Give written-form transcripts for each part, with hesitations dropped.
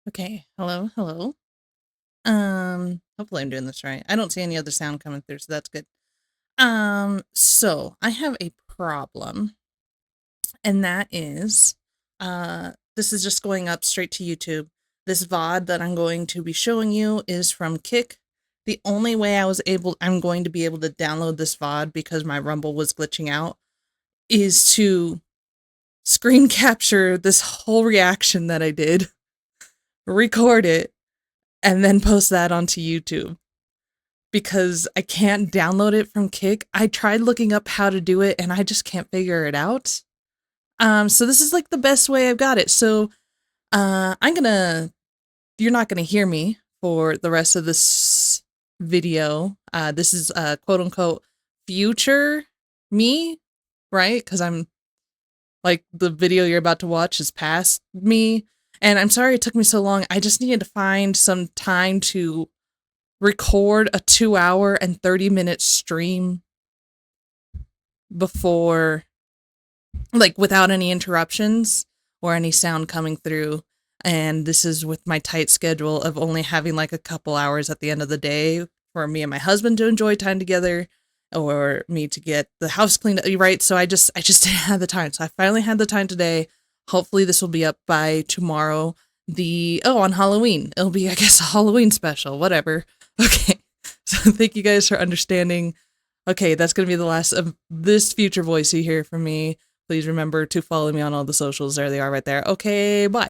Okay, hello. Hopefully I'm doing this right. I don't see any other sound coming through, so that's good. So I have a problem, and that is, this is just going up straight to YouTube. This VOD that I'm going to be showing you is from Kick. The only way I'm going to be able to download this VOD because my Rumble was glitching out is to screen capture this whole reaction that I did, record it, and then post that onto YouTube. Because I can't download it from Kick. I tried looking up how to do it and I just can't figure it out. So this is like the best way I've got it. So you're not gonna hear me for the rest of this video. This is quote unquote future me, right? Because I'm like the video you're about to watch is past me. And I'm sorry it took me so long. I just needed to find some time to record a 2 hour and 30-minute stream before, like, without any interruptions or any sound coming through. And this is with my tight schedule of only having like a couple hours at the end of the day for me and my husband to enjoy time together, or me to get the house cleaned up, right? So I just didn't have the time. So I finally had the time today. Hopefully this will be up by tomorrow. On Halloween. It'll be, I guess, a Halloween special, whatever. Okay. So thank you guys for understanding. Okay, that's going to be the last of this future voice you hear from me. Please remember to follow me on all the socials. There they are right there. Okay, bye.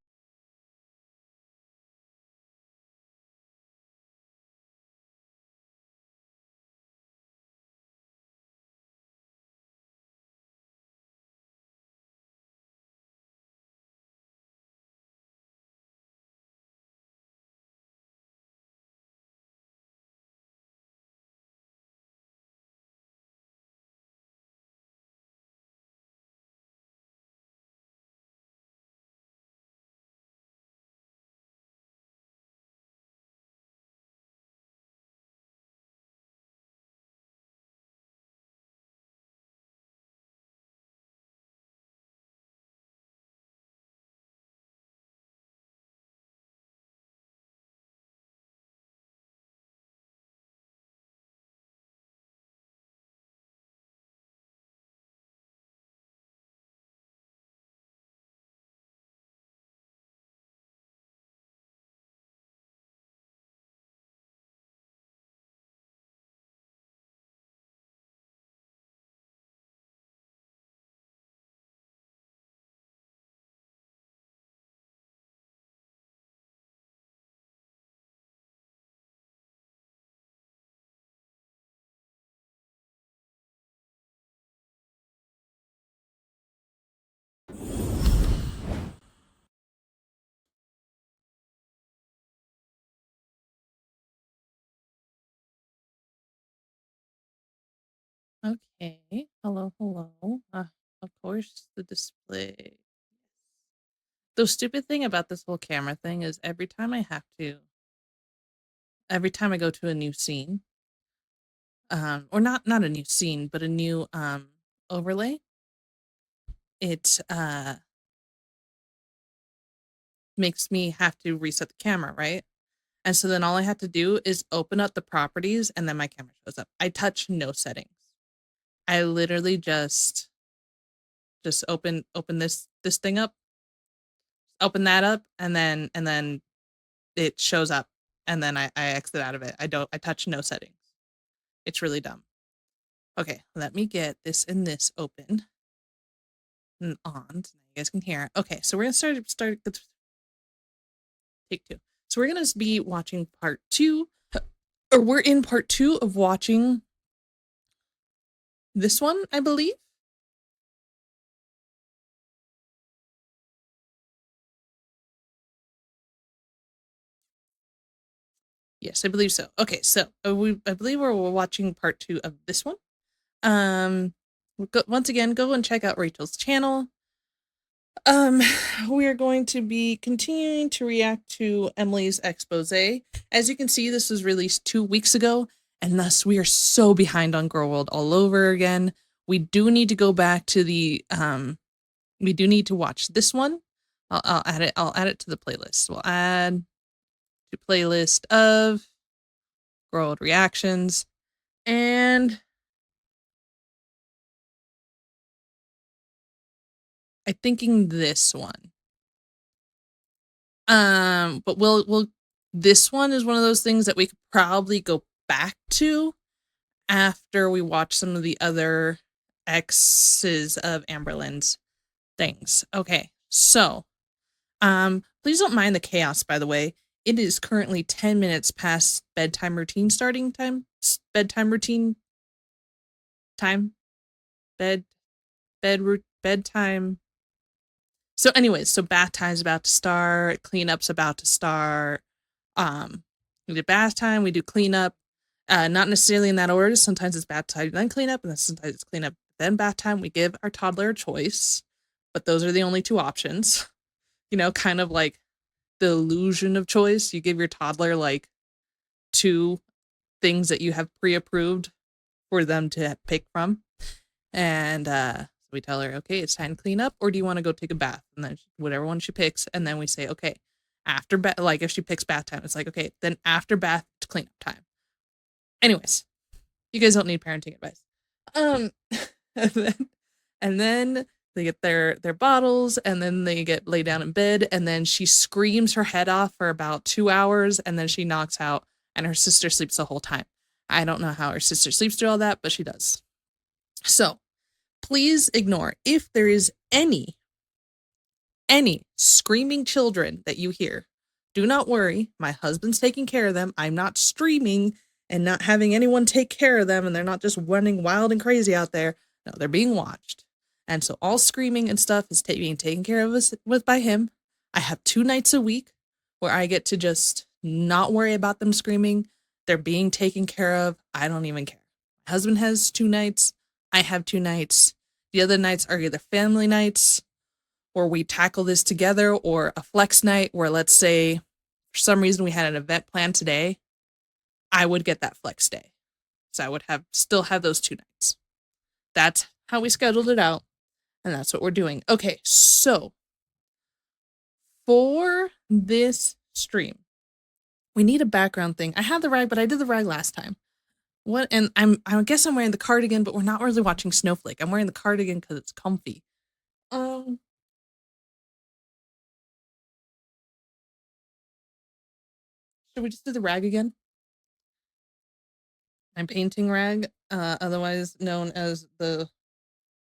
Okay, hello. Of course, the display. The stupid thing about this whole camera thing is every time I go to a new scene, or not a new scene, but a new overlay, it makes me have to reset the camera, right? And so then all I have to do is open up the properties and then my camera shows up. I touch no settings. I literally just open this thing up, open that up, and then it shows up, and then I exit out of it. I touch no settings. It's really dumb. Okay, let me get this and this open and on so you guys can hear. Okay, so we're gonna start take two. So we're gonna be watching part two, or we're in part two of watching this one, I believe. Yes, I believe so. Okay, so I believe we're watching part two of this one. Once again, go and check out Rachel's channel. Um, we are going to be continuing to react to Emily's expose. As you can see, this was released 2 weeks ago, and thus we are so behind on Girl World all over again. We do need to go back to we do need to watch this one, I'll add it. I'll add it to the playlist. We'll add to playlist of Gorl reactions, and I'm thinking this one. But we'll this one is one of those things that we could probably go back to after we watch some of the other X's of Amberlynn's things. Okay, so please don't mind the chaos, by the way. It is currently 10 minutes past bedtime routine starting time. Bedtime routine time. Bedtime. So anyways, so bath time's about to start, cleanup's about to start. We do bath time, we do cleanup. Not necessarily in that order. Sometimes it's bath time, then cleanup, and then sometimes it's cleanup, then bath time. We give our toddler a choice, but those are the only two options. You know, kind of like the illusion of choice. You give your toddler like two things that you have pre-approved for them to pick from. And we tell her, okay, it's time to clean up, or do you want to go take a bath? And then whatever one she picks, and then we say, okay, after bath, like if she picks bath time, it's like, okay, then after bath, it's cleanup time. Anyways, you guys don't need parenting advice. And then they get their bottles, and then they get laid down in bed, and then she screams her head off for about 2 hours, and then she knocks out, and her sister sleeps the whole time. I don't know how her sister sleeps through all that, but she does. So please ignore if there is any screaming children that you hear. Do not worry. My husband's taking care of them. I'm not streaming and not having anyone take care of them, and they're not just running wild and crazy out there. No, they're being watched. And so all screaming and stuff is being taken care of by him. I have 2 nights a week where I get to just not worry about them screaming. They're being taken care of. I don't even care. My husband has 2 nights. I have 2 nights. The other nights are either family nights, or we tackle this together, or a flex night where, let's say, for some reason we had an event planned today, I would get that flex day. So I would still have those 2 nights. That's how we scheduled it out, and that's what we're doing. Okay, so for this stream, we need a background thing. I have the rag, but I did the rag last time. What? And I guess I'm wearing the cardigan, but we're not really watching Snowflake. I'm wearing the cardigan because it's comfy. Should we just do the rag again? I'm painting rag, otherwise known as the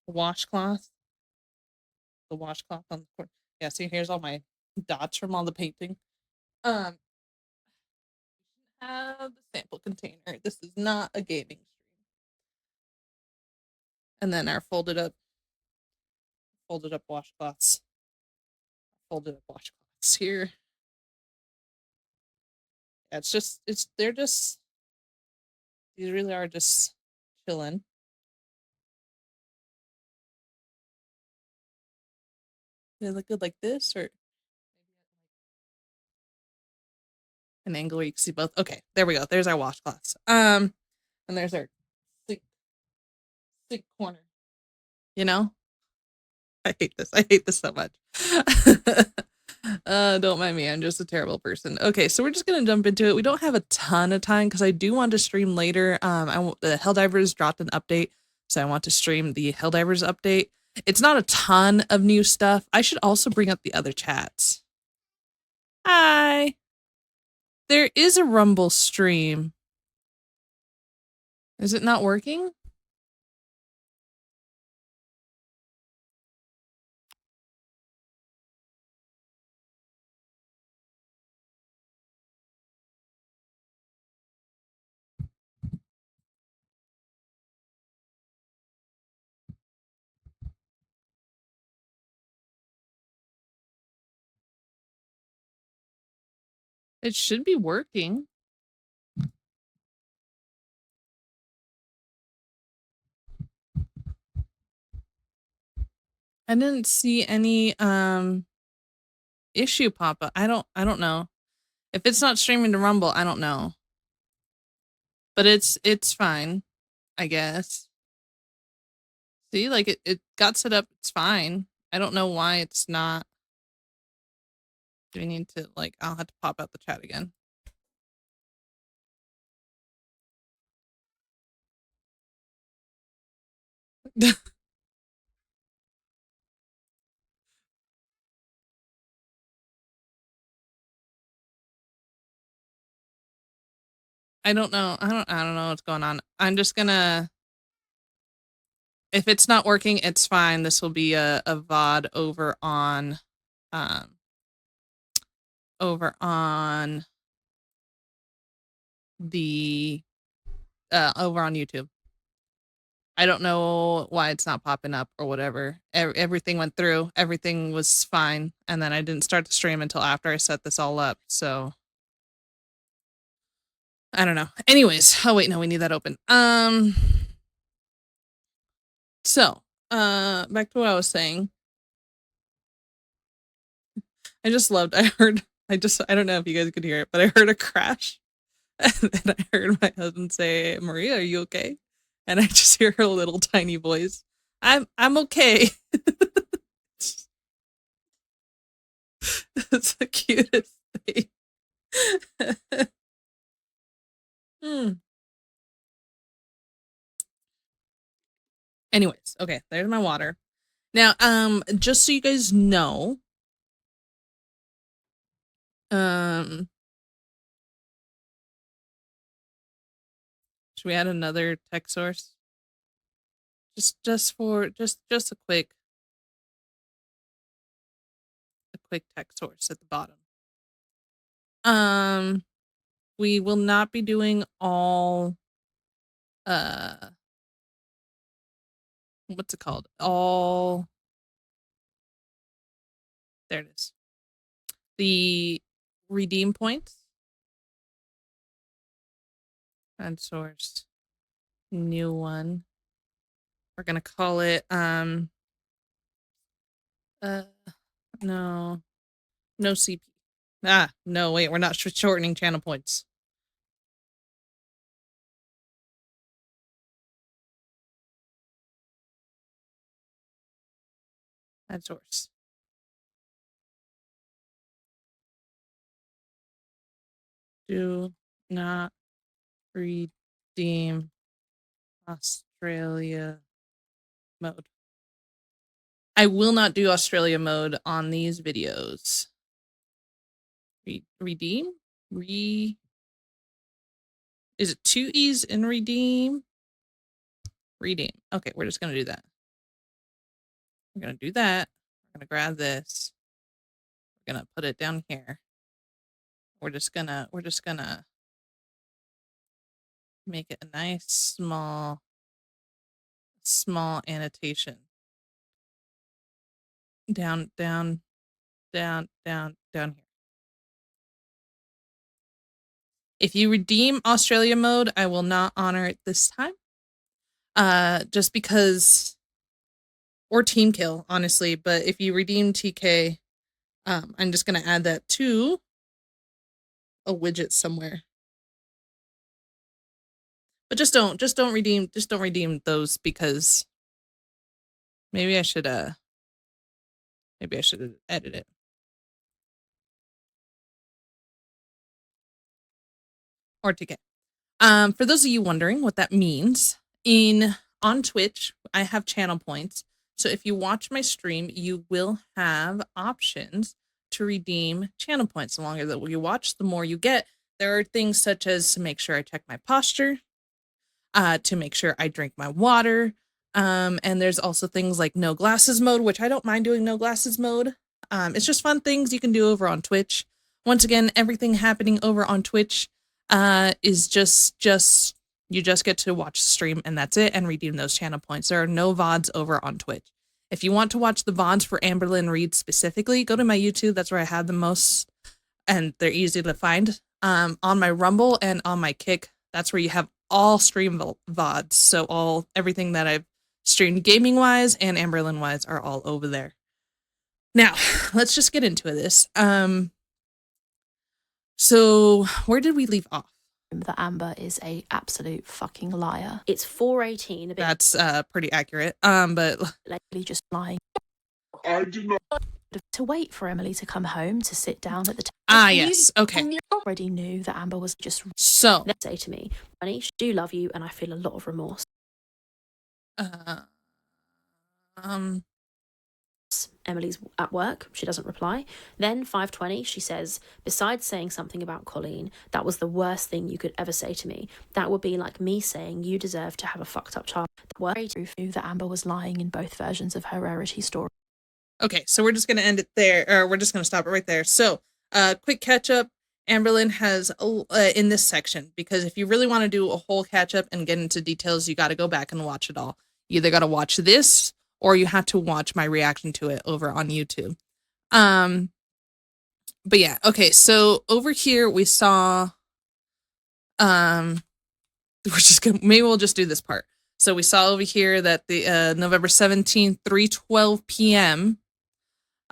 washcloth. The washcloth on the corner. Yeah, see, here's all my dots from all the painting. Have the sample container. This is not a gaming stream. And then our folded up washcloths. Folded up washcloths here. Yeah, they're just, these really are just chilling. They look good like this, or an angle where you can see both. Okay, there we go. There's our washcloths. And there's our sink corner. You know? I hate this. I hate this so much. Don't mind me. I'm just a terrible person. Okay, so we're just gonna jump into it. We don't have a ton of time because I do want to stream later. The Helldivers dropped an update, so I want to stream the Helldivers update. It's not a ton of new stuff. I should also bring up the other chats. Hi. There is a Rumble stream. Is it not working? It should be working. I didn't see any issue pop up. I don't know. If it's not streaming to Rumble, I don't know. But it's fine, I guess. See, like it got set up, it's fine. I don't know why it's not. Do we need to, like, I'll have to pop out the chat again. I don't know. I don't know what's going on. I'm just gonna, if it's not working, it's fine. This will be a VOD over on the over on YouTube. I don't know why it's not popping up or whatever. Everything went through. Everything was fine. And then I didn't start the stream until after I set this all up. So I don't know. Anyways, oh wait, no, we need that open. So, back to what I was saying. I just loved, I don't know if you guys could hear it, but I heard a crash. And then I heard my husband say, Maria, are you okay? And I just hear her little tiny voice. I'm okay. It's the cutest thing. Anyways, okay, there's my water. Now, just so you guys know, should we add another text source? Just a quick text source at the bottom. We will not be doing all what's it called? All, there it is. The redeem points. Add source. New one. We're gonna call it no CP. No, wait, we're not shortening channel points. Add source. Do not redeem Australia mode. I will not do Australia mode on these videos. Redeem? Is it 2 E's in redeem? Redeem. Okay, we're just gonna do that. We're gonna do that. We're gonna grab this. We're gonna put it down here. We're just gonna make it a nice small annotation. Down here. If you redeem Australia mode, I will not honor it this time. Just because, or team kill, honestly, but if you redeem TK, I'm just gonna add that to a widget somewhere. But just don't redeem those, because maybe I should edit it. Or TK. For those of you wondering what that means, on Twitch, I have channel points. So if you watch my stream, you will have options to redeem channel points. The longer that you watch, the more you get. There are things such as to make sure I check my posture, to make sure I drink my water. And there's also things like no glasses mode, which I don't mind doing no glasses mode. It's just fun things you can do over on Twitch. Once again, everything happening over on Twitch is just you just get to watch the stream and that's it, and redeem those channel points. There are no VODs over on Twitch. If you want to watch the VODs for Amberlynn Reed specifically, go to my YouTube. That's where I have the most, and they're easy to find. On my Rumble and on my Kick, that's where you have all stream VODs. So everything that I've streamed gaming wise and Amberlynn wise are all over there. Now, let's just get into this. So where did we leave off? That Amber is a absolute fucking liar. It's 4:18. That's pretty accurate. But lately just lying. I did not. to wait for Emily to come home to sit down at the table. Ah, yes. Okay. I already knew that Amber was just So, say to me, "Honey, I do love you, and I feel a lot of remorse." uh, um, Emily's at work. She doesn't reply. Then 5:20, she says, besides saying something about Colleen, that was the worst thing you could ever say to me. That would be like me saying you deserve to have a fucked up child. The word proof knew that Amber was lying in both versions of her rarity story. okay, so we're just going to end it there, or we're just going to stop it right there. So, quick catch up. Amberlynn has, in this section, because if you really want to do a whole catch up and get into details, you got to go back and watch it all. You either got to watch this or you have to watch my reaction to it over on YouTube. But yeah, okay, so over here we saw, we're just gonna, maybe we'll just do this part. So we saw over here that the November 17th, 3:12 p.m.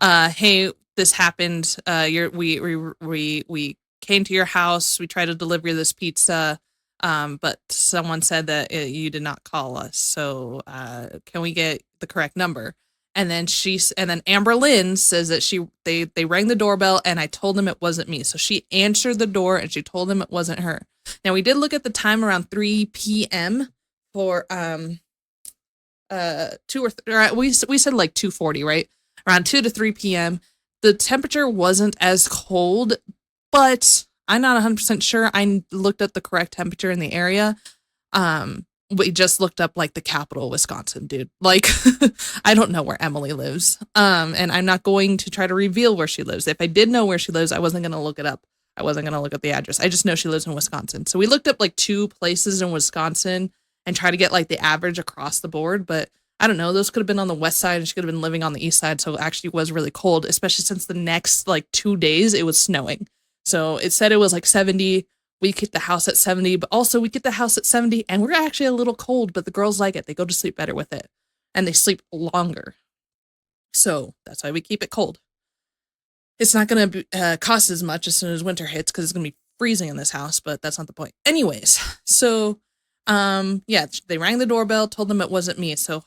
Hey, this happened. We came to your house. We tried to deliver this pizza, but someone said that you did not call us. So, can we get the correct number? And then Amberlynn says that they rang the doorbell and I told them it wasn't me. So she answered the door and she told them it wasn't her. Now we did look at the time around 3 p.m. for 2 or 3, we said like 2:40, right? Around 2 to 3 p.m. The temperature wasn't as cold, but I'm not 100% sure. I looked at the correct temperature in the area. We just looked up like the capital of Wisconsin, dude. Like, I don't know where Emily lives. And I'm not going to try to reveal where she lives. If I did know where she lives, I wasn't going to look it up. I wasn't going to look up the address. I just know she lives in Wisconsin. So we looked up like 2 places in Wisconsin and try to get like the average across the board. But I don't know, those could have been on the west side and she could have been living on the east side. So it actually was really cold, especially since the next like 2 days it was snowing. So it said it was like 70. We get the house at 70, but also we get the house at 70 and we're actually a little cold, but the girls like it. They go to sleep better with it and they sleep longer. So that's why we keep it cold. It's not going to cost as much as soon as winter hits because it's going to be freezing in this house, but that's not the point. Anyways, so yeah, they rang the doorbell, told them it wasn't me. So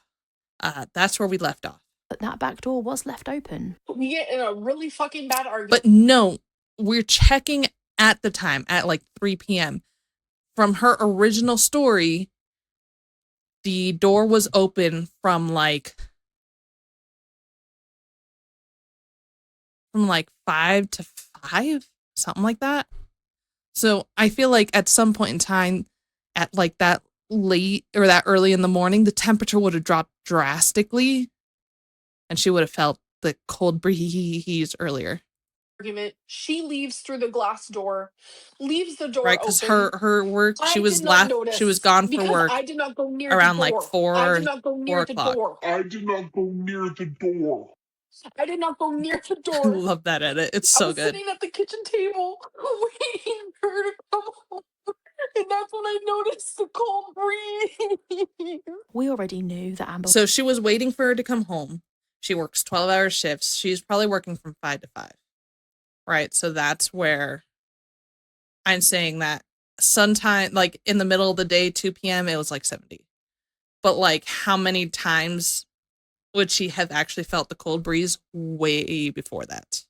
that's where we left off. But that back door was left open. We get in a really fucking bad argument. But no, we're checking at the time at like 3 p.m. From her original story, the door was open from like 5 to 5, something like that. So I feel like at some point in time, at like that late or that early in the morning, the temperature would have dropped drastically and she would have felt the cold breeze earlier. Argument. She leaves through the glass door, leaves the door Right, because open. her work, she I was did not notice she was gone for because work I did not go near around the like door. 4 I did not go 4 near the o'clock. door. I did not go near the door. I did not go near the I door. love that edit. It's I so was good. sitting at the kitchen table waiting for her to come home. And that's when I noticed the cold breeze. We already knew that Amber. So she was waiting for her to come home. She works 12-hour shifts. She's probably working from 5 to 5. Right? So that's where I'm saying that sometime like in the middle of the day, 2 p.m., it was like 70. But like how many times would she have actually felt the cold breeze way before that?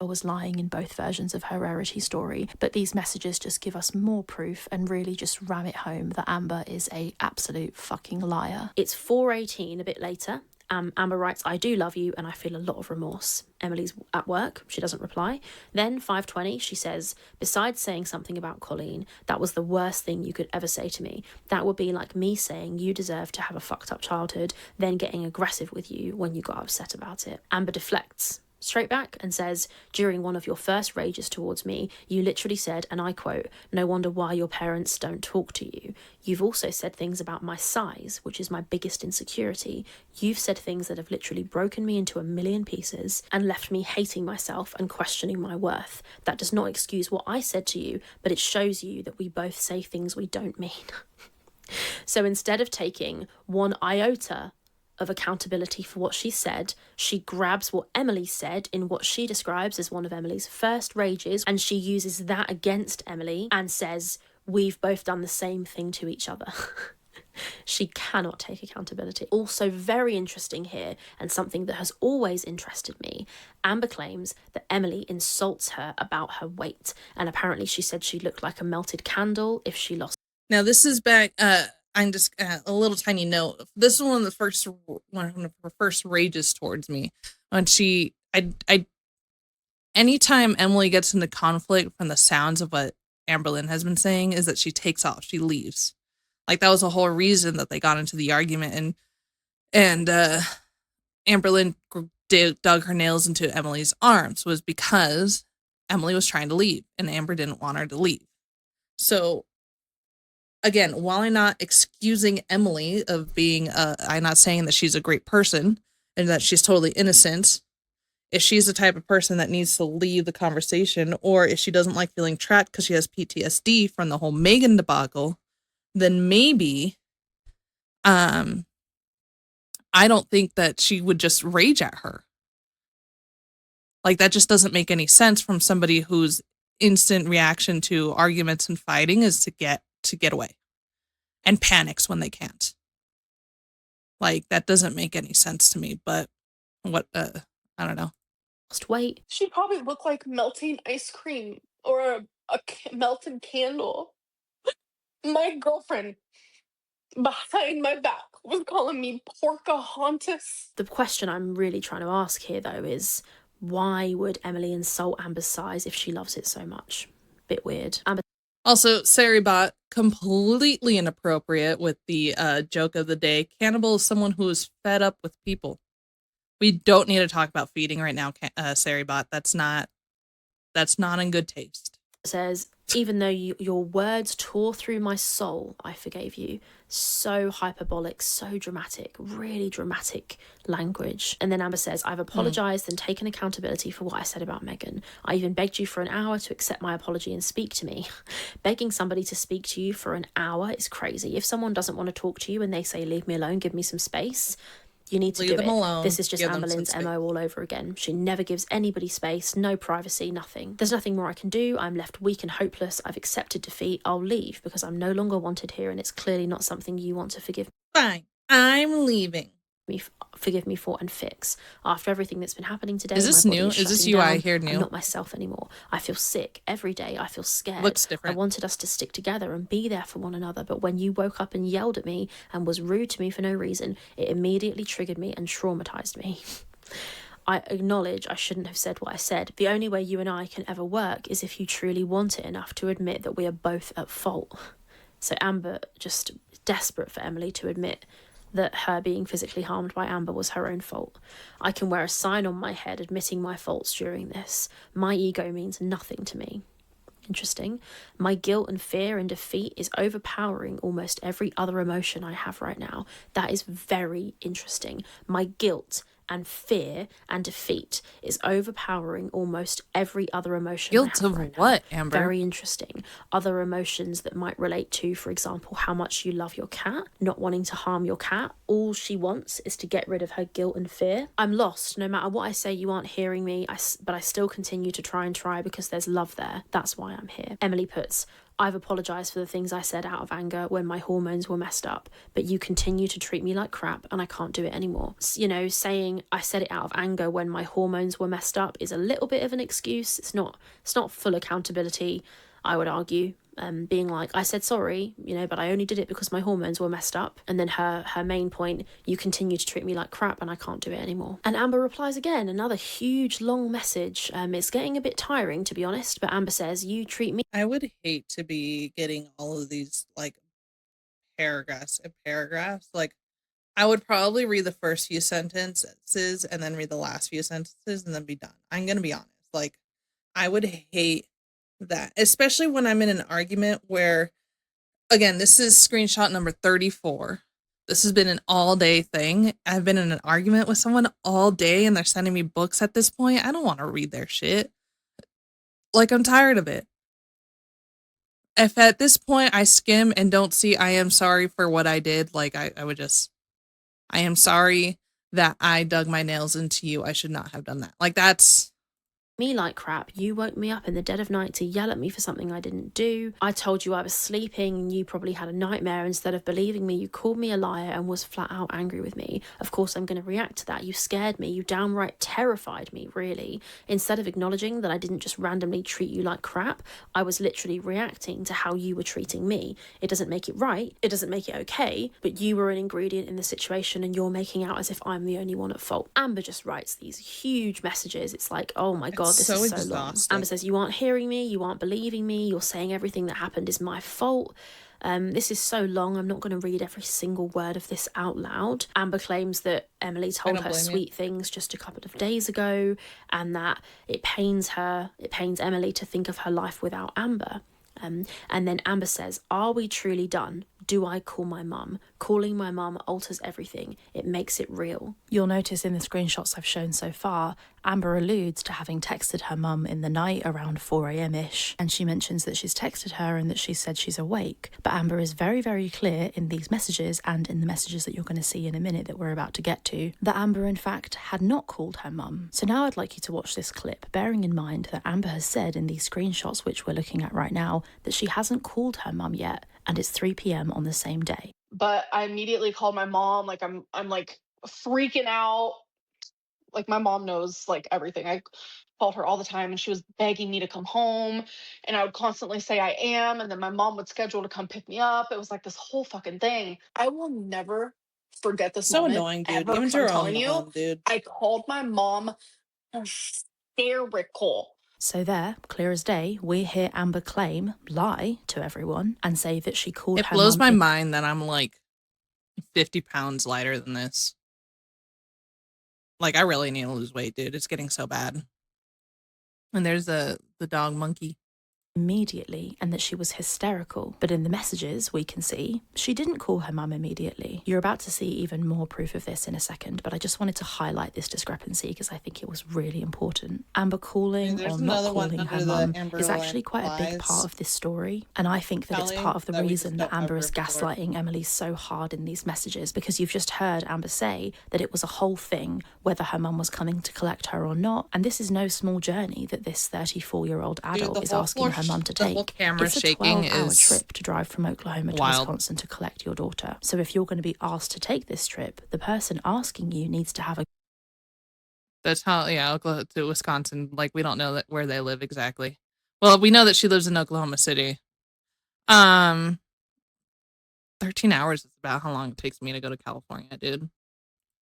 Was lying in both versions of her rarity story, but these messages just give us more proof and really just ram it home that Amber is a absolute fucking liar. It's 4:18, a bit later. Amber writes, I do love you and I feel a lot of remorse. Emily's at work. She doesn't reply. Then 5:20, she says, besides saying something about Colleen, that was the worst thing you could ever say to me. That would be like me saying you deserve to have a fucked up childhood, then getting aggressive with you when you got upset about it. Amber deflects straight back and says, during one of your first rages towards me, you literally said, and I quote, no wonder why your parents don't talk to you. You've also said things about my size, which is my biggest insecurity. You've said things that have literally broken me into a million pieces and left me hating myself and questioning my worth. That does not excuse what I said to you, but it shows you that we both say things we don't mean. So instead of taking one iota of accountability for what she said, she grabs what Emily said in what she describes as one of Emily's first rages, and she uses that against Emily and says, we've both done the same thing to each other. She cannot take accountability. Also, very interesting here, and something that has always interested me, Amber claims that Emily insults her about her weight, and apparently she said she looked like a melted candle if she lost. Now this is back. I'm just a little tiny note. This is one of her first rages towards me when anytime Emily gets into conflict from the sounds of what Amberlynn has been saying is that she takes off, she leaves. Like that was the whole reason that they got into the argument, and Amberlynn dug her nails into Emily's arms was because Emily was trying to leave and Amber didn't want her to leave. So again, while I'm not excusing Emily of being, I'm not saying that she's a great person and that she's totally innocent. If she's the type of person that needs to leave the conversation, or if she doesn't like feeling trapped because she has PTSD from the whole Megan debacle, then maybe, I don't think that she would just rage at her. Like that just doesn't make any sense from somebody whose instant reaction to arguments and fighting is to get away and panics when they can't. Like that doesn't make any sense to me, but what I don't know. Lost weight. She probably looked like melting ice cream or a melted candle. My girlfriend behind my back was calling me Porcahontas. The question I'm really trying to ask here, though, is why would Emily insult Amber's size if she loves it so much? Bit weird. Amber Also, Saribot, completely inappropriate with the joke of the day. Cannibal is someone who is fed up with people. We don't need to talk about feeding right now, Saribot. That's not in good taste. says, even though your words tore through my soul, I forgave you. So hyperbolic, so dramatic, really dramatic language. And then Amber says, I've apologized and taken accountability for what I said about Megan. I even begged you for an hour to accept my apology and speak to me. Begging somebody to speak to you for an hour is crazy. If someone doesn't want to talk to you and they say, leave me alone, give me some space, you need to Leave do them it. alone. This is just Give them Amberlynn's some MO all over again. She never gives anybody space, no privacy, nothing. There's nothing more I can do. I'm left weak and hopeless. I've accepted defeat. I'll leave because I'm no longer wanted here and it's clearly not something you want to forgive Fine. I'm leaving. forgive me for and fix. After everything that's been happening today, Is this my body new? is Is this shutting you down. I hear new? I'm not myself anymore. I feel sick every day. I feel scared. Looks different. I wanted us to stick together and be there for one another, but when you woke up and yelled at me and was rude to me for no reason, it immediately triggered me and traumatized me. I acknowledge I shouldn't have said what I said. The only way you and I can ever work is if you truly want it enough to admit that we are both at fault. So Amber just desperate for Emily to admit that her being physically harmed by Amber was her own fault. I can wear a sign on my head admitting my faults during this. My ego means nothing to me. Interesting. My guilt and fear and defeat is overpowering almost every other emotion I have right now. That is very interesting. My guilt and fear and defeat is overpowering almost every other emotion. Guilt of what, Amber? Very interesting. Other emotions that might relate to, for example, how much you love your cat, not wanting to harm your cat. All she wants is to get rid of her guilt and fear. I'm lost. No matter what I say, you aren't hearing me, but I still continue to try because there's love there. That's why I'm here. Emily puts, I've apologised for the things I said out of anger when my hormones were messed up, but you continue to treat me like crap and I can't do it anymore. You know, saying I said it out of anger when my hormones were messed up is a little bit of an excuse. It's not full accountability, I would argue. Being like, I said sorry, you know, but I only did it because my hormones were messed up. And then her main point, you continue to treat me like crap and I can't do it anymore. And Amber replies again, another huge long message. It's getting a bit tiring, to be honest, but Amber says, you treat me. I would hate to be getting all of these like paragraphs and paragraphs. Like I would probably read the first few sentences and then read the last few sentences and then be done. I'm gonna be honest. Like I would hate that, especially when I'm in an argument where, again, this is screenshot number 34. This has been an all day thing. I've been in an argument with someone all day and they're sending me books at this point. I don't want to read their shit. Like, I'm tired of it. If at this point I skim and don't see I am sorry for what I did, like I would just, I am sorry that I dug my nails into you. I should not have done that. Like that's me like crap. You woke me up in the dead of night to yell at me for something I didn't do. I told you I was sleeping and you probably had a nightmare. Instead of believing me, you called me a liar and was flat out angry with me. Of course, I'm going to react to that. You scared me. You downright terrified me, really. Instead of acknowledging that I didn't just randomly treat you like crap, I was literally reacting to how you were treating me. It doesn't make it right. It doesn't make it okay, but you were an ingredient in the situation and you're making out as if I'm the only one at fault. Amber just writes these huge messages. It's like, oh my God, this is so long. Amber says, you aren't hearing me, you aren't believing me, you're saying everything that happened is my fault. This is so long, I'm not going to read every single word of this out loud. Amber claims that Emily told her sweet things just a couple of days ago, and that it pains Emily to think of her life without Amber. And then Amber says, are we truly done? Do I call my mum? Calling my mum alters everything. It makes it real. You'll notice in the screenshots I've shown so far, Amber alludes to having texted her mum in the night around 4 a.m-ish, and she mentions that she's texted her and that she said she's awake. But Amber is very, very clear in these messages and in the messages that you're going to see in a minute that we're about to get to, that Amber in fact had not called her mum. So now I'd like you to watch this clip, bearing in mind that Amber has said in these screenshots which we're looking at right now that she hasn't called her mum yet, and it's 3 p.m. on the same day. But I immediately called my mom. Like I'm like freaking out. Like my mom knows like everything. I called her all the time and she was begging me to come home, and I would constantly say I am, and then my mom would schedule to come pick me up. It was like this whole fucking thing. I will never forget this So moment annoying, dude. ever, Even 'cause to I'm your own telling you, mom, dude. I called my mom hysterical. So there, clear as day, we hear Amber claim, lie to everyone, and say that she called her It blows my mum mind that I'm like 50 pounds lighter than this. Like, I really need to lose weight, dude. It's getting so bad. And there's the dog monkey. immediately, and that she was hysterical. But in the messages we can see she didn't call her mum immediately. You're about to see even more proof of this in a second, but I just wanted to highlight this discrepancy because I think it was really important. Amber calling or not calling her mum is actually quite a big part of this story, and I think that it's part of the reason that Amber is gaslighting Emily so hard in these messages, because you've just heard Amber say that it was a whole thing whether her mum was coming to collect her or not, and this is no small journey that this 34-year-old adult is asking her mum to take. It's a 12-hour trip to drive from Oklahoma to Wisconsin to collect your daughter. So if you're going to be asked to take this trip, the person asking you needs to have a... That's how, yeah, Oklahoma to Wisconsin. Like, we don't know that where they live exactly. Well, we know that she lives in Oklahoma City. 13 hours is about how long it takes me to go to California, dude.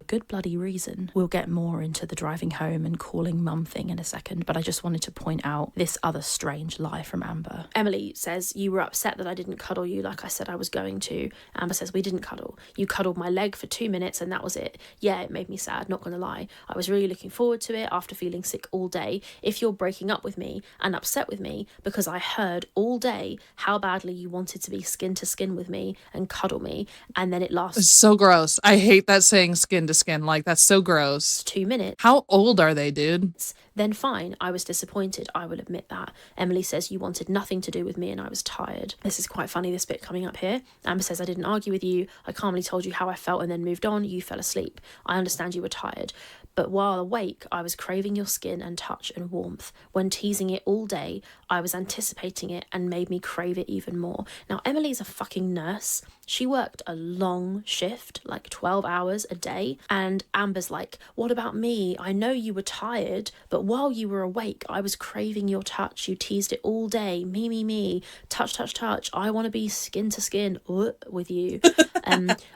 good bloody reason. We'll get more into the driving home and calling mum thing in a second, but I just wanted to point out this other strange lie from Amber. Emily says, you were upset that I didn't cuddle you like I said I was going to. Amber says, we didn't cuddle. You cuddled my leg for 2 minutes and that was it. Yeah, it made me sad, not gonna lie. I was really looking forward to it after feeling sick all day. If you're breaking up with me and upset with me because I heard all day how badly you wanted to be skin to skin with me and cuddle me, and then it lasts... It's so gross. I hate that saying skin to skin. Like, that's so gross. 2 minutes. How old are they, dude? Then fine, I was disappointed, I will admit that. Emily says, you wanted nothing to do with me and I was tired. This is quite funny, this bit coming up here. Amber says, I didn't argue with you. I calmly told you how I felt and then moved on. You fell asleep. I understand you were tired. But while awake, I was craving your skin and touch and warmth. When teasing it all day, I was anticipating it and made me crave it even more. Now, Emily's a fucking nurse. She worked a long shift, like 12 hours a day. And Amber's like, what about me? I know you were tired, but while you were awake, I was craving your touch. You teased it all day. Me. Touch, touch, touch. I want to be skin to skin with you.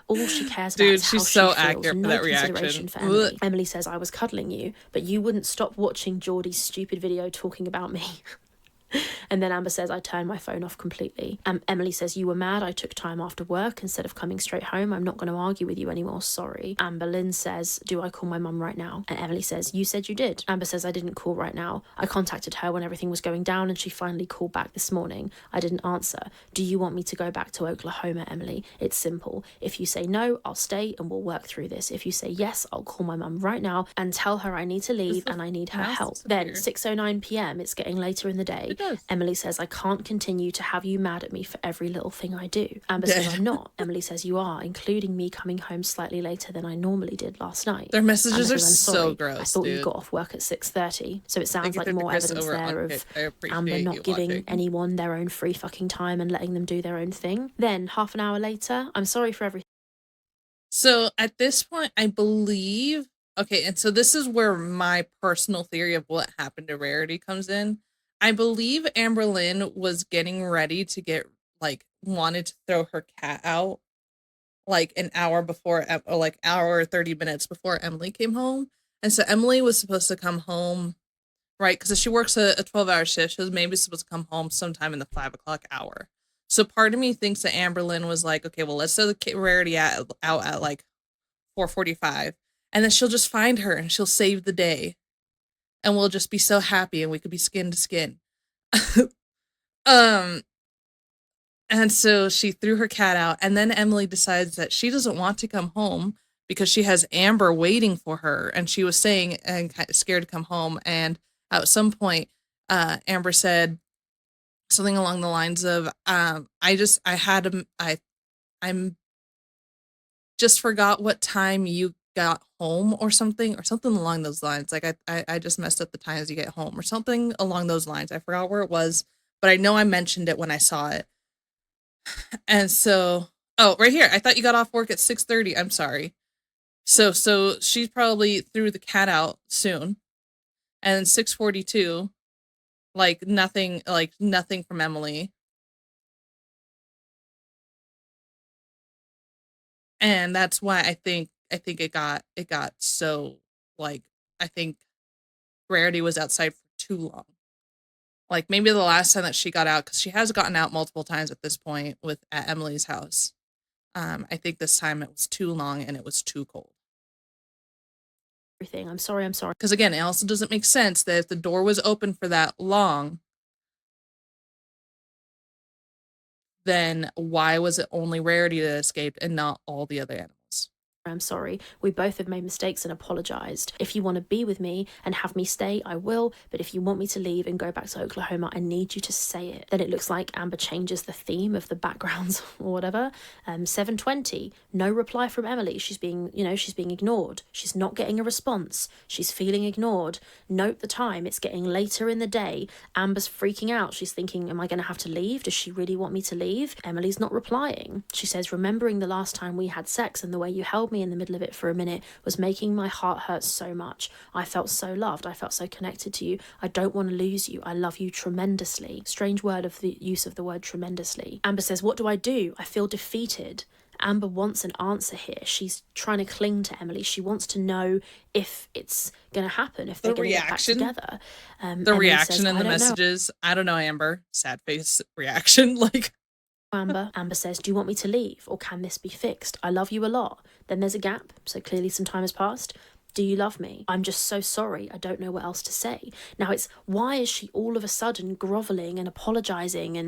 All she cares about is how she's so she feels. accurate for No that consideration reaction. for Emily. Emily says, I was cuddling you, but you wouldn't stop watching Geordie's stupid video talking about me. And then Amber says, I turned my phone off completely. Emily says, you were mad I took time after work instead of coming straight home. I'm not going to argue with you anymore, sorry. Amber Lynn says, do I call my mum right now? And Emily says, you said you did. Amber says, I didn't call right now. I contacted her when everything was going down and she finally called back this morning. I didn't answer. Do you want me to go back to Oklahoma, Emily? It's simple. If you say no, I'll stay and we'll work through this. If you say yes, I'll call my mum right now and tell her I need to leave and I need her help. Then 6:09 p.m, it's getting later in the day. Emily Emily says, I can't continue to have you mad at me for every little thing I do. Amber says, I'm not. Emily says, you are, including me coming home slightly later than I normally did last night. Their messages Amber are says, I'm so sorry. gross, I thought dude. you got off work at 6:30. So it sounds like more Chris evidence over there on of Kick. I Amber appreciate not you giving watching. anyone their own free fucking time and letting them do their own thing. Then, half an hour later, I'm sorry for everything. So at this point, I believe, okay, and so this is where my personal theory of what happened to Rarity comes in. I believe Amberlynn was getting ready to get, like, wanted to throw her cat out, like, an hour before, or like, hour or 30 minutes before Emily came home. And so Emily was supposed to come home, right? Because she works a 12-hour shift. She was maybe supposed to come home sometime in the 5 o'clock hour. So part of me thinks that Amberlynn was like, okay, well, let's throw the Rarity out at like 4:45, and then she'll just find her and she'll save the day, and we'll just be so happy and we could be skin to skin. um and so she threw her cat out, and then Emily decides that she doesn't want to come home because she has Amber waiting for her, and she was saying and kind of scared to come home. And at some point, Amber said something along the lines of, I'm just forgot what time you got home, or something along those lines. Like, I just messed up the times you get home, or something along those lines. I forgot where it was, but I know I mentioned it when I saw it. And so, oh, right here, I thought you got off work at 6:30. I'm sorry. So she probably threw the cat out soon. And 6:42, like nothing from Emily. And that's why I think it got so, like, I think Rarity was outside for too long. Like, maybe the last time that she got out, because she has gotten out multiple times at this point at Emily's house. I think this time it was too long and it was too cold. I'm sorry. Because again, it also doesn't make sense that if the door was open for that long, then why was it only Rarity that escaped and not all the other animals? I'm sorry. We both have made mistakes and apologized. If you want to be with me and have me stay, I will. But if you want me to leave and go back to Oklahoma, I need you to say it. Then it looks like Amber changes the theme of the backgrounds or whatever. 7:20, no reply from Emily. She's being ignored. She's not getting a response. She's feeling ignored. Note the time. It's getting later in the day. Amber's freaking out. She's thinking, am I going to have to leave? Does she really want me to leave? Emily's not replying. She says, remembering the last time we had sex and the way you held me in the middle of it for a minute was making my heart hurt so much. I felt so loved. I felt so connected to you. I don't want to lose you. I love you tremendously. Strange word of the use of the word tremendously. Amber says, what do? I feel defeated. Amber wants an answer here. She's trying to cling to Emily. She wants to know if it's going to happen, if they're going to get back together. The Emily reaction says, in the messages, I don't know, Amber. Sad face reaction. Like, Amber says, do you want me to leave, or can this be fixed? I love you a lot. Then there's a gap, so clearly some time has passed. Do you love me? I'm just so sorry. I don't know what else to say. Now it's, why is she all of a sudden groveling and apologizing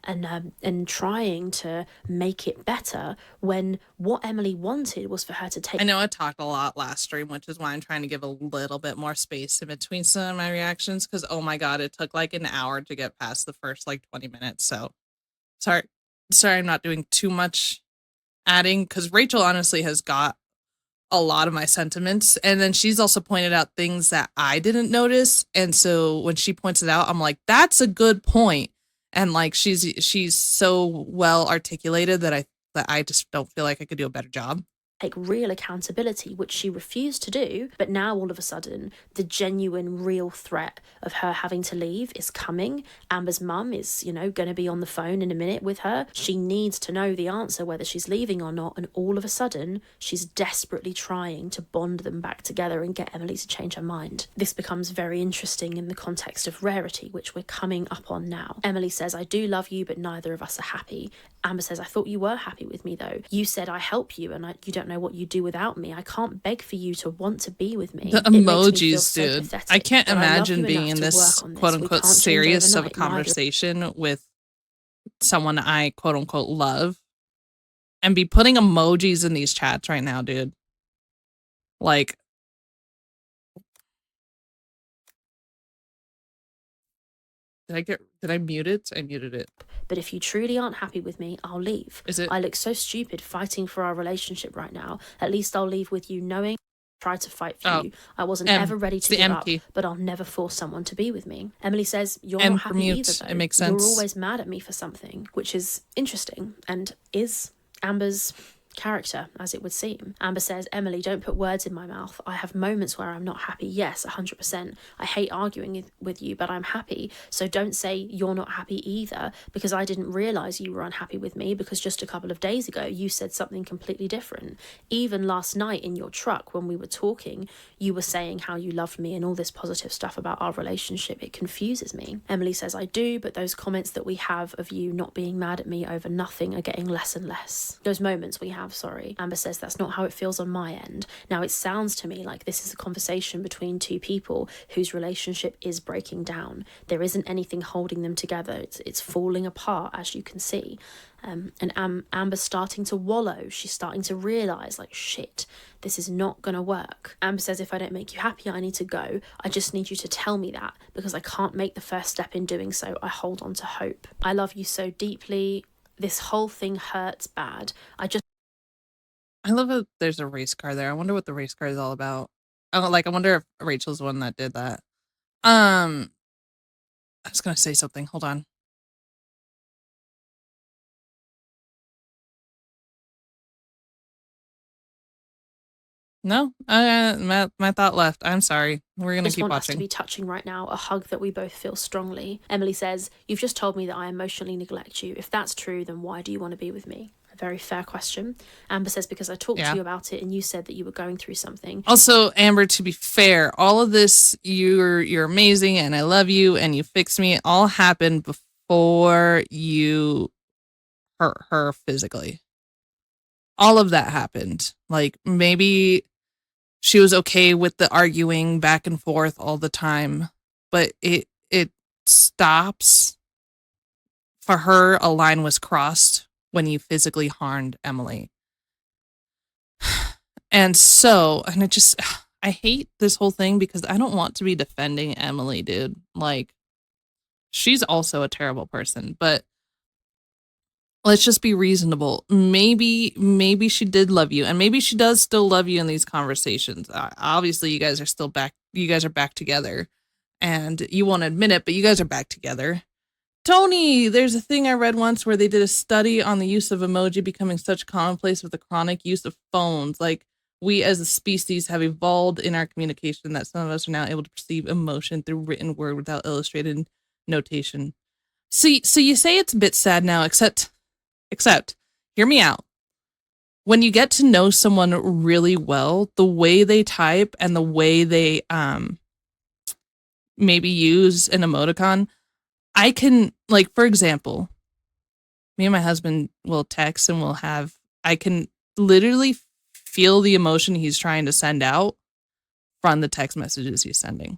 and trying to make it better when what Emily wanted was for her to take. I know I talked a lot last stream, which is why I'm trying to give a little bit more space in between some of my reactions, because oh my god, it took like an hour to get past the first like 20 minutes. So sorry I'm not doing too much adding, because Rachel honestly has got a lot of my sentiments, and then she's also pointed out things that I didn't notice, and so when she points it out, I'm like, that's a good point. And like, she's so well articulated that I just don't feel like I could do a better job. Take real accountability, which she refused to do. But now all of a sudden, the genuine, real threat of her having to leave is coming. Amber's mum is, going to be on the phone in a minute with her. She needs to know the answer, whether she's leaving or not. And all of a sudden, she's desperately trying to bond them back together and get Emily to change her mind. This becomes very interesting in the context of Rarity, which we're coming up on now. Emily says, I do love you, but neither of us are happy. Amber says, I thought you were happy with me, though. You said I help you, and you don't know what you do without me. I can't beg for you to want to be with me. The emojis, dude. I can't imagine being in this quote-unquote serious of a conversation with someone I quote-unquote love and be putting emojis in these chats right now, dude. Like, Did I mute it? I muted it. But if you truly aren't happy with me, I'll leave. Is it? I look so stupid fighting for our relationship right now. At least I'll leave with you knowing I tried to fight for you. I wasn't ever ready to give up, but I'll never force someone to be with me. Emily says, you're not happy either, though. It makes sense. You're always mad at me for something, which is interesting and is Amber's character, as it would seem. Amber says, Emily, don't put words in my mouth. I have moments where I'm not happy. Yes, 100%. I hate arguing with you, but I'm happy. So don't say you're not happy either, because I didn't realise you were unhappy with me, because just a couple of days ago you said something completely different. Even last night in your truck when we were talking, you were saying how you loved me and all this positive stuff about our relationship. It confuses me. Emily says, I do, but those comments that we have of you not being mad at me over nothing are getting less and less. Those moments we have, sorry. Amber says, that's not how it feels on my end. Now, it sounds to me like this is a conversation between two people whose relationship is breaking down. There isn't anything holding them together. It's falling apart, as you can see. And Amber's starting to wallow. She's starting to realise, like, shit, this is not going to work. Amber says, if I don't make you happy, I need to go. I just need you to tell me that, because I can't make the first step in doing so. I hold on to hope. I love you so deeply. This whole thing hurts bad. I love that there's a race car there. I wonder what the race car is all about. I wonder if Rachel's the one that did that. I was gonna say something. Hold on. No, my thought left. I'm sorry. We're gonna keep watching. Us to be touching right now, a hug that we both feel strongly. Emily says, you've just told me that I emotionally neglect you. If that's true, then why do you want to be with me? A very fair question. Amber says, because I talked to you about it and you said that you were going through something. Also, Amber, to be fair, all of this, you're amazing and I love you and you fixed me, all happened before you hurt her physically. All of that happened. Like, maybe she was okay with the arguing back and forth all the time, but it stops. For her, a line was crossed when you physically harmed Emily. And I hate this whole thing because I don't want to be defending Emily, dude. Like, she's also a terrible person, but let's just be reasonable. Maybe she did love you, and maybe she does still love you in these conversations. Obviously, you guys are still back. You guys are back together, and you won't admit it, but you guys are back together. Tony, there's a thing I read once where they did a study on the use of emoji becoming such commonplace with the chronic use of phones. Like, we as a species have evolved in our communication that some of us are now able to perceive emotion through written word without illustrated notation. So you say it's a bit sad now, except, hear me out. When you get to know someone really well, the way they type and the way they maybe use an emoticon, I can, like, for example, me and my husband will text and I can literally feel the emotion he's trying to send out from the text messages he's sending.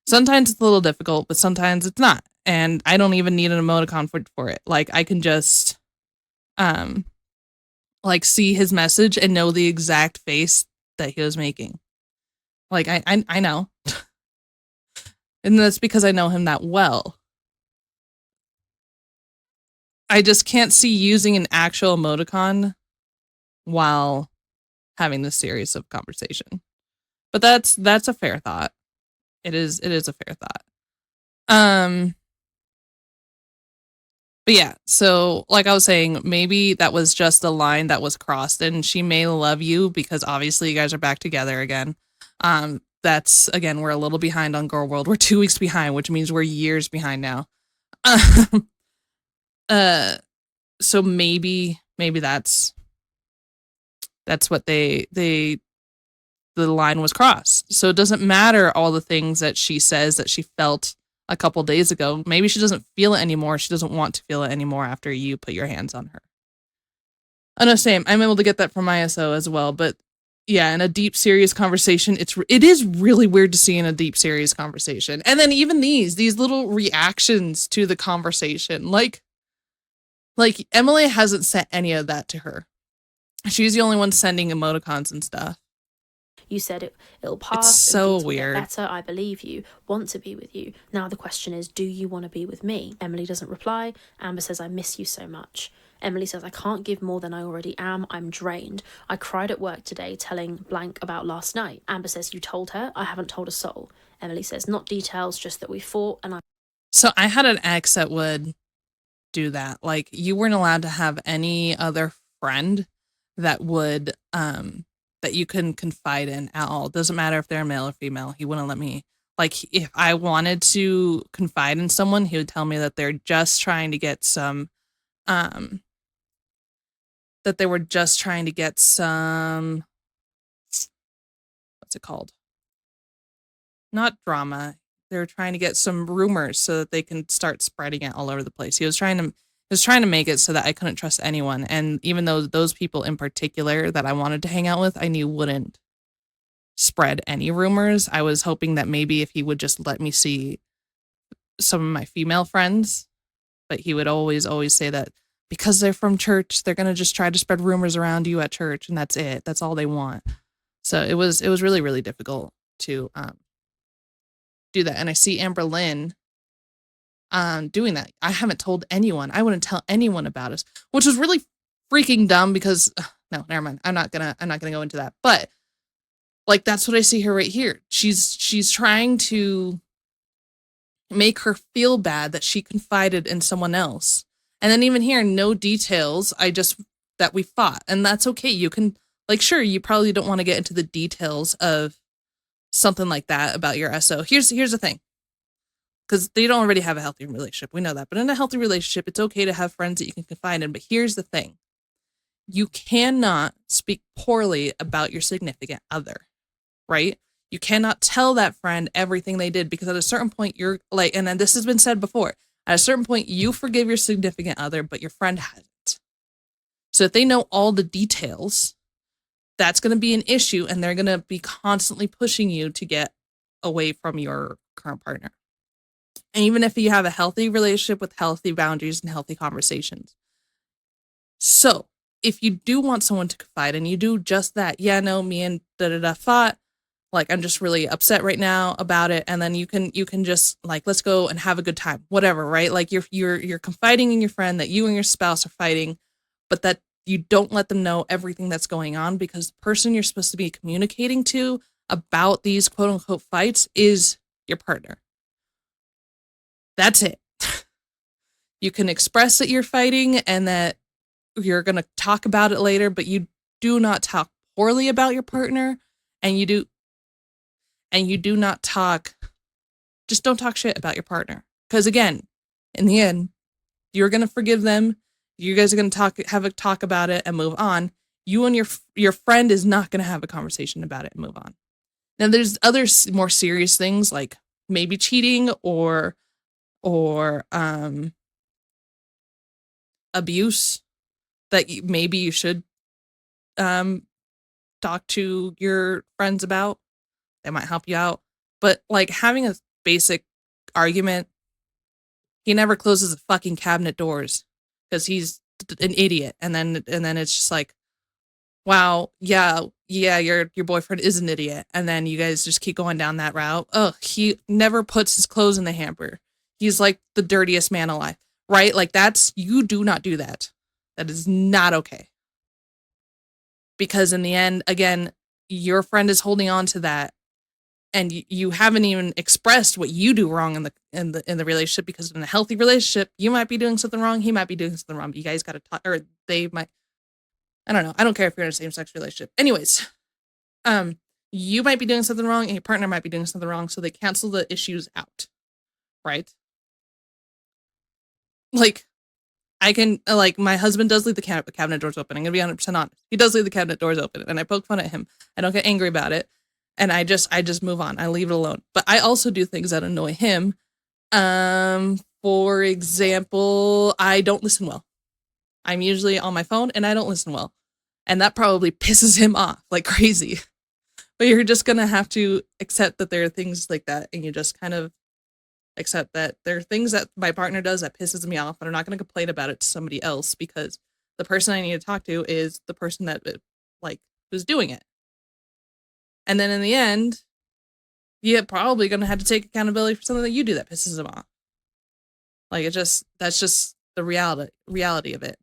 Sometimes it's a little difficult, but sometimes it's not. And I don't even need an emoticon for it. Like, I can just see his message and know the exact face that he was making. Like, I know. And that's because I know him that well. I just can't see using an actual emoticon while having this series of conversation. But that's a fair thought. It is a fair thought. But yeah, so like I was saying, maybe that was just a line that was crossed, and she may love you because obviously you guys are back together again. That's, again, we're a little behind on Girl World. We're 2 weeks behind, which means we're years behind now. So maybe that's what the line was crossed. So it doesn't matter all the things that she says that she felt a couple days ago. Maybe she doesn't feel it anymore. She doesn't want to feel it anymore after you put your hands on her. I know, same. I'm able to get that from ISO as well, but yeah, in a deep, serious conversation, it is really weird to see in a deep, serious conversation. And then even these little reactions to the conversation, like Emily hasn't sent any of that to her. She's the only one sending emoticons and stuff. You said it'll It's pass and so things will get weird. better. I believe you, want to be with you. Now the question is, do you want to be with me? Emily doesn't reply. Amber says, I miss you so much. Emily says, I can't give more than I already am. I'm drained. I cried at work today telling blank about last night. Amber says, you told her? I haven't told a soul. Emily says, not details, just that we fought and I... So I had an ex that would do that. Like, you weren't allowed to have any other friend that would that you can confide in at all. Doesn't matter if they're male or female. He wouldn't let me. Like, if I wanted to confide in someone, he would tell me that they're just trying to get some that they were just trying to get some, what's it called? Not drama. They're trying to get some rumors so that they can start spreading it all over the place. He was trying to make it so that I couldn't trust anyone. And even though those people in particular that I wanted to hang out with, I knew wouldn't spread any rumors, I was hoping that maybe if he would just let me see some of my female friends, but he would always say that because they're from church, they're going to just try to spread rumors around you at church, and that's it. That's all they want. So it was really, really difficult to do that. And I see Amber Lynn doing that. I haven't told anyone. I wouldn't tell anyone about us, which was really freaking dumb because no, never mind. I'm not gonna go into that. But like, that's what I see her right here. She's trying to make her feel bad that she confided in someone else. And then even here, no details. That we fought. And that's okay. You can, like, sure, you probably don't want to get into the details of something like that about your SO. Here's the thing. Because they don't already have a healthy relationship. We know that. But in a healthy relationship, it's okay to have friends that you can confide in. But here's the thing. You cannot speak poorly about your significant other, right? You cannot tell that friend everything they did, because at a certain point, you're like, and then this has been said before, at a certain point, you forgive your significant other, but your friend hasn't. So if they know all the details, that's going to be an issue, and they're going to be constantly pushing you to get away from your current partner. And even if you have a healthy relationship with healthy boundaries and healthy conversations. So if you do want someone to confide and you do just that, yeah, no, me and da-da-da fought, like, I'm just really upset right now about it. And then you can just, like, let's go and have a good time, whatever, right? Like, you're confiding in your friend that you and your spouse are fighting, but that you don't let them know everything that's going on, because the person you're supposed to be communicating to about these quote unquote fights is your partner. That's it. You can express that you're fighting and that you're going to talk about it later, but you do not talk poorly about your partner, and you do not talk, just don't talk shit about your partner. Because again, in the end, you're going to forgive them. You guys are going to have a talk about it and move on. You and your friend is not going to have a conversation about it and move on. Now, there's other more serious things, like maybe cheating or abuse, that maybe you should talk to your friends about. They might help you out. But like, having a basic argument, he never closes the fucking cabinet doors because he's an idiot. And then it's just like, wow, yeah, your boyfriend is an idiot. And then you guys just keep going down that route. Oh, he never puts his clothes in the hamper. He's like the dirtiest man alive, right? Like, you do not do that. That is not okay. Because in the end, again, your friend is holding on to that, and you haven't even expressed what you do wrong in the relationship. Because in a healthy relationship, you might be doing something wrong, he might be doing something wrong, but you guys got to talk, or they might. I don't know. I don't care if you're in a same-sex relationship. Anyways, you might be doing something wrong, and your partner might be doing something wrong, so they cancel the issues out, right? Like, I can, like, my husband does leave the cabinet doors open. I'm gonna be 100% honest. He does leave the cabinet doors open, and I poke fun at him. I don't get angry about it, and I just move on. I leave it alone. But I also do things that annoy him. For example, I don't listen well. I'm usually on my phone, and I don't listen well, and that probably pisses him off like crazy. But you're just gonna have to accept that there are things like that, and you just kind of accept that there are things that my partner does that pisses me off, but I'm not going to complain about it to somebody else, because the person I need to talk to is the person that, like, who's doing it. And then in the end, you're probably going to have to take accountability for something that you do that pisses them off. Like that's just the reality of it.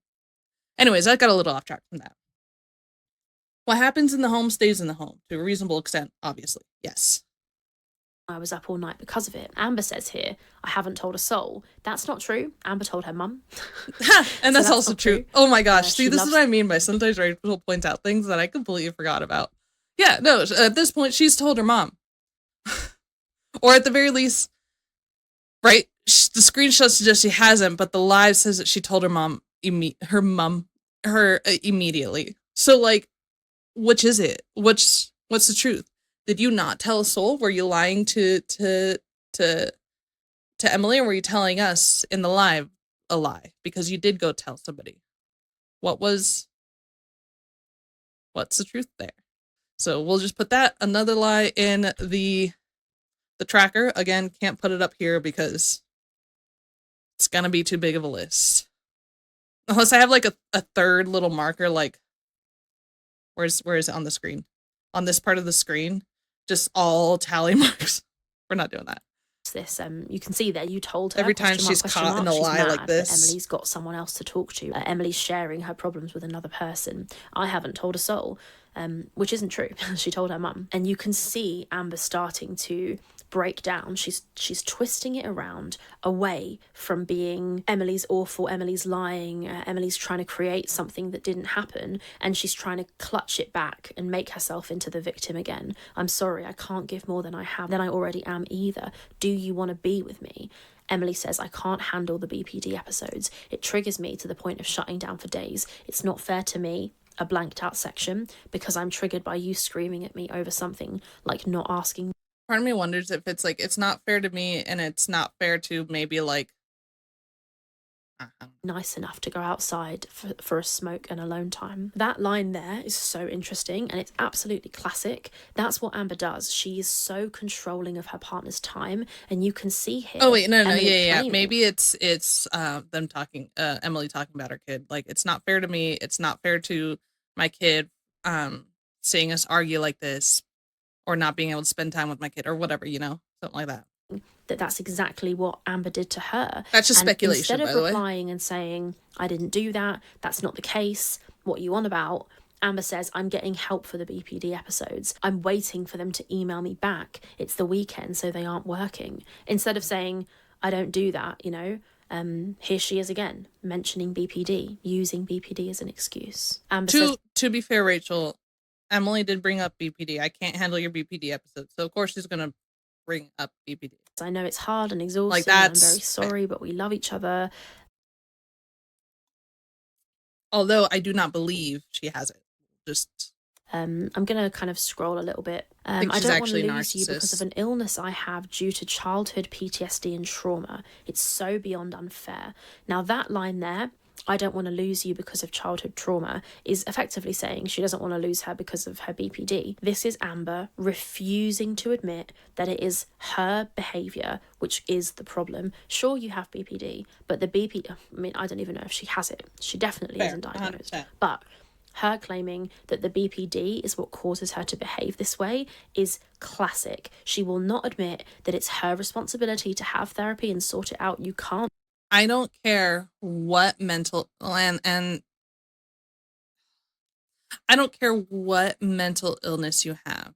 Anyways, I got a little off track from that. What happens in the home stays in the home to a reasonable extent, obviously. Yes. I was up all night because of it. Amber says here, I haven't told a soul. That's not true. Amber told her mum. And that's also true. Oh my gosh. See, this is what I mean by sometimes Rachel points out things that I completely forgot about. Yeah, no, at this point, she's told her mom. Or at the very least, right? The screenshot suggests she hasn't, but the live says that she told her mom, immediately. So, like, which is it? What's the truth? Did you not tell a soul? Were you lying to Emily, or were you telling us in the live a lie? Because you did go tell somebody. What's the truth there? So we'll just put that another lie in the tracker. Again, can't put it up here because it's gonna be too big of a list. Unless I have like a third little marker, like where is it on the screen? On this part of the screen, just all tally marks. We're not doing that. This you can see there, you told her every time she's caught in a lie like this. Emily's got someone else to talk to. Emily's sharing her problems with another person. I haven't told a soul, which isn't true. She told her mum, and you can see Amber starting to break down. She's twisting it around away from being Emily's awful, Emily's lying, Emily's trying to create something that didn't happen, and she's trying to clutch it back and make herself into the victim again. I'm sorry, I can't give more than I already am either. Do you want to be with me? Emily says, I can't handle the BPD episodes. It triggers me to the point of shutting down for days. It's not fair to me, a blanked out section, because I'm triggered by you screaming at me over something like not asking. Part of me wonders if it's like, it's not fair to me and it's not fair to maybe like nice enough to go outside for a smoke and alone time. That line there is so interesting, and it's absolutely classic. That's what Amber does. She is so controlling of her partner's time, and you can see here. Oh wait, no, yeah. Maybe it's them talking, Emily talking about her kid. Like, it's not fair to me. It's not fair to my kid, seeing us argue like this, or not being able to spend time with my kid, or whatever, something like that. That's exactly what Amber did to her. That's just speculation, by the way. Instead of replying and saying, I didn't do that, that's not the case, what are you on about? Amber says, I'm getting help for the BPD episodes. I'm waiting for them to email me back. It's the weekend, so they aren't working. Instead of saying, I don't do that, here she is again, mentioning BPD, using BPD as an excuse. Amber says, to be fair, Rachel, Emily did bring up BPD. I can't handle your BPD episode, so of course she's going to bring up BPD. I know it's hard and exhausting, and I'm very sorry, but we love each other. Although I do not believe she has it. Just I'm gonna kind of scroll a little bit. I don't want to lose you because of an illness I have due to childhood PTSD and trauma. It's so beyond unfair. Now that line there, I don't want to lose you because of childhood trauma, is effectively saying she doesn't want to lose her because of her BPD. This is Amber refusing to admit that it is her behaviour which is the problem. Sure, you have BPD, but the BPD, I mean, I don't even know if she has it. She definitely isn't diagnosed. 100%. But her claiming that the BPD is what causes her to behave this way is classic. She will not admit that it's her responsibility to have therapy and sort it out. You can't. I don't care what mental and I don't care what mental illness you have.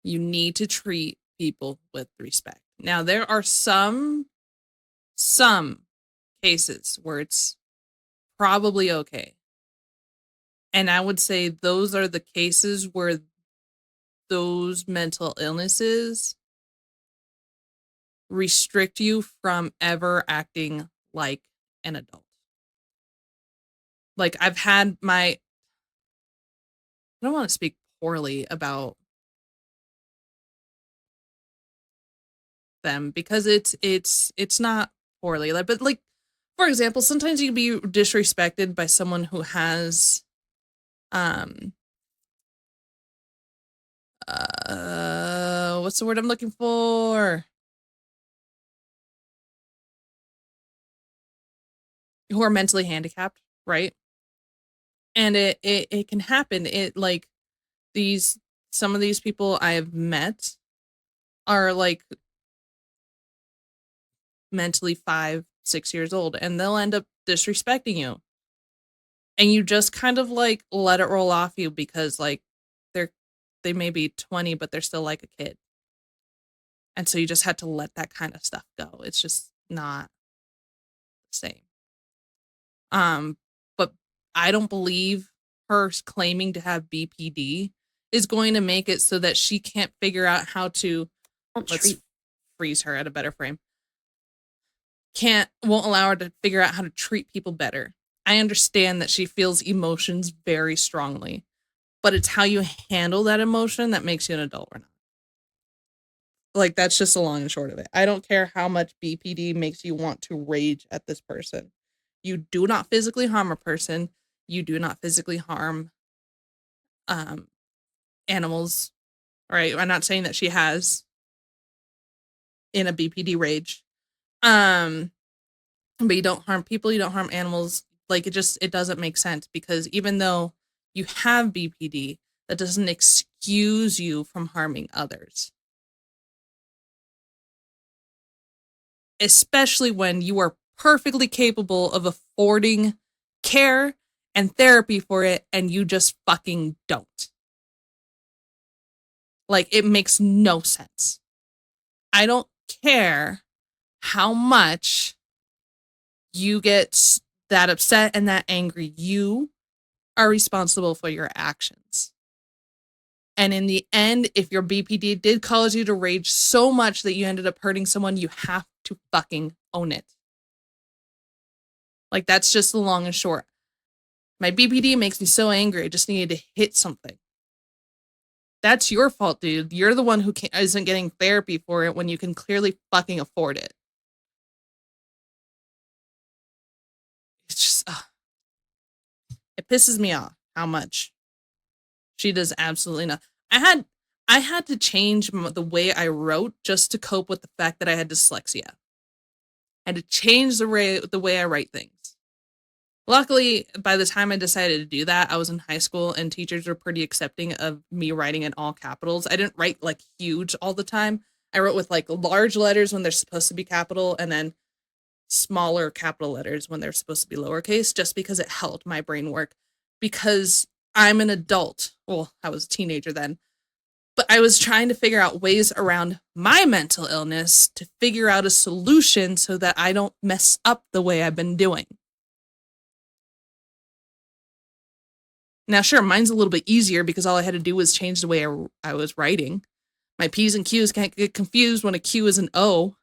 You need to treat people with respect. Now, there are some cases where it's probably okay. And I would say those are the cases where those mental illnesses restrict you from ever acting like an adult. Like, I've had I don't want to speak poorly about them because it's not poorly. Like, but like, for example, sometimes you can be disrespected by someone who has what's the word I'm looking for? Who are mentally handicapped, right? And it can happen. It like these some of these people I have met are like mentally 5-6 years old, and they'll end up disrespecting you, and you just kind of like let it roll off you because like they may be 20 but they're still like a kid, and so you just had to let that kind of stuff go. It's just not the same. But I don't believe her claiming to have BPD is going to make it so that she can't figure out how to, let's freeze her at a better frame, won't allow her to figure out how to treat people better. I understand that she feels emotions very strongly, but it's how you handle that emotion that makes you an adult or not. Like, that's just the long and short of it. I don't care how much BPD makes you want to rage at this person. You do not physically harm a person. You do not physically harm animals. All right, I'm not saying that she has in a BPD rage. But you don't harm people, you don't harm animals. Like, it doesn't make sense, because even though you have BPD, that doesn't excuse you from harming others. Especially when you are perfectly capable of affording care and therapy for it, and you just fucking don't. Like, it makes no sense. I don't care how much you get that upset and that angry. You are responsible for your actions. And in the end, if your BPD did cause you to rage so much that you ended up hurting someone, you have to fucking own it. Like, that's just the long and short. My BPD makes me so angry, I just needed to hit something. That's your fault, dude. You're the one who isn't getting therapy for it when you can clearly fucking afford it. It's just, it pisses me off how much she does absolutely nothing. I had to change the way I wrote just to cope with the fact that I had dyslexia. I had to change the way I write things. Luckily, by the time I decided to do that, I was in high school and teachers were pretty accepting of me writing in all capitals. I didn't write like huge all the time. I wrote with like large letters when they're supposed to be capital, and then smaller capital letters when they're supposed to be lowercase, just because it helped my brain work. Because I'm an adult. Well, I was a teenager then. But I was trying to figure out ways around my mental illness to figure out a solution so that I don't mess up the way I've been doing. Now, sure, mine's a little bit easier because all I had to do was change the way I was writing. My P's and Q's can't get confused when a Q is an O.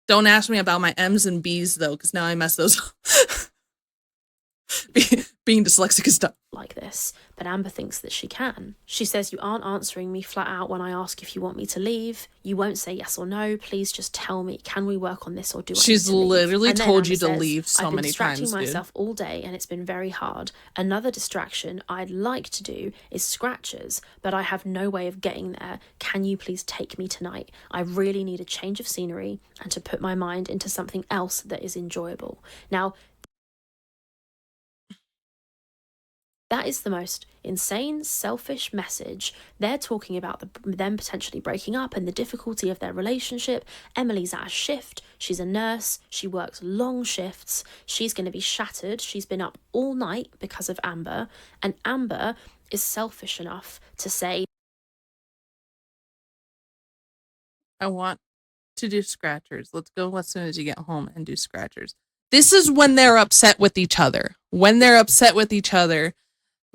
Don't ask me about my M's and B's, though, because now I mess those up. Being dyslexic is tough. Like this, but Amber thinks that she can. She says, you aren't answering me flat out when I ask if you want me to leave. You won't say yes or no. Please just tell me, can we work on this, or do I She's need to leave? literally told you to says, leave so I've been many distracting times, myself all day and it's been very hard. Another distraction I'd like to do is scratches, but I have no way of getting there. Can you please take me tonight? I really need a change of scenery and to put my mind into something else that is enjoyable. Now, that is the most insane, selfish message. They're talking about them potentially breaking up and the difficulty of their relationship. Emily's at a shift. She's a nurse. She works long shifts. She's going to be shattered. She's been up all night because of Amber. And Amber is selfish enough to say, I want to do scratchers. Let's go as soon as you get home and do scratchers. This is when they're upset with each other. When they're upset with each other,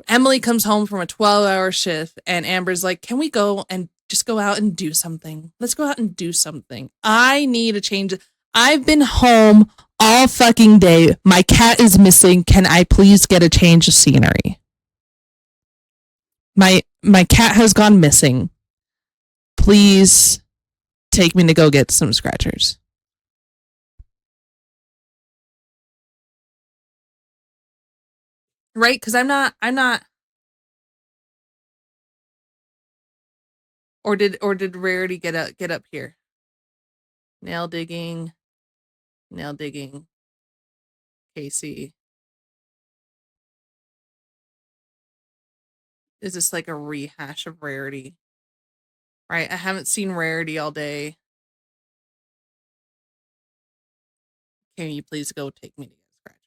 Emily comes home from a 12-hour shift and Amber's like, can we go and just go out and do something? Let's go out and do something. I need a change. I've been home all fucking day. My cat is missing. Can I please get a change of scenery? My cat has gone missing. Please take me to go get some scratchers. Right? Because I'm not. Or did Rarity get up here? Nail digging, Casey. is this like a rehash of Rarity? Right? I haven't seen Rarity all day. Can you please go take me to get scratchers?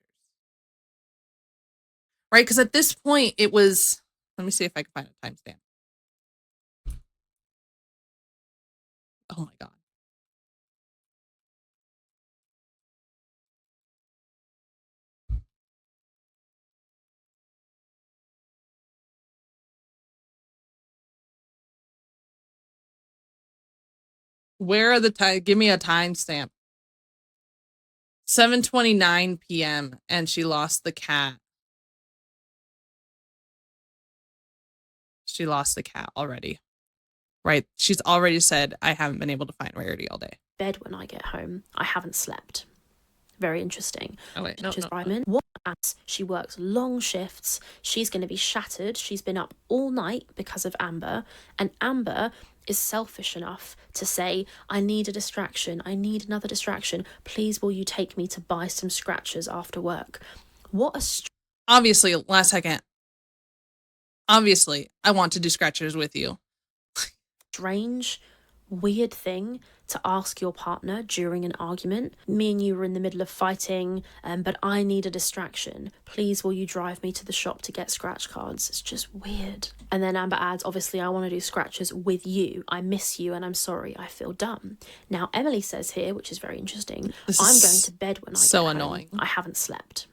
Right? Because at this point, it was. Let me see if I can find a timestamp. Oh my God. Where are the time? Give me a timestamp. 7:29 p.m. and she lost the cat. She lost the cat already. Right? She's already said, I haven't been able to find Rarity all day. Bed when I get home. I haven't slept. Very interesting. Oh wait, no. What as she works long shifts. She's going to be shattered. She's been up all night because of Amber, and Amber is selfish enough to say, I need a distraction. I need another distraction. Please, will you take me to buy some scratchers after work? What a Obviously, last second. Obviously, I want to do scratchers with you. strange, weird thing to ask your partner during an argument. Me and you were in the middle of fighting, but I need a distraction. Please, will you drive me to the shop to get scratch cards? It's just weird. And then Amber adds, obviously, I want to do scratches with you. I miss you and I'm sorry. I feel dumb. Now, Emily says here, which is very interesting, I'm going to bed when I get home. Annoying. I haven't slept.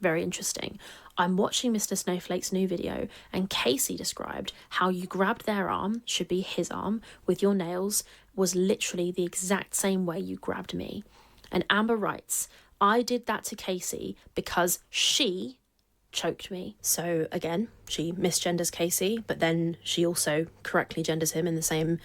Very interesting. I'm watching Mr. Snowflake's new video, and Casey described how you grabbed their arm, should be his arm, with your nails, was literally the exact same way you grabbed me. And Amber writes, I did that to Casey because she choked me. So again, she misgenders Casey, but then she also correctly genders him in the same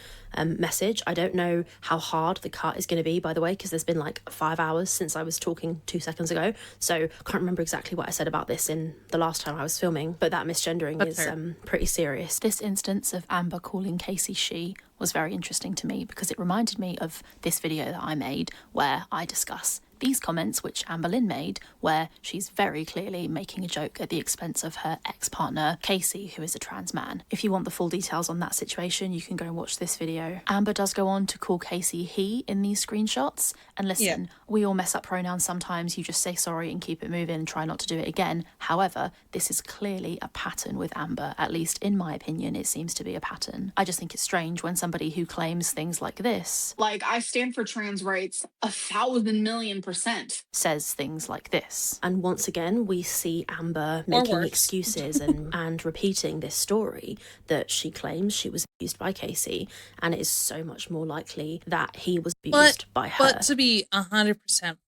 message. I don't know how hard the cut is going to be, by the way, because there's been like 5 hours since I was talking 2 seconds ago. So I can't remember exactly what I said about this in the last time I was filming, but that misgendering is pretty serious. This instance of Amber calling Casey she was very interesting to me because it reminded me of this video that I made where I discuss these comments which Amber Lynn made, where she's very clearly making a joke at the expense of her ex-partner, Casey, who is a trans man. If you want the full details on that situation, you can go and watch this video. Amber does go on to call Casey he in these screenshots. And listen, we all mess up pronouns sometimes. You just say sorry and keep it moving and try not to do it again. However, this is clearly a pattern with Amber. At least in my opinion, it seems to be a pattern. I just think it's strange when somebody who claims things like this, like, I stand for trans rights 1,000,000,000%, says things like this. And once again, we see Amber making excuses and repeating this story that she claims she was abused by Casey, and it is so much more likely that he was abused by her. But to be 100%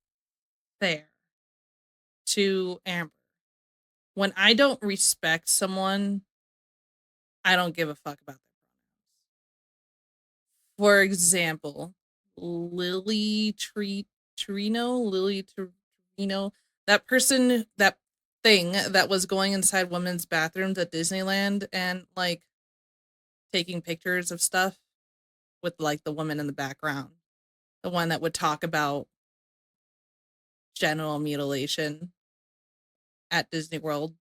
fair to Amber, when I don't respect someone, I don't give a fuck about their pronouns. For example, Lily Torino, that person, that thing that was going inside women's bathrooms at Disneyland and like taking pictures of stuff with like the woman in the background, the one that would talk about genital mutilation at Disney World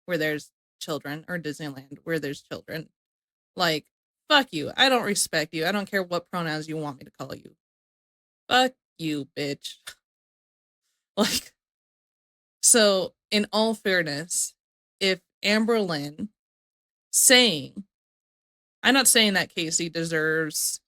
where there's children, or Disneyland where there's children. Like, fuck you. I don't respect you. I don't care what pronouns you want me to call you. Fuck you, bitch. Like, so in all fairness, if Amber Lynn saying, I'm not saying that Casey deserves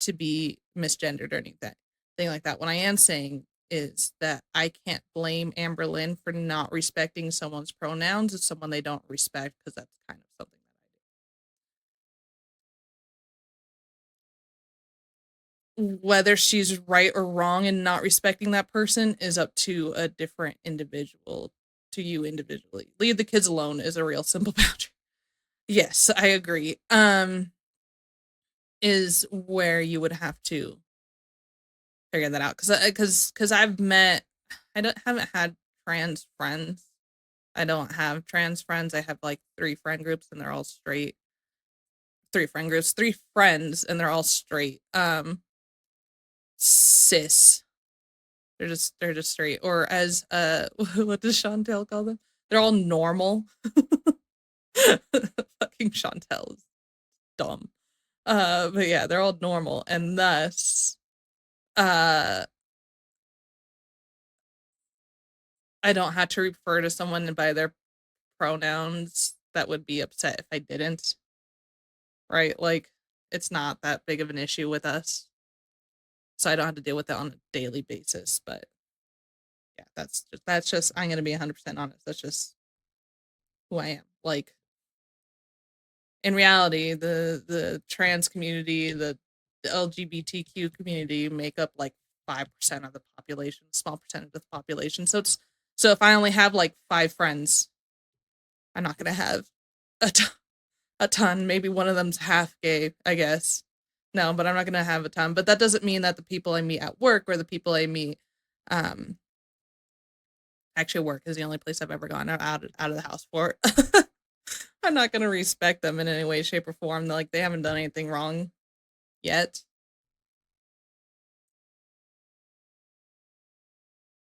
to be misgendered or anything like that. What I am saying is that I can't blame Amber Lynn for not respecting someone's pronouns as someone they don't respect, because that's kind of something that I do. Whether she's right or wrong in not respecting that person is up to a different individual, to you individually. Leave the kids alone is a real simple boundary. Yes, I agree. Is where you would have to figure that out, because I've met, haven't had trans friends. I don't have trans friends. I have like 3 friend groups and they're all straight. 3 friend groups, 3 friends and they're all straight. Cis. They're just straight. Or as what does Chantel call them? They're all normal. Fucking Chantel is dumb. But yeah, they're all normal, and thus, I don't have to refer to someone by their pronouns that would be upset if I didn't. Right? Like, it's not that big of an issue with us. So I don't have to deal with it on a daily basis. But yeah, that's just I'm gonna be 100% honest. That's just who I am. Like, in reality, the trans community, the LGBTQ community make up like 5% of the population, small percentage of the population. So if I only have like 5 friends, I'm not gonna have a ton. Maybe one of them's half gay, I guess. No, but I'm not gonna have a ton. But that doesn't mean that the people I meet at work or the people I meet, um, actually work is the only place I've ever gone out of the house for. I'm not gonna respect them in any way, shape, or form. Like, they haven't done anything wrong yet.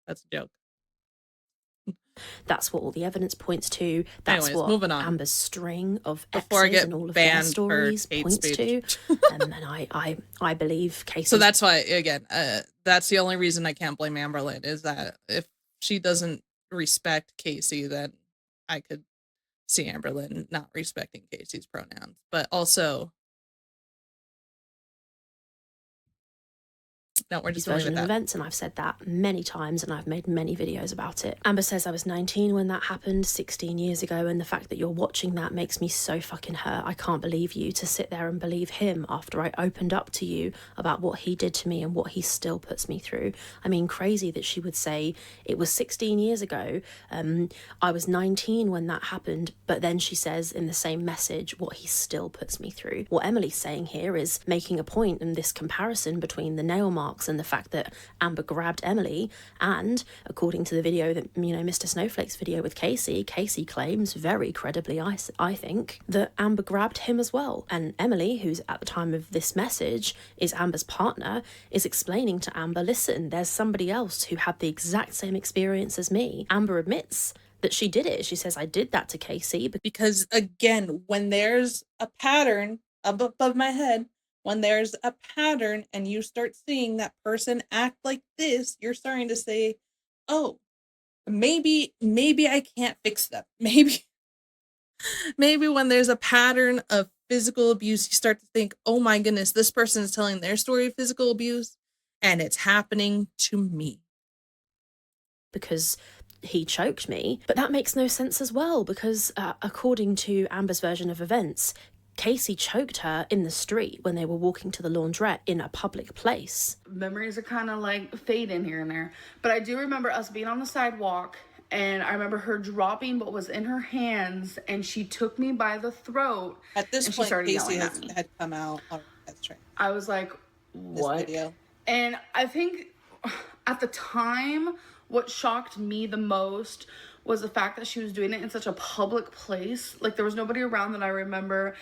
That's a joke. That's what all the evidence points to. That's Anyways, what moving on. Amber's string of Before I exes get and all of their banned for stories hate points to. speech. And I believe Casey. So that's why, again, that's the only reason I can't blame Amberlynn, is that if she doesn't respect Casey, then I could see Amberlynn not respecting Casey's pronouns. But also, no, we're just going to leave version it of that. events, and I've said that many times and I've made many videos about it. Amber says I was 19 when that happened 16 years ago, and the fact that you're watching that makes me so fucking hurt. I can't believe you to sit there and believe him after I opened up to you about what he did to me and what he still puts me through. I mean, crazy that she would say it was 16 years ago, I was 19 when that happened, but then she says in the same message what he still puts me through. What Emily's saying here is making a point in this comparison between the nail marks and the fact that Amber grabbed Emily, and according to the video that, Mr. Snowflake's video with Casey claims very credibly, I think, that Amber grabbed him as well. And Emily, who's at the time of this message is Amber's partner, is explaining to Amber, listen, there's somebody else who had the exact same experience as me. Amber admits that she did it. She says, I did that to Casey. Because again, when there's a pattern above my head, when there's a pattern and you start seeing that person act like this, you're starting to say, oh, maybe I can't fix them. Maybe when there's a pattern of physical abuse, you start to think, oh my goodness, this person is telling their story of physical abuse and it's happening to me. Because he choked me. But that makes no sense as well, because according to Amber's version of events, Casey choked her in the street when they were walking to the laundrette in a public place. Memories are kind of like fading here and there. But I do remember us being on the sidewalk, and I remember her dropping what was in her hands, and she took me by the throat. At this point, Casey had come out on that train. I was like, what? And I think at the time, what shocked me the most was the fact that she was doing it in such a public place. Like, there was nobody around that I remember.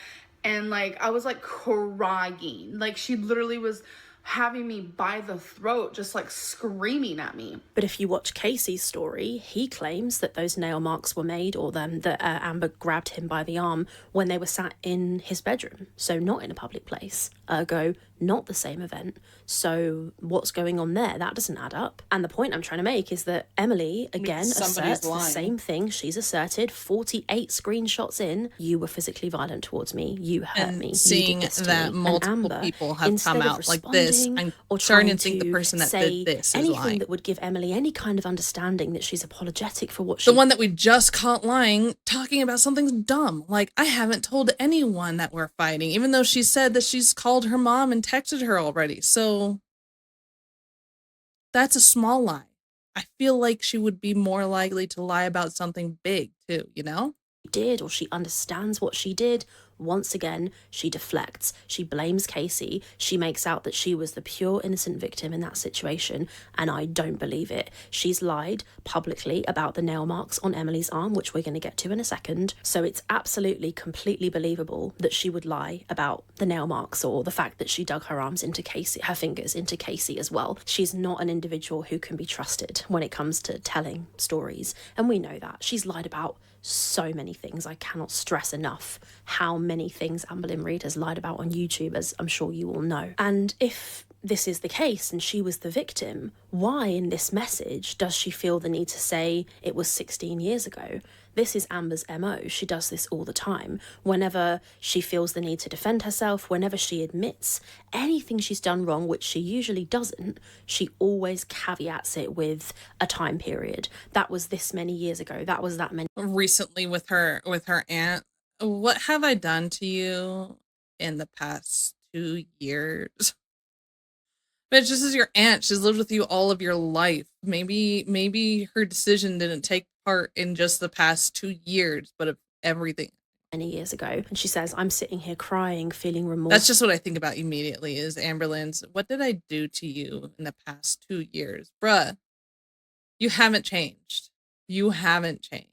And, like, I was, like, crying. Like, she literally was having me by the throat, just, like, screaming at me. But if you watch Casey's story, he claims that those nail marks were made, or that Amber grabbed him by the arm when they were sat in his bedroom. So not in a public place. Ergo, not the same event. So what's going on there? That doesn't add up. And the point I'm trying to make is that Emily, again, asserts the same thing she's asserted 48 screenshots in. You were physically violent towards me. You hurt me. Seeing that multiple people have come out like this, I'm starting to think the person that did this is anything lying. That would give Emily any kind of understanding that she's apologetic for what the one that we just caught lying, talking about something dumb. Like, I haven't told anyone that we're fighting, even though she said that she's called her mom and texted her already. So that's a small lie. I feel like she would be more likely to lie about something big too, did, or she understands what she did. Once again, she deflects. She blames Casey. She makes out that she was the pure innocent victim in that situation, and I don't believe it. She's lied publicly about the nail marks on Emily's arm, which we're going to get to in a second. So it's absolutely completely believable that she would lie about the nail marks or the fact that she dug her arms into Casey, her fingers into Casey as well. She's not an individual who can be trusted when it comes to telling stories, and we know that. She's lied about so many things. I cannot stress enough how many things Amber Lynn Reid has lied about on YouTube, as I'm sure you all know. And if this is the case and she was the victim, why in this message does she feel the need to say it was 16 years ago? This is Amber's MO. She does this all the time. Whenever she feels the need to defend herself, whenever she admits anything she's done wrong, which she usually doesn't, she always caveats it with a time period. That was this many years ago. That was that many. Recently with her aunt, what have I done to you in the past 2 years? But just as your aunt, she's lived with you all of your life. Maybe her decision didn't take part in just the past 2 years, but of everything. Many years ago. And she says, I'm sitting here crying, feeling remorse. That's just what I think about immediately is Amber Lynn's, what did I do to you in the past 2 years? Bruh, you haven't changed. You haven't changed.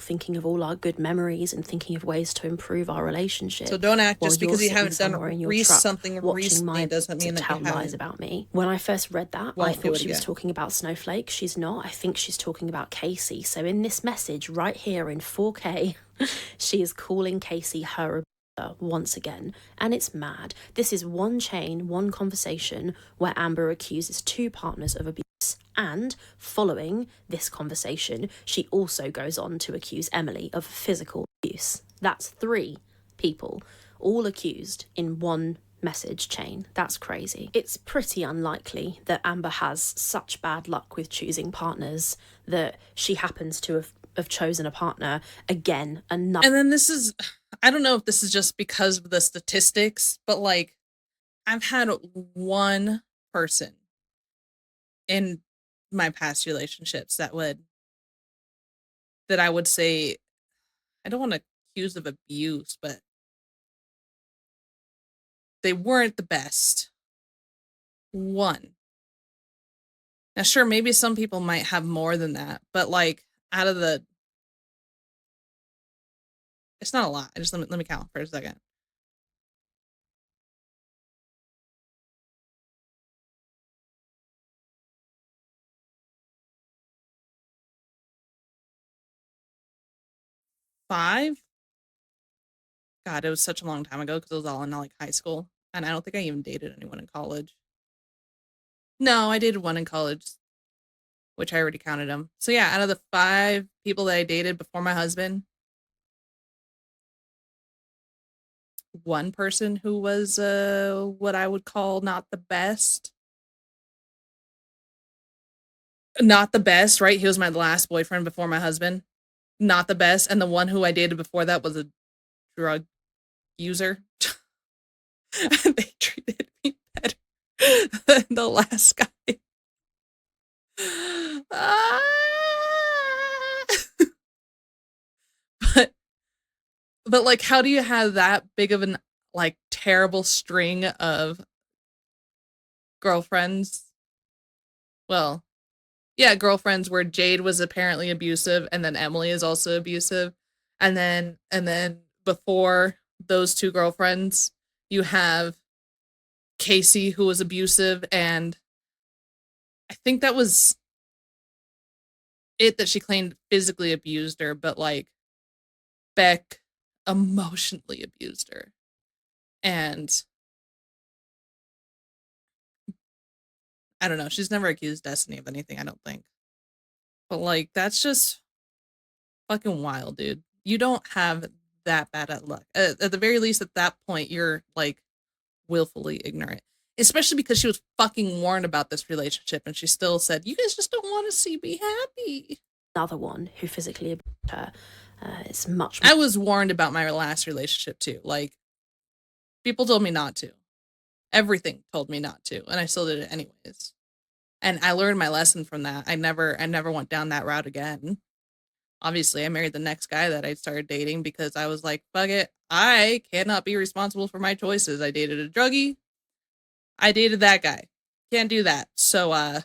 Thinking of all our good memories and thinking of ways to improve our relationship. So don't act just because you haven't done something recently doesn't mean that you haven't. Lies about me. When I first read that, I thought she was talking about Snowflake. She's not. I think she's talking about Casey. So in this message right here in 4K, she is calling Casey her once again, and it's mad. This is one chain, one conversation where Amber accuses two partners of abuse, and following this conversation, she also goes on to accuse Emily of physical abuse. That's 3 people, all accused in one message chain. That's crazy. It's pretty unlikely that Amber has such bad luck with choosing partners that she happens to have chosen a partner again. And then this is, I don't know if this is just because of the statistics, but like I've had one person in my past relationships that I would say, I don't want to accuse of abuse, but they weren't the best. One. Now, sure, maybe some people might have more than that, but like out of the, it's not a lot. Just let me count for a second. Five? God, it was such a long time ago because it was all in like high school. And I don't think I even dated anyone in college. No, I dated one in college, which I already counted them. So yeah, out of the 5 people that I dated before my husband, one person who was what I would call not the best. Not the best, right? He was my last boyfriend before my husband. Not the best. And the one who I dated before that was a drug user. They treated me better than the last guy. But like, how do you have that big of an like terrible string of girlfriends? Well, yeah, girlfriends where Jade was apparently abusive and then Emily is also abusive. And then before those 2 girlfriends, you have Casey who was abusive, and I think that was it, that she claimed physically abused her, but like Beck emotionally abused her. And I don't know, she's never accused Destiny of anything, I don't think. But like, that's just fucking wild, dude. You don't have that bad at luck. At the very least, at that point, you're like willfully ignorant. Especially because she was fucking warned about this relationship and she still said, you guys just don't want to see me happy. Another one who physically abused her. It's much more. I was warned about my last relationship too. Like, people told me not to. Everything told me not to, and I still did it anyways. And I learned my lesson from that. I never went down that route again. Obviously, I married the next guy that I started dating because I was like, fuck it. I cannot be responsible for my choices. I dated a druggie. I dated that guy. Can't do that. So, I'll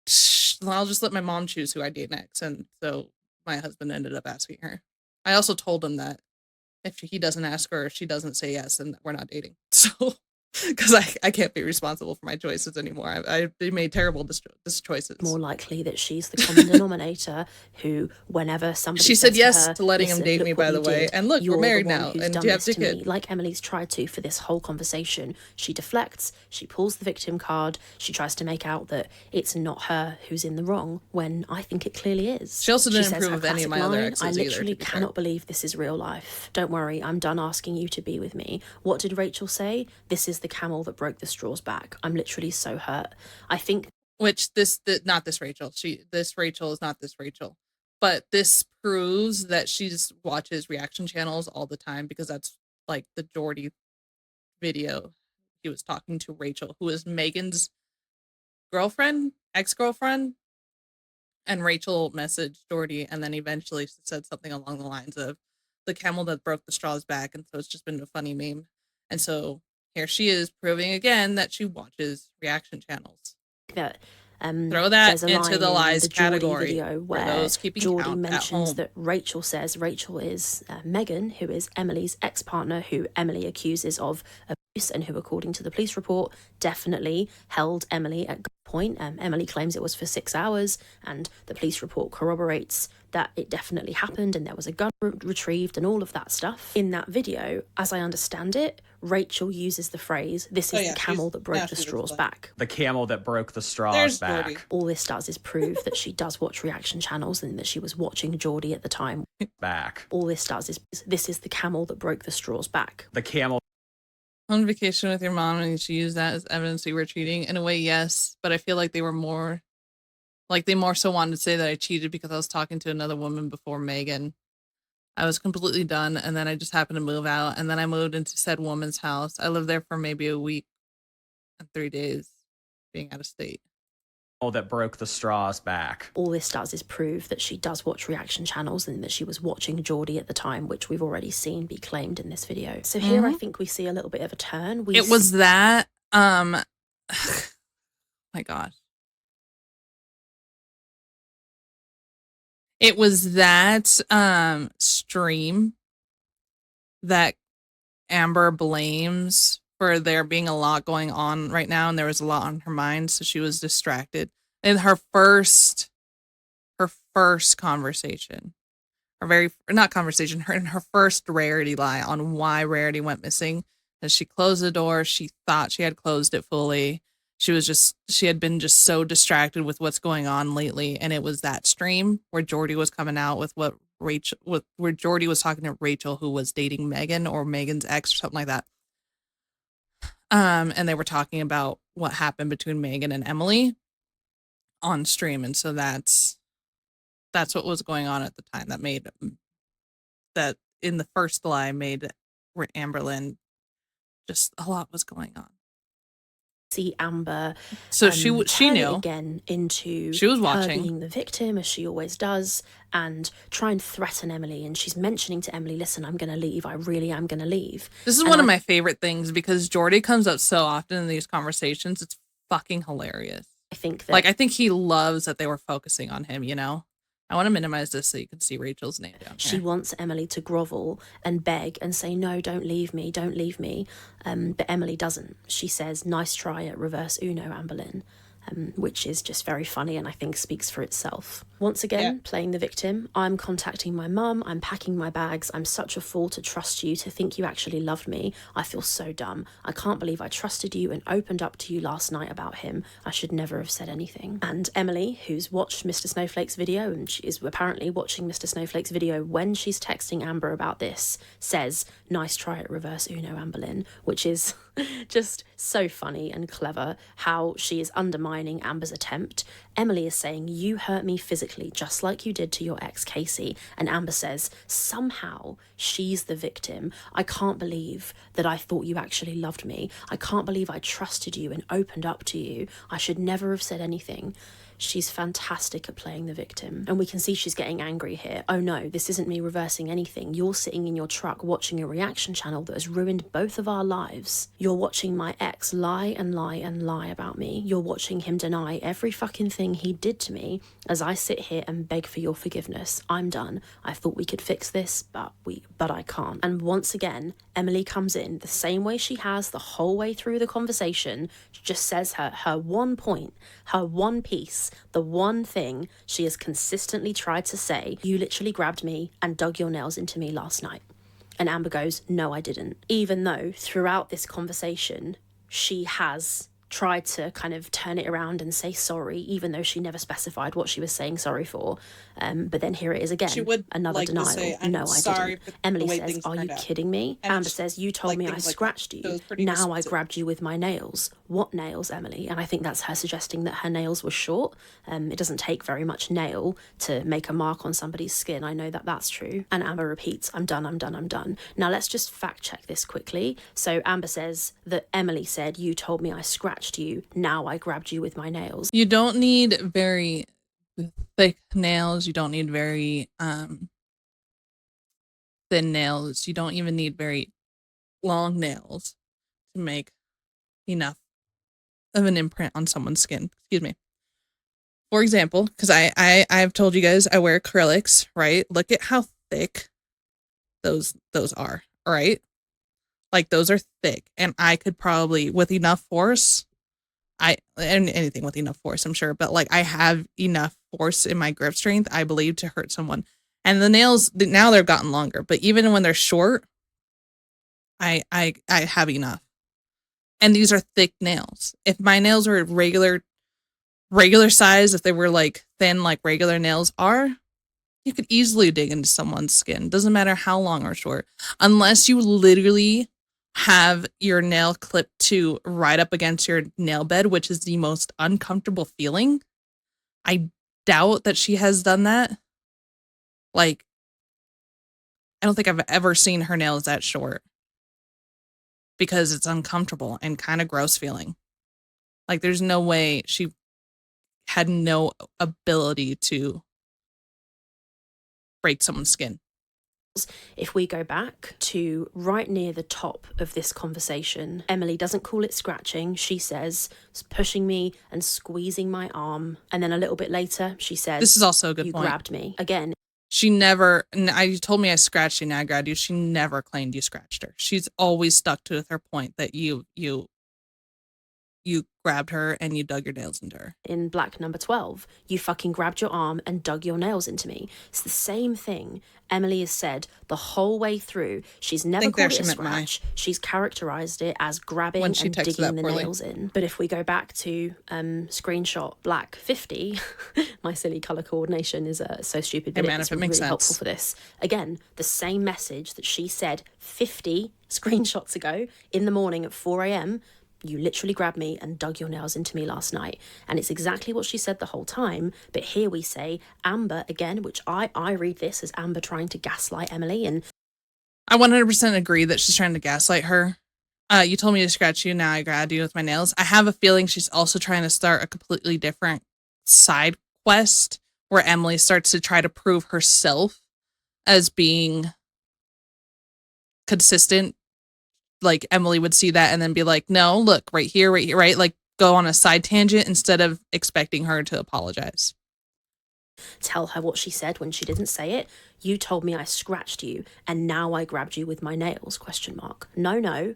just let my mom choose who I date next. And so my husband ended up asking her. I also told him that if he doesn't ask her, if she doesn't say yes, then we're not dating. So, because I can't be responsible for my choices anymore. I made terrible choices. More likely that she's the common denominator who, whenever somebody she says said to yes her, to letting him date me, by the way. And look, we're married now, and you have two kids. Like Emily's tried to for this whole conversation. She deflects, she pulls the victim card, she tries to make out that it's not her who's in the wrong, when I think it clearly is. She also didn't approve of any of my other exes I literally either, cannot believe this is real life. Don't worry, I'm done asking you to be with me. What did Rachel say? This is the camel that broke the straw's back. I'm literally so hurt. I think which not this Rachel. This Rachel is not this Rachel. But this proves that she just watches reaction channels all the time, because that's like the Jordy video. He was talking to Rachel, who is Megan's girlfriend, ex-girlfriend, and Rachel messaged Jordy and then eventually said something along the lines of the camel that broke the straw's back. And so it's just been a funny meme. And so here she is proving again that she watches reaction channels. That throw that into the lies category video where Jordy mentions that Rachel says Rachel is Megan, who is Emily's ex-partner, who Emily accuses of abuse and who, according to the police report, definitely held Emily at gunpoint. Emily claims it was for 6 hours, and the police report corroborates that it definitely happened, and there was a gun retrieved and all of that stuff. In that video, as I understand it, Rachel uses the phrase, this is the camel that broke the straw's back. The camel that broke the straw's back. Jordy. All this does is prove that she does watch reaction channels and that she was watching Jordy at the time. Back. All this does is, this is the camel that broke the straw's back. The camel. On vacation with your mom and she used that as evidence you were cheating. In a way, yes. But I feel like they more so wanted to say that I cheated because I was talking to another woman before Megan. I was completely done, and then I just happened to move out, and then I moved into said woman's house. I lived there for maybe a week and 3 days, being out of state. That broke the straw's back. All this does is prove that she does watch reaction channels and that she was watching Jordy at the time, which we've already seen be claimed in this video. So here I think we see a little bit of a turn. It was that, my God. It was that stream that Amber blames for there being a lot going on right now, and there was a lot on her mind, so she was distracted. In her first conversation, in her first Rarity lie on why Rarity went missing, as she closed the door, she thought she had closed it fully. She had been just so distracted with what's going on lately. And it was that stream where Jordy was coming out with where Jordy was talking to Rachel, who was dating Megan or Megan's ex or something like that. And they were talking about what happened between Megan and Emily on stream. And so that's what was going on at the time that in the first lie made Amberlynn, just a lot was going on. See Amber, so she knew again into she was watching her being the victim, as she always does, and try and threaten Emily. And she's mentioning to Emily, "Listen, I'm going to leave. I really am going to leave." This is one of my favorite things because Jordy comes up so often in these conversations. It's fucking hilarious. I think that, I think he loves that they were focusing on him. You know. I want to minimize this so you can see Rachel's name down here. She wants Emily to grovel and beg and say, "No, don't leave me, don't leave me." But Emily doesn't. She says, "Nice try at reverse Uno, Amberlynn," which is just very funny and I think speaks for itself. Once again, playing the victim, I'm contacting my mum, I'm packing my bags, I'm such a fool to trust you, to think you actually loved me. I feel so dumb. I can't believe I trusted you and opened up to you last night about him. I should never have said anything. And Emily, who's watched Mr. Snowflake's video, and she is apparently watching Mr. Snowflake's video when she's texting Amber about this, says, "Nice try at reverse Uno, Amberlynn," which is just so funny and clever how she is undermining Amber's attempt. Emily is saying, "You hurt me physically, just like you did to your ex Casey." And Amber says, "Somehow she's the victim. I can't believe that I thought you actually loved me. I can't believe I trusted you and opened up to you. I should never have said anything." She's fantastic at playing the victim. And we can see she's getting angry here. Oh no, this isn't me reversing anything. You're sitting in your truck watching a reaction channel that has ruined both of our lives. You're watching my ex lie and lie and lie about me. You're watching him deny every fucking thing he did to me as I sit here and beg for your forgiveness. I'm done. I thought we could fix this, but I can't. And once again, Emily comes in the same way she has the whole way through the conversation, just says her one point, her one piece, the one thing she has consistently tried to say. You literally grabbed me and dug your nails into me last night. And Amber goes, no, I didn't. Even though throughout this conversation, she has tried to kind of turn it around and say sorry, even though she never specified what she was saying sorry for. But then here it is again, She would another like to denial. say, No, I didn't. Emily says, are you turned out." kidding me? And Amber it's says, you told like me I things like that. scratched So you. it's pretty Now I dismissive. grabbed you with my nails. What nails, Emily? And I think that's her suggesting that her nails were short. It doesn't take very much nail to make a mark on somebody's skin. I know that that's true. And Amber repeats, I'm done, I'm done, I'm done. Now let's just fact check this quickly. So Amber says that Emily said, you told me I scratched you. Now I grabbed you with my nails. You don't need very thick nails. You don't need very thin nails. You don't even need very long nails to make enough of an imprint on someone's skin. Excuse me. For example, because I've told you guys I wear acrylics, right? Look at how thick those are, all right? Like those are thick, and I could probably, with enough force, and anything with enough force, I'm sure, but like I have enough force in my grip strength, I believe, to hurt someone. And the nails now they've gotten longer, but even when they're short, I have enough. And these are thick nails. If my nails were regular size, if they were like thin like regular nails are, you could easily dig into someone's skin. Doesn't matter how long or short, unless you literally have your nail clipped to right up against your nail bed, which is the most uncomfortable feeling. I doubt that she has done that. Like, I don't think I've ever seen her nails that short because it's uncomfortable and kind of gross feeling. Like, there's no way she had no ability to break someone's skin. If we go back to right near the top of this conversation, Emily doesn't call it scratching. She says, pushing me and squeezing my arm. And then a little bit later, she says, this is also a good you point. grabbed me. Again, she never, you told me I scratched you, now I grabbed you. She never claimed you scratched her. She's always stuck to her point that you grabbed her and you dug your nails into her. In Black number 12, you fucking grabbed your arm and dug your nails into me. It's the same thing Emily has said the whole way through. She's never called it a scratch. She's characterized it as grabbing and digging the nails in. But if we go back to screenshot Black 50, my silly color coordination is so stupid, but it's really helpful for this. Again, the same message that she said 50 screenshots ago in the morning at 4 a.m., you literally grabbed me and dug your nails into me last night. And it's exactly what she said the whole time. But here we say Amber again, which I read this as Amber trying to gaslight Emily. And I 100% agree that she's trying to gaslight her. You told me to scratch you, now I grabbed you with my nails. I have a feeling she's also trying to start a completely different side quest where Emily starts to try to prove herself as being consistent. Like Emily would see that and then be like, no, look, right here, right? Like go on a side tangent instead of expecting her to apologize. Tell her what she said when she didn't say it. You told me I scratched you and now I grabbed you with my nails, ? No.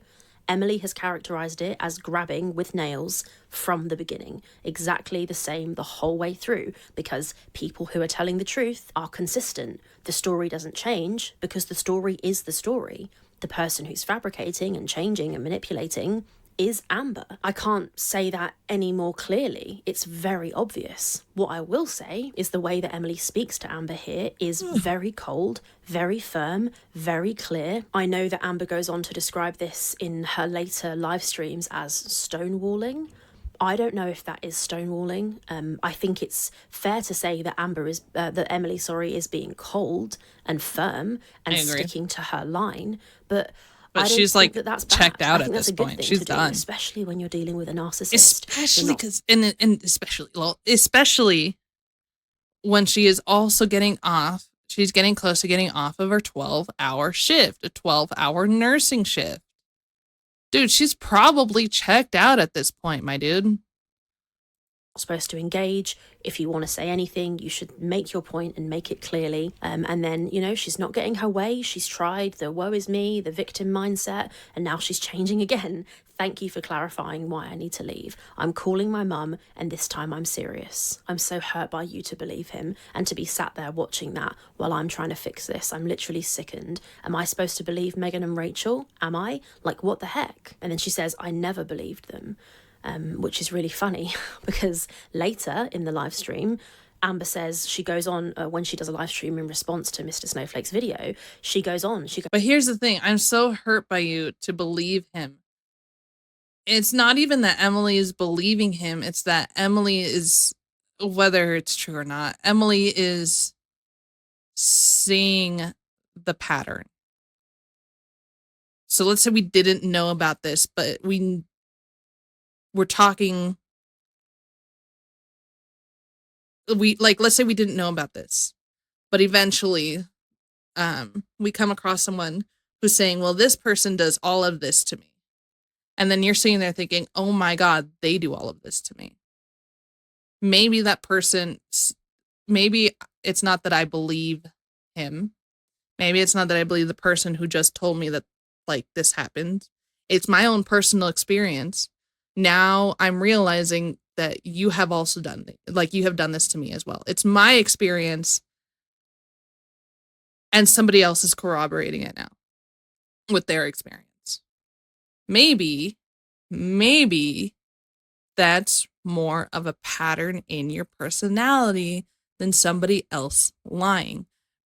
Emily has characterized it as grabbing with nails from the beginning. Exactly the same the whole way through, because people who are telling the truth are consistent. The story doesn't change because the story is the story. The person who's fabricating and changing and manipulating is Amber. I can't say that any more clearly. It's very obvious. What I will say is the way that Emily speaks to Amber here is very cold, very firm, very clear. I know that Amber goes on to describe this in her later live streams as stonewalling. I don't know if that is stonewalling. I think it's fair to say that Emily is being cold and firm and sticking to her line. But But I don't she's think like that's checked bad. out I think at that's this a good point. thing She's to do, done. especially when you're dealing with a narcissist. Especially because, and especially when she is also getting off. She's getting close to getting off of her 12-hour shift, a 12-hour nursing shift. Dude, she's probably checked out at this point, my dude. Supposed to engage. If you want to say anything, you should make your point and make it clearly. And then, you know, she's not getting her way. She's tried the woe is me, the victim mindset, and now she's changing again. Thank you for clarifying why I need to leave. I'm calling my mum, and this time I'm serious. I'm so hurt by you to believe him and to be sat there watching that while I'm trying to fix this. I'm literally sickened. Am I supposed to believe Megan and Rachel? Am I? Like, what the heck? And then she says, I never believed them. Which is really funny because later in the live stream, Amber says, she goes on when she does a live stream in response to Mr. Snowflake's video, she goes, but here's the thing, I'm so hurt by you to believe him. It's not even that Emily is believing him, it's that Emily is, whether it's true or not, Emily is seeing the pattern. So let's say we didn't know about this, but we're talking, let's say we didn't know about this, but eventually we come across someone who's saying, well, this person does all of this to me. And then you're sitting there thinking, oh my God, they do all of this to me. Maybe that person, maybe it's not that I believe him. Maybe it's not that I believe the person who just told me that like this happened. It's my own personal experience. Now I'm realizing that you have also done, like you have done this to me as well. It's my experience and somebody else is corroborating it now with their experience. Maybe that's more of a pattern in your personality than somebody else lying.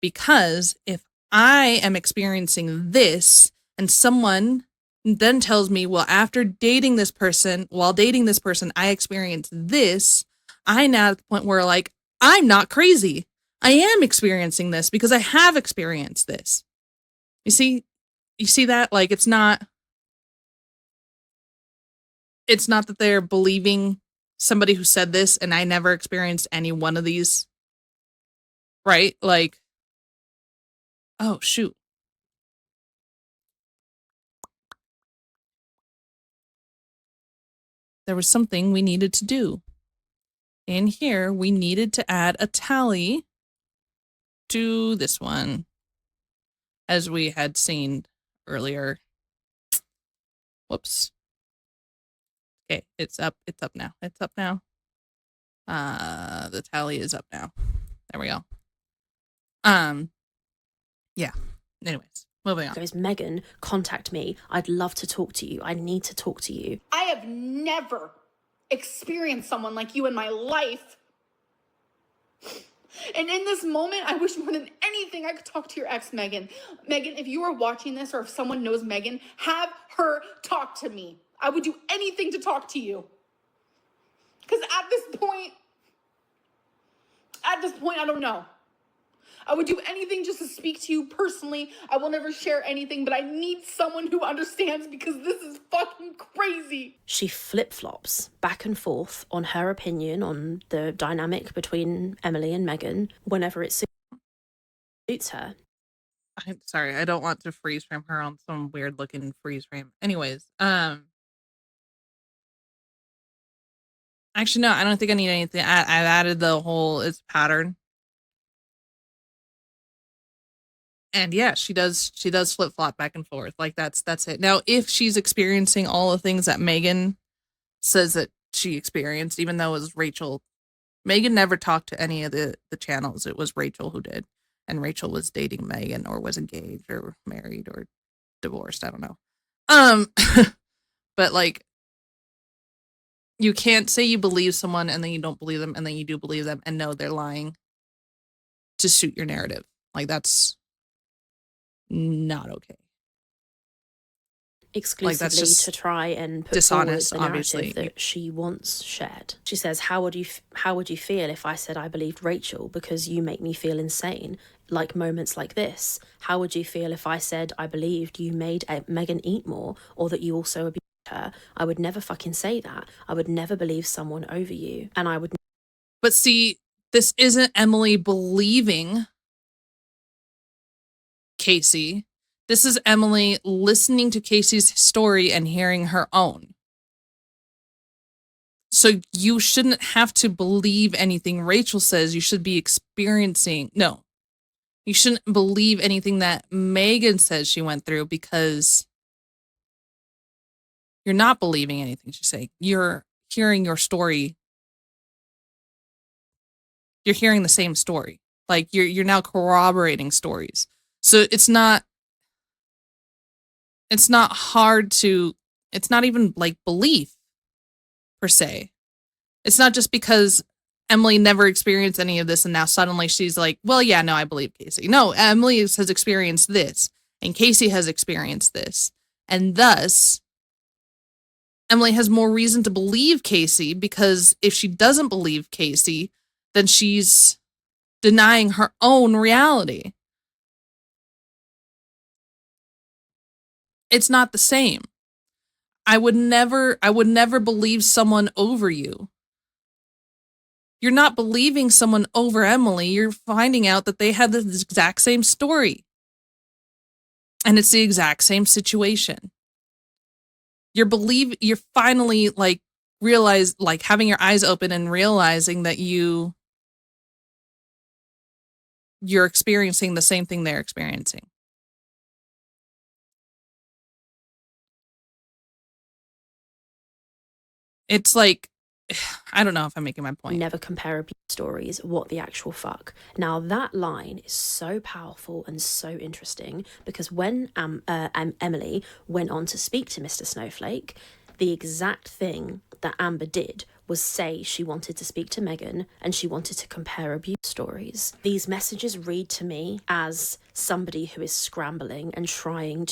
Because if I am experiencing this and someone then tells me, well, after dating this person, I experienced this, I now at the point where like, I'm not crazy. I am experiencing this because I have experienced this. You see that? Like, it's not that they're believing somebody who said this and I never experienced any one of these. Right? Like, oh, shoot. There was something we needed to do. In here, we needed to add a tally to this one, as we had seen earlier. Whoops. Okay, it's up now. The tally is up now. There we go. Yeah. Anyways, moving on. Goes, Megan, contact me. I'd love to talk to you. I need to talk to you. I have never experienced someone like you in my life. And in this moment, I wish more than anything I could talk to your ex, Megan. Megan, if you are watching this or if someone knows Megan, have her talk to me. I would do anything to talk to you. Because at this point, I don't know. I would do anything just to speak to you personally. I will never share anything, but I need someone who understands because this is fucking crazy. She flip-flops back and forth on her opinion on the dynamic between Emily and Megan whenever it suits her. I'm sorry, I don't want to freeze frame her on some weird looking freeze frame. Anyways, actually no, I don't think I need anything. I've added the whole it's pattern. And yeah, she does flip-flop back and forth. Like that's it. Now, if she's experiencing all the things that Megan says that she experienced, even though it was Rachel, Megan never talked to any of the channels. It was Rachel who did. And Rachel was dating Megan or was engaged or married or divorced. I don't know. But like, you can't say you believe someone and then you don't believe them and then you do believe them and no, they're lying to suit your narrative. Like that's not okay. exclusively just to try and put dishonest, forward the narrative obviously. that she once shared. She says, how would you feel if I said I believed Rachel because you make me feel insane, like moments like this? How would you feel if I said I believed you made Megan eat more, or that you also abused her? I would never fucking say that. I would never believe someone over you, and I would. But see, this isn't Emily believing Casey. This is Emily listening to Casey's story and hearing her own. So you shouldn't have to believe anything Rachel says. You should be experiencing. No, you shouldn't believe anything that Megan says she went through, because you're not believing anything she's saying. You're hearing your story. You're hearing the same story. Like you're now corroborating stories. So it's not hard to, it's not even like belief per se. It's not just because Emily never experienced any of this and now suddenly she's like, well, yeah, no, I believe Casey. No, Emily has experienced this and Casey has experienced this. And thus, Emily has more reason to believe Casey, because if she doesn't believe Casey, then she's denying her own reality. It's not the same. I would never believe someone over you. You're not believing someone over Emily. You're finding out that they had the exact same story. And it's the exact same situation. You're finally like realize, like having your eyes open and realizing that you're experiencing the same thing they're experiencing. It's like, I don't know if I'm making my point. Never compare abuse stories. What the actual fuck? Now that line is so powerful and so interesting, because when Emily went on to speak to Mr. Snowflake, the exact thing that Amber did was say she wanted to speak to Megan and she wanted to compare abuse stories. These messages read to me as somebody who is scrambling and trying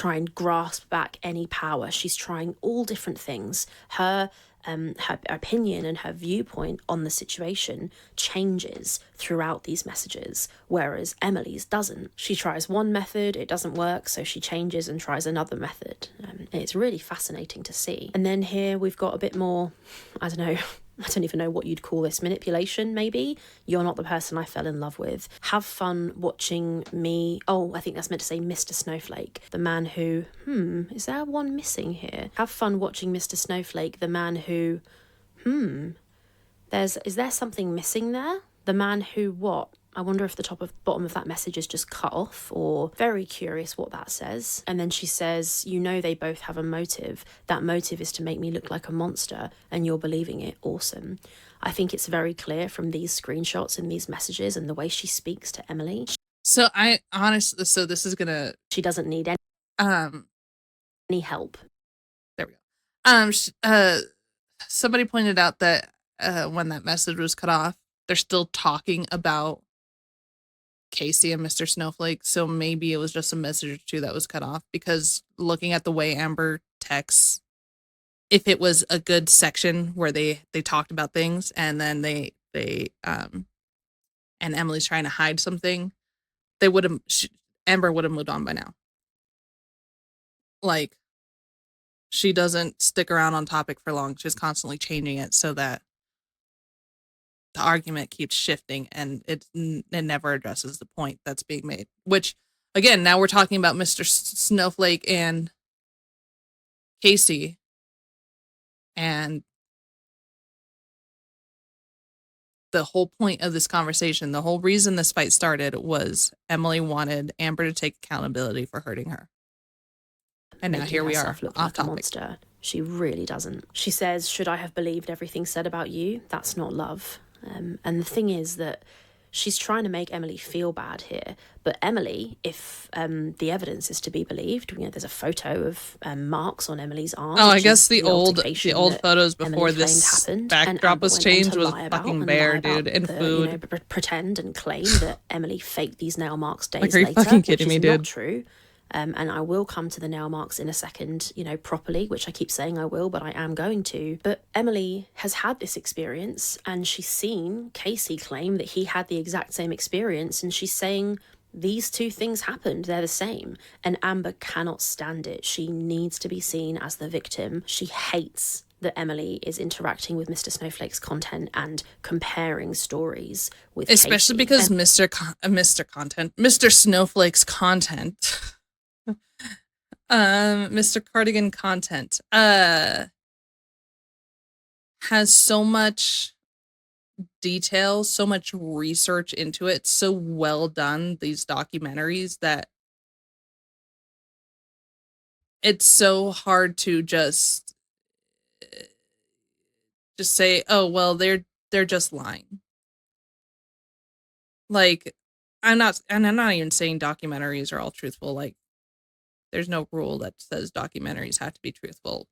and grasp back any power. She's trying all different things. Her opinion and her viewpoint on the situation changes throughout these messages, whereas Emily's doesn't. She tries one method, it doesn't work, so she changes and tries another method. It's really fascinating to see. And then here we've got a bit more, I don't even know what you'd call this, manipulation maybe. You're not the person I fell in love with. Have fun watching me. Oh, I think that's meant to say Mr. Snowflake, the man who, is there one missing here? Have fun watching Mr. Snowflake, the man who, is there something missing there? The man who what? I wonder if the bottom of that message is just cut off, or very curious what that says. And then she says, you know they both have a motive. That motive is to make me look like a monster, and you're believing it. Awesome. I think it's very clear from these screenshots and these messages and the way she speaks to Emily. So this is gonna... She doesn't need any help. There we go. Somebody pointed out that when that message was cut off, they're still talking about Casey and Mr. Snowflake, so maybe it was just a message or two that was cut off, because looking at the way Amber texts, if it was a good section where they talked about things and then they and Emily's trying to hide something, Amber would have moved on by now. Like, she doesn't stick around on topic for long. She's constantly changing it so that the argument keeps shifting and it never addresses the point that's being made. Which, again, now we're talking about Mr. Snowflake and Casey. And the whole point of this conversation, the whole reason this fight started, was Emily wanted Amber to take accountability for hurting her. And now here we are, look off like topic. A monster. She really doesn't. She says, should I have believed everything said about you? That's not love. And the thing is that she's trying to make Emily feel bad here. But Emily, if the evidence is to be believed, there's a photo of marks on Emily's arm. Oh, I guess the old photos before this backdrop was changed was fucking bare, dude, and food. Pretend and claim that Emily faked these nail marks days later. Are you fucking kidding me, dude? Not true. And I will come to the nail marks in a second, you know, properly, which I keep saying I will, but I am going to. But Emily has had this experience, and she's seen Casey claim that he had the exact same experience, and she's saying these two things happened, they're the same. And Amber cannot stand it. She needs to be seen as the victim. She hates that Emily is interacting with Mr. Snowflake's content and comparing stories with especially Casey. because Mr. Snowflake's content, Mr. Cardigan content, has so much detail, so much research into it, so well done, these documentaries, that it's so hard to just say, oh well, they're just lying. Like, I'm not even saying documentaries are all truthful. Like, there's no rule that says documentaries have to be truthful.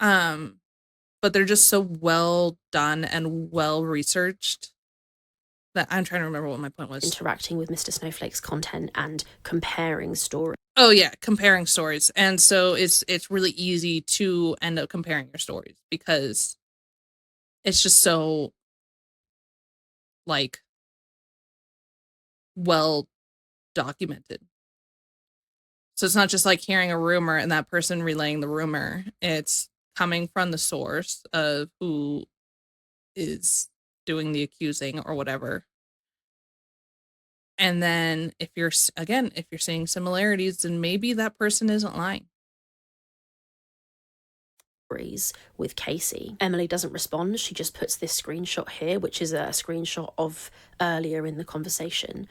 But they're just so well done and well researched that I'm trying to remember what my point was. Interacting with Mr. Snowflake's content and comparing stories. Oh yeah, comparing stories. And so it's really easy to end up comparing your stories because it's just so, like, well documented. So it's not just like hearing a rumor and that person relaying the rumor. It's coming from the source of who is doing the accusing or whatever. And then if you're seeing similarities, then maybe that person isn't lying. With Casey. Emily doesn't respond. She just puts this screenshot here, which is a screenshot of earlier in the conversation.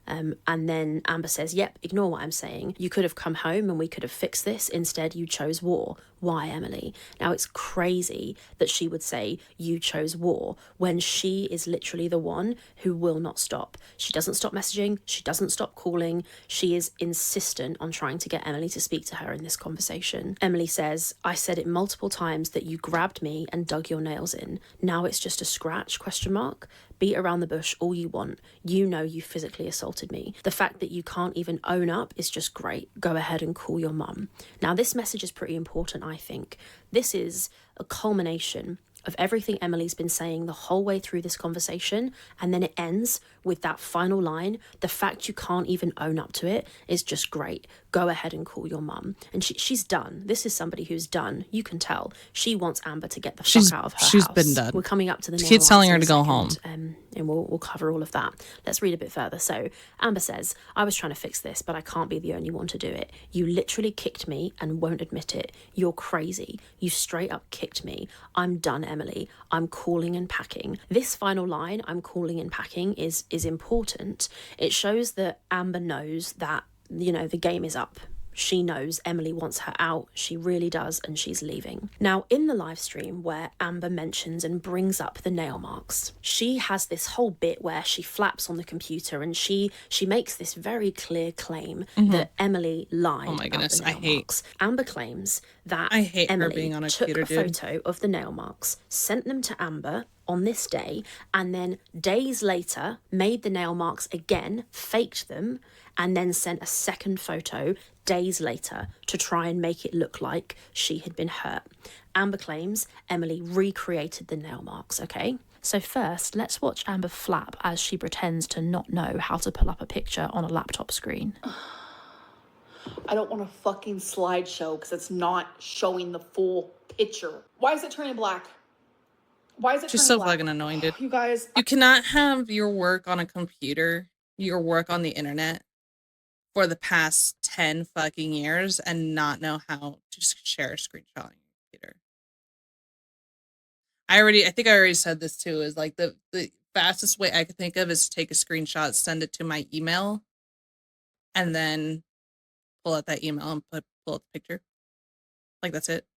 And then Amber says, yep, ignore what I'm saying. You could have come home and we could have fixed this. Instead, you chose war. Why, Emily? Now, it's crazy that she would say you chose war when she is literally the one who will not stop. She doesn't stop messaging. She doesn't stop calling. She is insistent on trying to get Emily to speak to her in this conversation. Emily says, I said it multiple times that you grabbed me and dug your nails in. Now it's just a scratch, ? Beat around the bush all you want. You know you physically assaulted me. The fact that you can't even own up is just great. Go ahead and call your mum. Now, this message is pretty important, I think. This is a culmination of everything Emily's been saying the whole way through this conversation, and then it ends with that final line. The fact you can't even own up to it is just great. Go ahead and call your mum. And she's done. This is somebody who's done. You can tell. She wants Amber to get the fuck out of her house. She's been done. We're coming up to the nail Keep telling her to go second, home. And we'll cover all of that. Let's read a bit further. So Amber says, I was trying to fix this, but I can't be the only one to do it. You literally kicked me and won't admit it. You're crazy. You straight up kicked me. I'm done, Emily. I'm calling and packing. This final line, I'm calling and packing, is important. It shows that Amber knows that, you know, the game is up. She knows Emily wants her out. She really does, and she's leaving. Now, in the live stream where Amber mentions and brings up the nail marks, she has this whole bit where she flaps on the computer and she makes this very clear claim that Emily lied. Oh my goodness, about the nail marks. Amber claims that I hate Emily her being on a took computer, a photo of the nail marks, sent them to Amber on this day, and then days later made the nail marks again, faked them, and then sent a second photo days later to try and make it look like she had been hurt. Amber claims Emily recreated the nail marks, okay? So first, let's watch Amber flap as she pretends to not know how to pull up a picture on a laptop screen. I don't want a fucking slideshow because it's not showing the full picture. Why is it turning black? Why is it She's turning so black? fucking annoying, dude. You guys, You cannot have your work on a computer, your work on the internet for the past 10 fucking years and not know how to share a screenshot on your computer. I think I already said this too, is like the fastest way I could think of is to take a screenshot, send it to my email, and then pull out that email and pull out the picture. Like, that's it.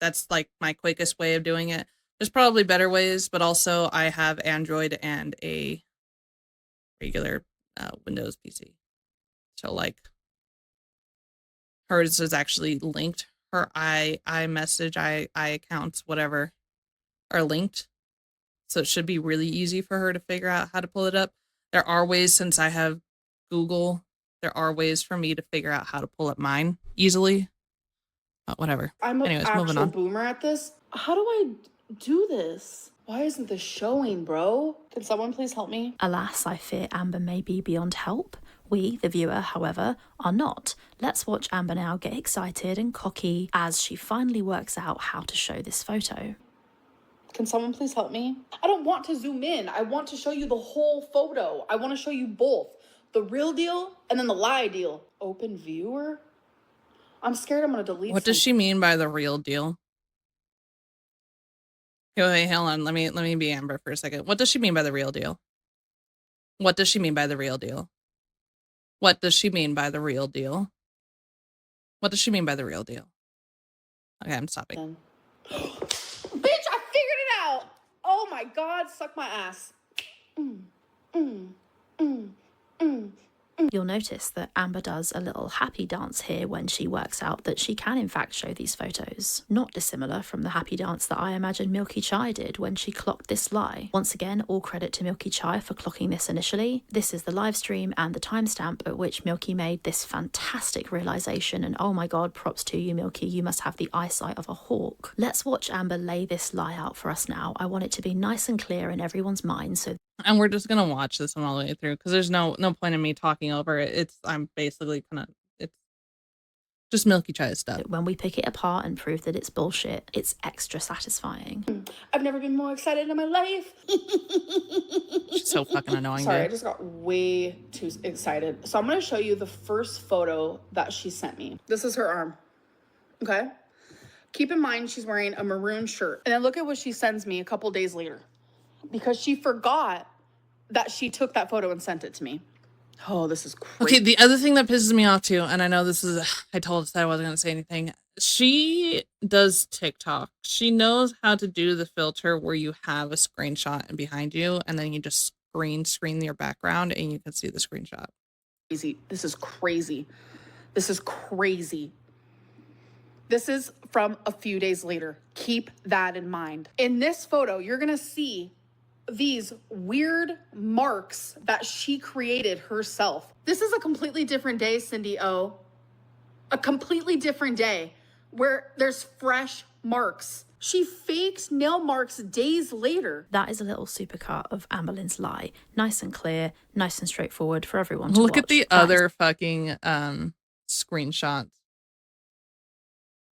That's like my quickest way of doing it. There's probably better ways, but also I have Android and a regular Windows PC. So like hers is actually linked. Her iMessage, i accounts, whatever, are linked. So it should be really easy for her to figure out how to pull it up. There are ways, since I have Google There are ways for me to figure out how to pull up mine easily. But whatever. I'm an Anyways, moving actual on. boomer at this. How do I do this? Why isn't this showing, bro? Can someone please help me? Alas, I fear Amber may be beyond help. We, the viewer, however, are not. Let's watch Amber now get excited and cocky as she finally works out how to show this photo. Can someone please help me? I don't want to zoom in. I want to show you the whole photo. I want to show you both. The real deal and then the lie deal. Open viewer? I'm scared I'm going to delete What does she mean by the real deal? Okay, wait, hold on. Let me be Amber for a second. What does she mean by the real deal? What does she mean by the real deal? What does she mean by the real deal? What does she mean by the real deal? Okay, I'm stopping. Bitch, I figured it out. Oh my God, suck my ass. You'll notice that Amber does a little happy dance here when she works out that she can in fact show these photos. Not dissimilar from the happy dance that I imagine Milky Chai did when she clocked this lie. Once again, all credit to Milky Chai for clocking this initially. This is the live stream and the timestamp at which Milky made this fantastic realization, and oh my God, props to you, Milky, you must have the eyesight of a hawk. Let's watch Amber lay this lie out for us now. I want it to be nice and clear in everyone's mind, so And we're just gonna watch this one all the way through because there's no point in me talking over it. I'm basically it's just Milky Chai stuff. when we pick it apart and prove that it's bullshit, it's extra satisfying. I've never been more excited in my life. She's so fucking annoying. Sorry, dude. I just got way too excited. So I'm going to show you the first photo that she sent me. This is her arm. Okay? Keep in mind she's wearing a maroon shirt. And then look at what she sends me a couple days later. Because she forgot that she took that photo and sent it to me. Oh, this is crazy. Okay, the other thing that pisses me off too, and I know this is, I told us that I wasn't going to say anything. She does TikTok. She knows how to do the filter where you have a screenshot and behind you, and then you just screen your background and you can see the screenshot. Crazy. This is crazy. This is crazy. This is from a few days later. Keep that in mind. In this photo, you're going to see these weird marks that she created herself. This is a completely different day, Cindy O. A completely different day where there's fresh marks. She faked nail marks days later. That is a little supercut of Amberlynn's lie. Nice and clear, nice and straightforward for everyone to Look watch. at the other fucking screenshots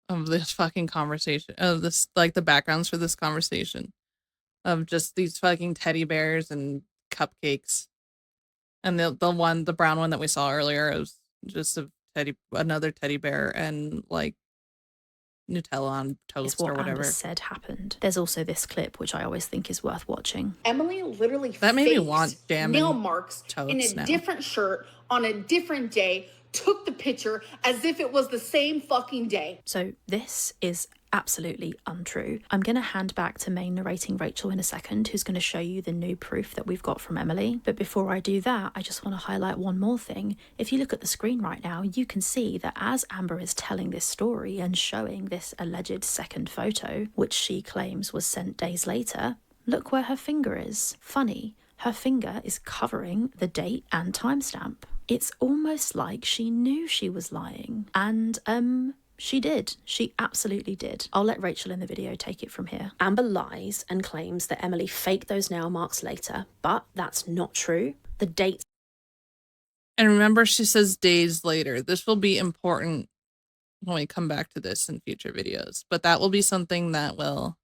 of this fucking conversation, of this, like the backgrounds for this conversation, of just these fucking teddy bears and cupcakes. And the brown one that we saw earlier, it was just another teddy bear and like Nutella on toast or whatever. Amber said happened. There's also this clip which I always think is worth watching. Emily literally that made me faked want jam nail marks in a now. different shirt on a different day, took the picture as if it was the same fucking day. So this is absolutely untrue. I'm going to hand back to main narrating Rachel in a second, who's going to show you the new proof that we've got from Emily. But before I do that, I just want to highlight one more thing. If you look at the screen right now, you can see that as Amber is telling this story and showing this alleged second photo, which she claims was sent days later, look where her finger is. Funny, her finger is covering the date and timestamp. It's almost like she knew she was lying. And, she did. She absolutely did. I'll let Rachel in the video take it from here. Amber lies and claims that Emily faked those nail marks later, but that's not true. The dates. And remember, she says days later. This will be important when we come back to this in future videos, but that will be something that will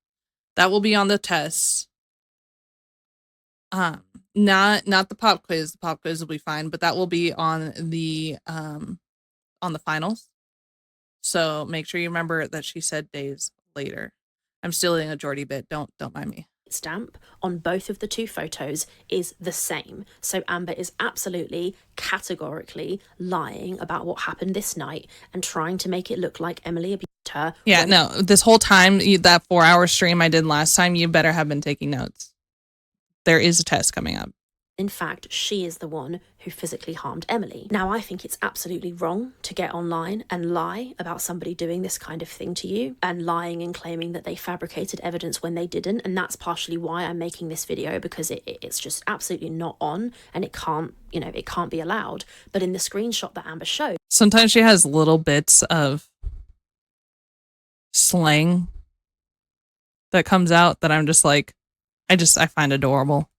be on the tests. Not the pop quiz. The pop quiz will be fine, but that will be on the finals. So make sure you remember that she said days later. I'm stealing a Geordie bit. Don't mind me. Stamp on both of the two photos is the same. So Amber is absolutely, categorically lying about what happened this night and trying to make it look like Emily abused her. Yeah, no, this whole time, that 4-hour stream I did last time, you better have been taking notes. There is a test coming up. In fact, she is the one who physically harmed Emily. Now, I think it's absolutely wrong to get online and lie about somebody doing this kind of thing to you and lying and claiming that they fabricated evidence when they didn't. And that's partially why I'm making this video, because it's just absolutely not on and it can't, you know, it can't be allowed. But in the screenshot that Amber showed, sometimes she has little bits of slang that comes out that I'm just like, I find adorable.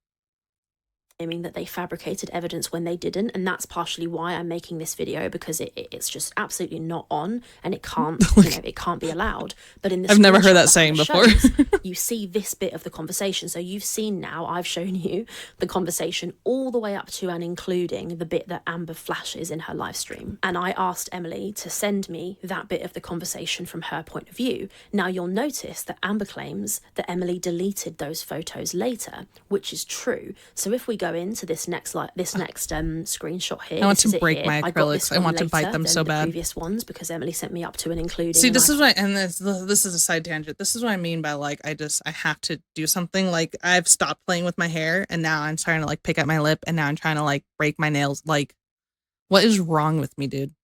claiming that they fabricated evidence when they didn't, and that's partially why I'm making this video, because it's just absolutely not on and it can't, you know, it can't be allowed. But in the I've never heard that screenshot saying Amber before. shows, you see this bit of the conversation. So you've seen now, I've shown you the conversation all the way up to and including the bit that Amber flashes in her live stream. And I asked Emily to send me that bit of the conversation from her point of view. Now you'll notice that Amber claims that Emily deleted those photos later, which is true. So if we go into this next screenshot here, I want to this is it break here. my I got this acrylics. I one want to bite later them than so the bad. previous ones because Emily sent me up to and including. See, this is what, and this is a side tangent. This is what I mean by like, I have to do something. Like, I've stopped playing with my hair and now I'm trying to like pick at my lip and now I'm trying to like break my nails. Like, what is wrong with me, dude?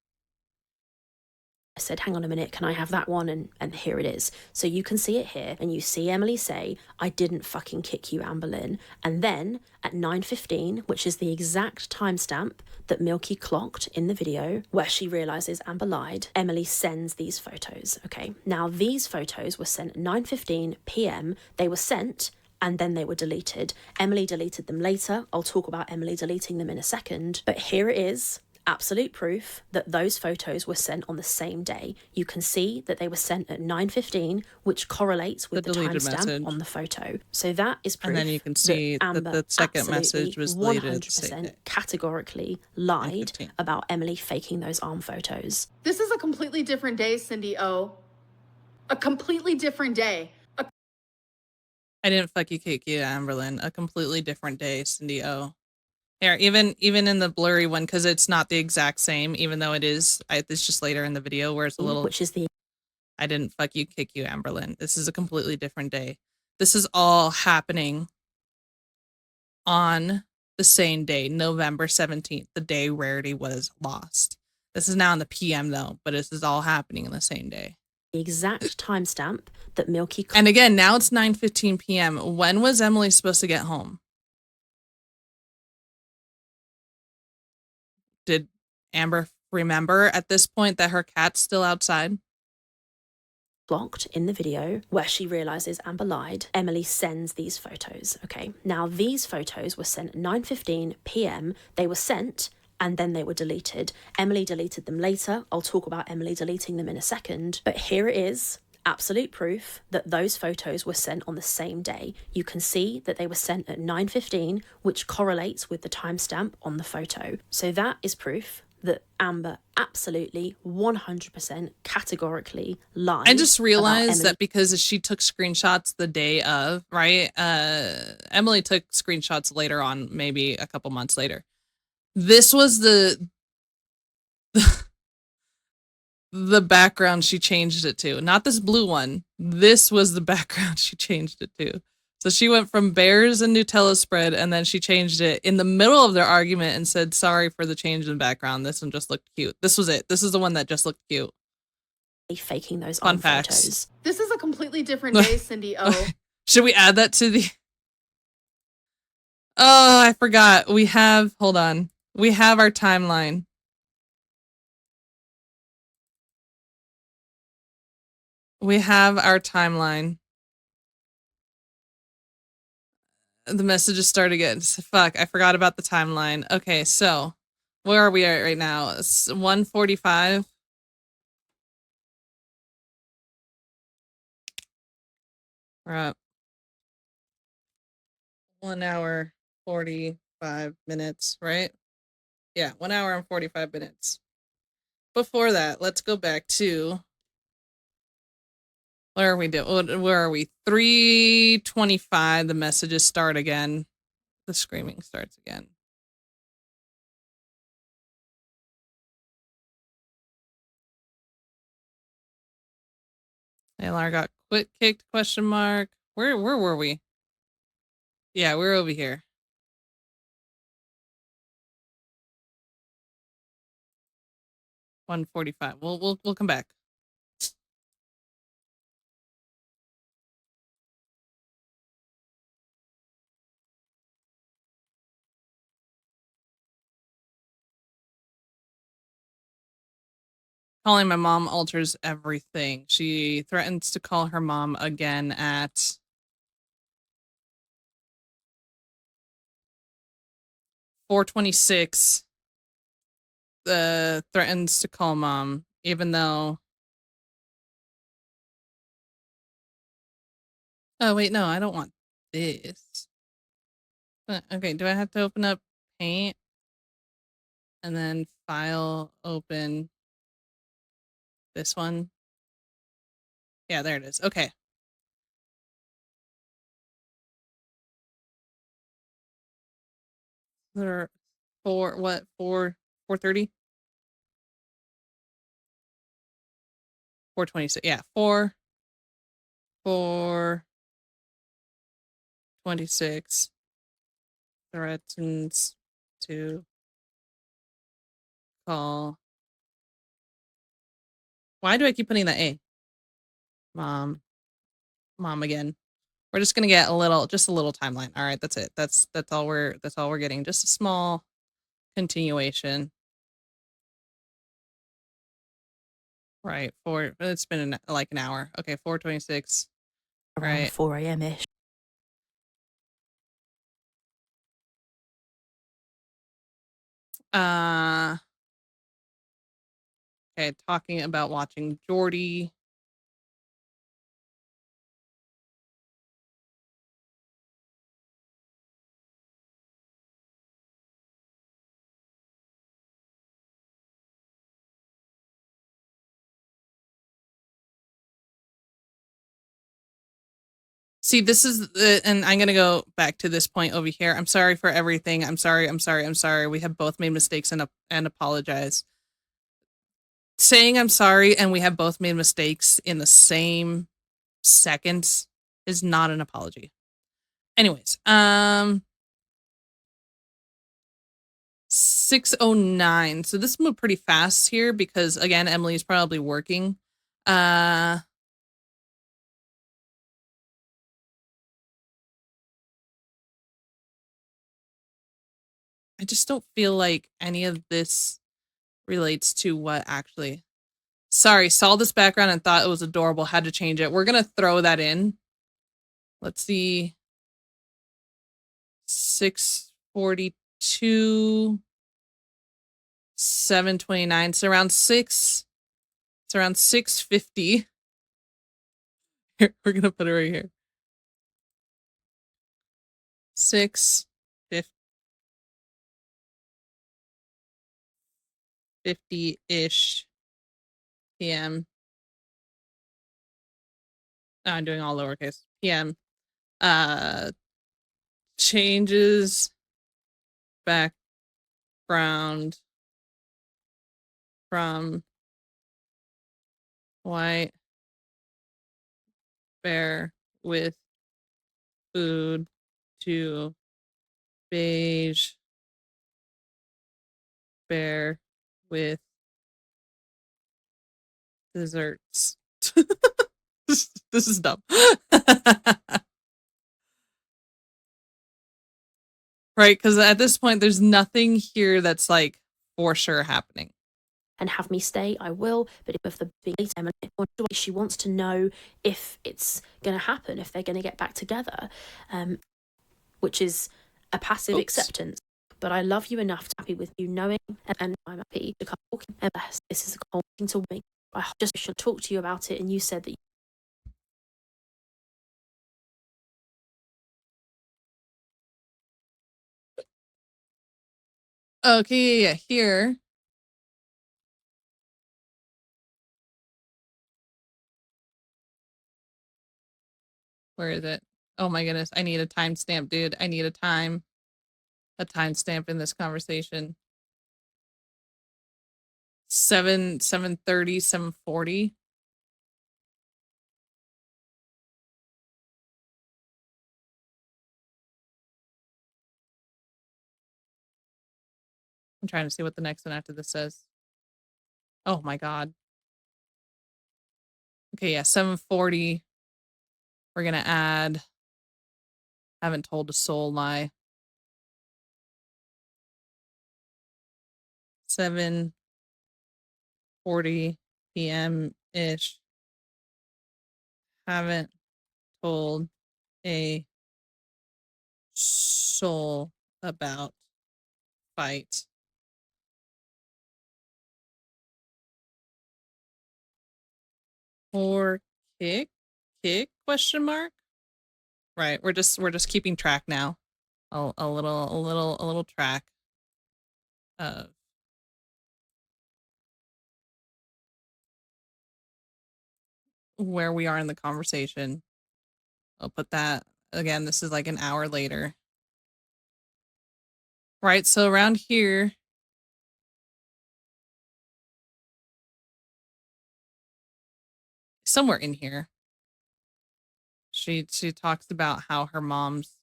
I said, hang on a minute, can I have that one? And here it is. So you can see it here, and you see Emily say, I didn't fucking kick you, Amber Lynn. And then at 9:15, which is the exact timestamp that Milky clocked in the video, where she realizes Amber lied, Emily sends these photos. Okay, now these photos were sent at 9:15 p.m. They were sent and then they were deleted. Emily deleted them later. I'll talk about Emily deleting them in a second. But here it is. Absolute proof that those photos were sent on the same day. You can see that they were sent at 9:15, which correlates with the timestamp on the photo. So that is proof. And then you can see that the second message was deleted at the same day. 100% categorically lied about Emily faking those arm photos. This is a completely different day, Cindy O. A completely different day. I didn't fuck you, kick you, Amberlyn. A completely different day, Cindy O. Here, even in the blurry one, because it's not the exact same, even though it is. It's just later in the video where it's a little. Which is the. I didn't fuck you, kick you, Amberlyn. This is a completely different day. This is all happening on the same day, November 17th, the day Rarity was lost. This is now in the PM though, but this is all happening in the same day. The exact timestamp that Milky. And again, now it's 9:15 p.m. When was Emily supposed to get home? Did Amber remember at this point that her cat's still outside? Blocked in the video where she realizes Amber lied, Emily sends these photos. Okay, now these photos were sent at 9:15 p.m. They were sent and then they were deleted. Emily deleted them later. I'll talk about Emily deleting them in a second. But here it is. Absolute proof that those photos were sent on the same day. You can see that they were sent at 9:15, which correlates with the timestamp on the photo. So that is proof that Amber absolutely 100% categorically lied. I just realized that because she took screenshots the day of, right? Emily took screenshots later on, maybe a couple months later. This was the background she changed it to. Not this blue one. This was the background she changed it to. So she went from bears and Nutella spread, and then she changed it in the middle of their argument and said, sorry for the change in background. This one just looked cute. This was it. This is the one that just looked cute. Faking those fun photos. Facts. This is a completely different day, Cindy O. Should we add that to the... Oh, I forgot. We have... Hold on. We have our timeline. We have our timeline. The messages start again. Fuck, I forgot about the timeline. Okay, so where are we at right now? It's 1:45. We're at 1 hour 45 minutes, right? Yeah, 1 hour and 45 minutes. Before that, let's go back to where are we doing? Where are we? 3:25. The messages start again. The screaming starts again. Lar got quit kicked, question mark. Where were we? Yeah, we're over here. 1:45. We'll come back. Calling my mom alters everything. She threatens to call her mom again at 4:26. Threatens to call mom, even though. Oh wait, no, I don't want this. Okay, do I have to open up Paint and then File, open this one? Yeah, there it is. Okay. There, 4:30? 4:26. Yeah, 4:26 threatens to call. Why do I keep putting that A? Mom again. We're just gonna get just a little timeline. All right, that's it. That's all we're getting. Just a small continuation. Right. It's been like an hour. Okay, 4:26. Around Right. 4 a.m. ish. Okay, talking about watching Jordy. See, this is and I'm gonna go back to this point over here. I'm sorry for everything. I'm sorry. We have both made mistakes and apologize. Saying I'm sorry and we have both made mistakes in the same seconds is not an apology. Anyways, 6:09. So this moved pretty fast here because again, Emily's probably working. I just don't feel like any of this relates to what actually. Sorry, saw this background and thought it was adorable. Had to change it. We're gonna throw that in. Let's see. 6:42, 7:29. So around 6. It's around 6:50. Here, we're gonna put it right here. 6:50-ish p.m. Oh, I'm doing all lowercase. PM. Changes background from white bear with food to beige bear with desserts. This is dumb. Right, because at this point, there's nothing here that's like for sure happening. And have me stay, I will. But if the big she wants to know if it's going to happen, if they're going to get back together, which is a passive acceptance. But I love you enough to be happy with you knowing, and I'm happy to come talking. And this is a thing to me. I just should talk to you about it, and you said that. Okay, yeah, here. Where is it? Oh my goodness, I need a timestamp, dude. I need a timestamp in this conversation. 7:30, 7:40. I'm trying to see what the next one after this says. Oh my god. Okay, yeah, 7:40. We're gonna add haven't told a soul lie. 7:40 p.m. ish. Haven't told a soul about fight. Or kick question mark? Right, we're just keeping track now. A little track of where we are in the conversation. I'll put that again. This is like an hour later. Right, so around here, somewhere in here, she talks about how her mom's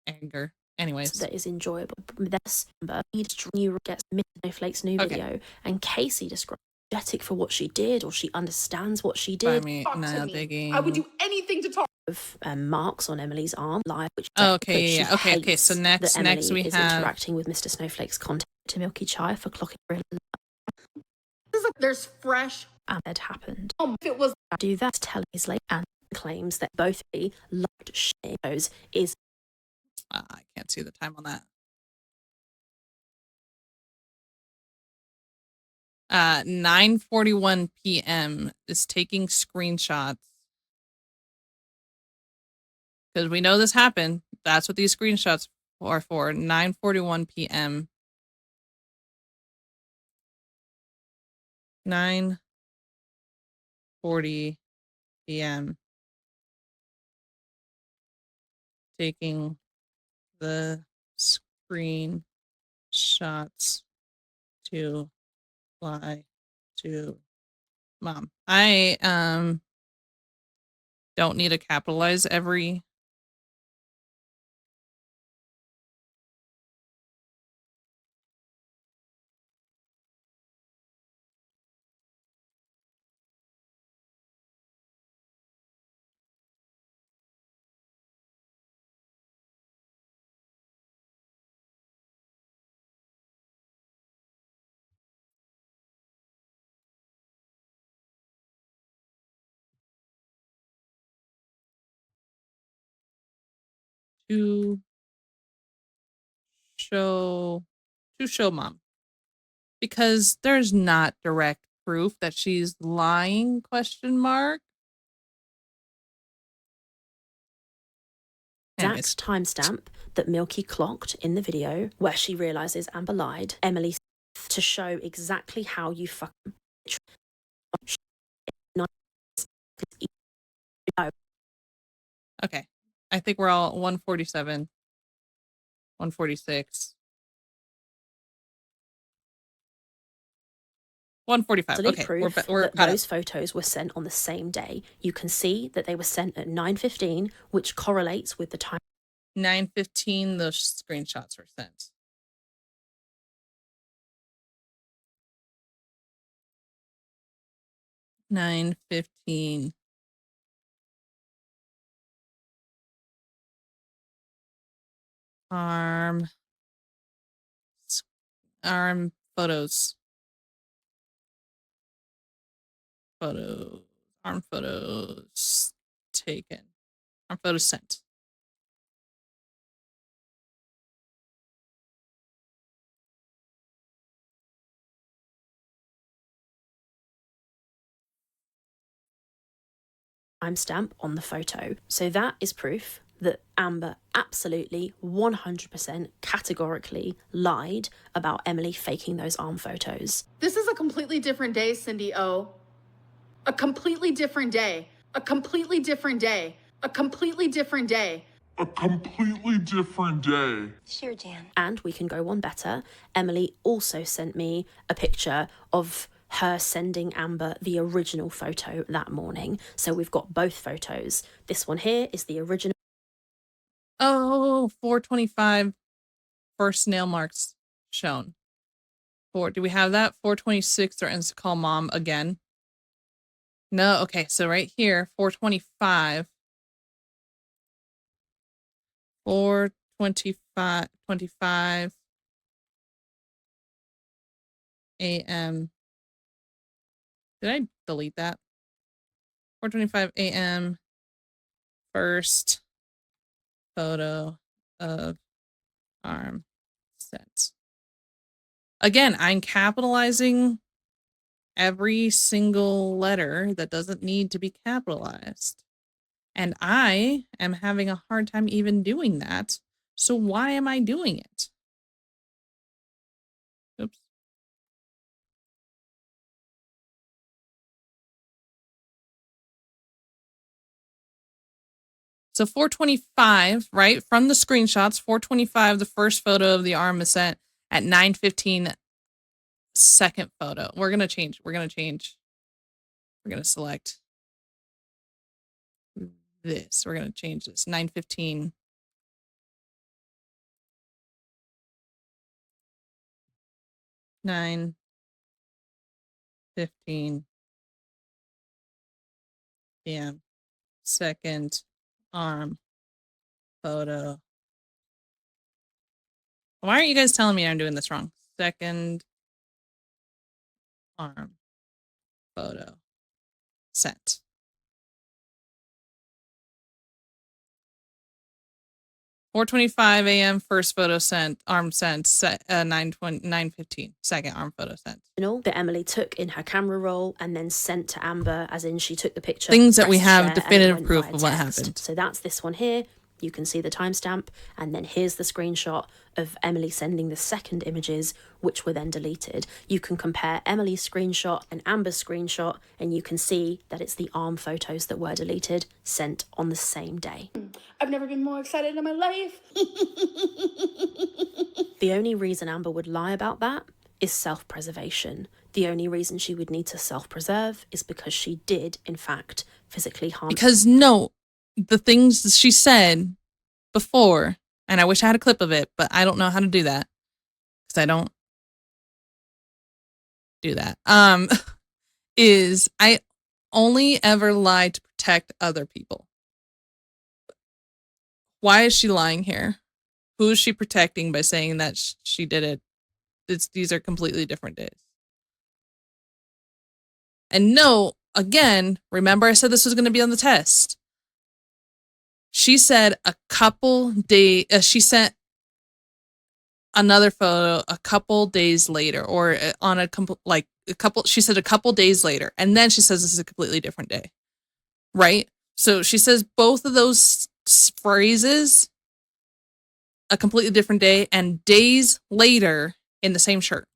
anger. Anyways, that is enjoyable. This new gets Snowflake's new video, and Casey describes energetic for what she did, or she understands what she did. I would do anything to talk. Of marks on Emily's arm, live, which okay, yeah, okay. So next we is have interacting with Mr. Snowflake's content to Milky Chai for clocking. There's fresh. And it happened. If it was do that, telling his late and claims that both loved shows is. I can't see the time on that. 9:41 p.m. is taking screenshots. Because we know this happened. That's what these screenshots are for. 9:41 p.m. 9:40 p.m. Taking the screen shots to lie to mom. I don't need to capitalize every to show mom, because there's not direct proof that she's lying question mark. Exact timestamp that Milky clocked in the video where she realizes Amber lied. Emily to show exactly how you fucking. Okay, I think we're all 147, 146. 145. Okay, proof we're that those photos were sent on the same day. You can see that they were sent at 9:15, which correlates with the time. 9:15, those screenshots were sent. $9:15. Arm photos. Arm photos taken. Arm photos sent. Timestamp on the photo. So that is proof that Amber absolutely 100% categorically lied about Emily faking those arm photos. This is a completely different day, Cindy O. A completely different day. A completely different day. A completely different day. A completely different day. Sure, Jan. And we can go one better. Emily also sent me a picture of her sending Amber the original photo that morning. So we've got both photos. This one here is the original. Oh, 425 first nail marks shown. Do we have that? 426 threatens to call mom again. No, okay, so right here, 425. 4:25 a.m. Did I delete that? 4:25 a.m. First photo of arm sent. Again, I'm capitalizing every single letter that doesn't need to be capitalized. And I am having a hard time even doing that. So why am I doing it? Oops. So 4:25, right? From the screenshots, 4:25, the first photo of the arm is sent at 9:15, second photo. We're going to change. We're going to select this. We're going to change this. 9:15. Nine 15 p.m. Second arm photo. Why aren't you guys telling me I'm doing this wrong? Second arm photo sent. $4:25 a.m. first photo sent. Arm sent. 9:15 second arm photo sent. That Emily took in her camera roll and then sent to Amber, as in she took the picture. Things that we pressed have share, definitive and it went proof via of what text. happened. So that's this one here. You can see the timestamp, and then here's the screenshot of Emily sending the second images, which were then deleted. You can compare Emily's screenshot and Amber's screenshot, and you can see that it's the arm photos that were deleted, sent on the same day. I've never been more excited in my life. The only reason Amber would lie about that is self-preservation. The only reason she would need to self-preserve is because she did, in fact, physically harm. Because no, the things that she said before, and I wish I had a clip of it, but I don't know how to do that because I don't do that. Is I only ever lie to protect other people. Why is she lying here? Who is she protecting by saying that she did it? These are completely different days. And no, again, remember I said this was going to be on the test. She said a couple days, she sent another photo a couple days later, or on a couple, she said a couple days later. And then she says this is a completely different day, right? So she says both of those phrases, a completely different day, and days later in the same shirt.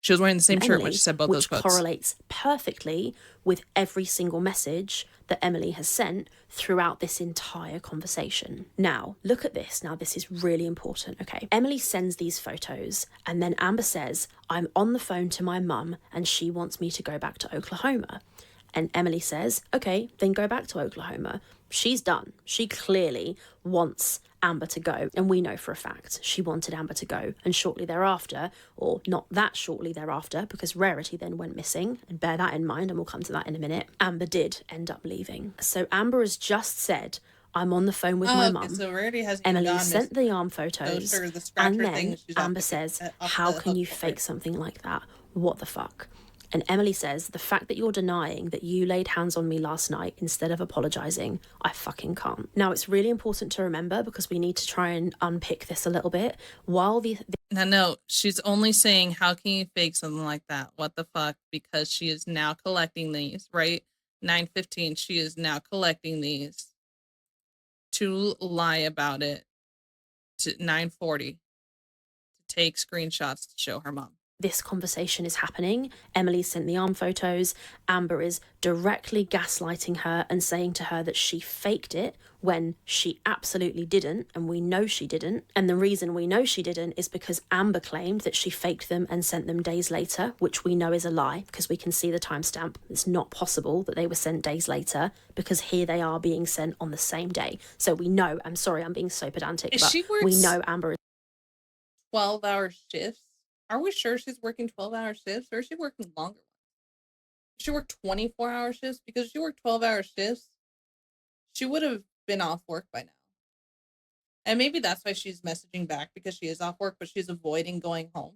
She was wearing the same shirt when she said both those quotes. Which correlates perfectly with every single message that Emily has sent throughout this entire conversation. Now, look at this. Now, this is really important, okay? Emily sends these photos, and then Amber says, I'm on the phone to my mum, and she wants me to go back to Oklahoma. And Emily says, okay, then go back to Oklahoma. She's done. She clearly wants Amber to go. And we know for a fact she wanted Amber to go. And shortly thereafter, or not that shortly thereafter, because Rarity then went missing, and bear that in mind, and we'll come to that in a minute, Amber did end up leaving. So Amber has just said, I'm on the phone with my mum. So Emily sent the arm photos, and then Amber says, how can you fake something like that? What the fuck? And Emily says, the fact that you're denying that you laid hands on me last night instead of apologising, I fucking can't. Now, it's really important to remember, because we need to try and unpick this a little bit. No, she's only saying, how can you fake something like that? What the fuck? Because she is now collecting these, right? 9:15, she is now collecting these to lie about it to 9:40 to take screenshots to show her mom. This conversation is happening. Emily sent the arm photos. Amber is directly gaslighting her and saying to her that she faked it when she absolutely didn't, and we know she didn't. And the reason we know she didn't is because Amber claimed that she faked them and sent them days later, which we know is a lie, because we can see the timestamp. It's not possible that they were sent days later, because here they are being sent on the same day. So we know, I'm sorry, I'm being so pedantic, but we know Amber is 12-hour shifts. Are we sure she's working 12-hour shifts, or is she working longer ones? She worked 24-hour shifts, because if she worked 12-hour shifts, she would have been off work by now. And maybe that's why she's messaging back, because she is off work, but she's avoiding going home.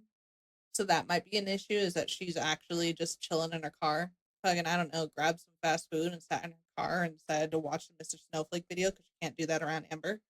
So that might be an issue, is that she's actually just chilling in her car. Fucking, I don't know, grabbed some fast food and sat in her car and decided to watch the Mr. Snowflake video, because she can't do that around Amber.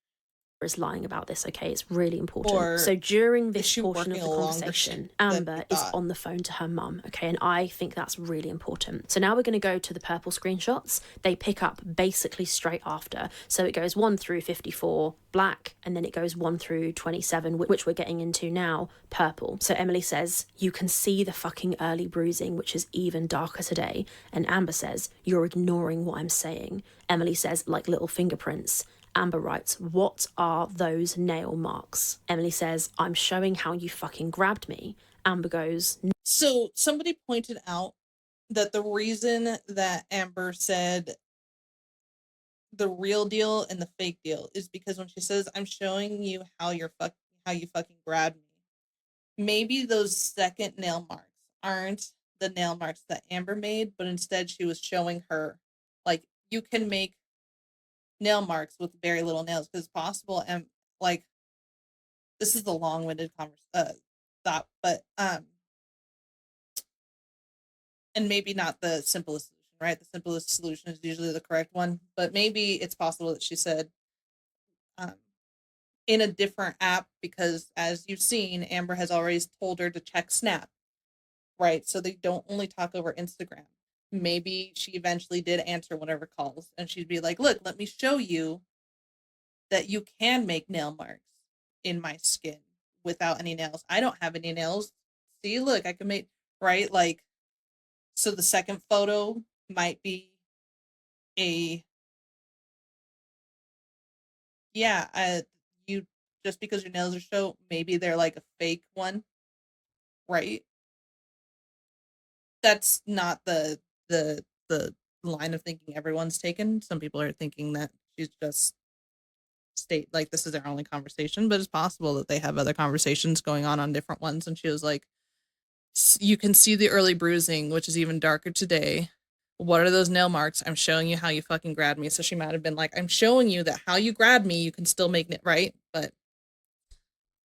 Is lying about this, okay? It's really important. Or so during this she portion of the working a longer conversation, shift than Amber we is thought? on the phone to her mum, okay? And I think that's really important. So now we're going to go to the purple screenshots. They pick up basically straight after. So it goes 1 through 54, black, and then it goes 1 through 27, which we're getting into now, purple. So Emily says, "You can see the fucking early bruising, which is even darker today." And Amber says, "You're ignoring what I'm saying." Emily says, "Like little fingerprints." Amber writes, "What are those nail marks?" Emily says, "I'm showing how you fucking grabbed me." Amber goes, So somebody pointed out that the reason that Amber said the real deal and the fake deal is because when she says, "I'm showing you how you fucking grabbed me," maybe those second nail marks aren't the nail marks that Amber made, but instead she was showing her, like, you can make nail marks with very little nails, because it's possible. And like, this is the long-winded thought, but and maybe not the simplest solution, right? The simplest solution is usually the correct one, but maybe it's possible that she said um, in a different app, because as you've seen, Amber has already told her to check Snap, right? So they don't only talk over Instagram. Maybe she eventually did answer whatever calls, and she'd be like, "Look, let me show you that you can make nail marks in my skin without any nails. I don't have any nails. See, look, I can make," right? Like, so the second photo might be a, yeah, you, just because your nails are show, maybe they're like a fake one, right? That's not the line of thinking everyone's taken. Some people are thinking that she's just state like this is their only conversation, but it's possible that they have other conversations going on different ones. And she was like, "You can see the early bruising, which is even darker today. What are those nail marks? I'm showing you how you fucking grabbed me." So she might have been like, "I'm showing you that how you grabbed me, you can still make it right." But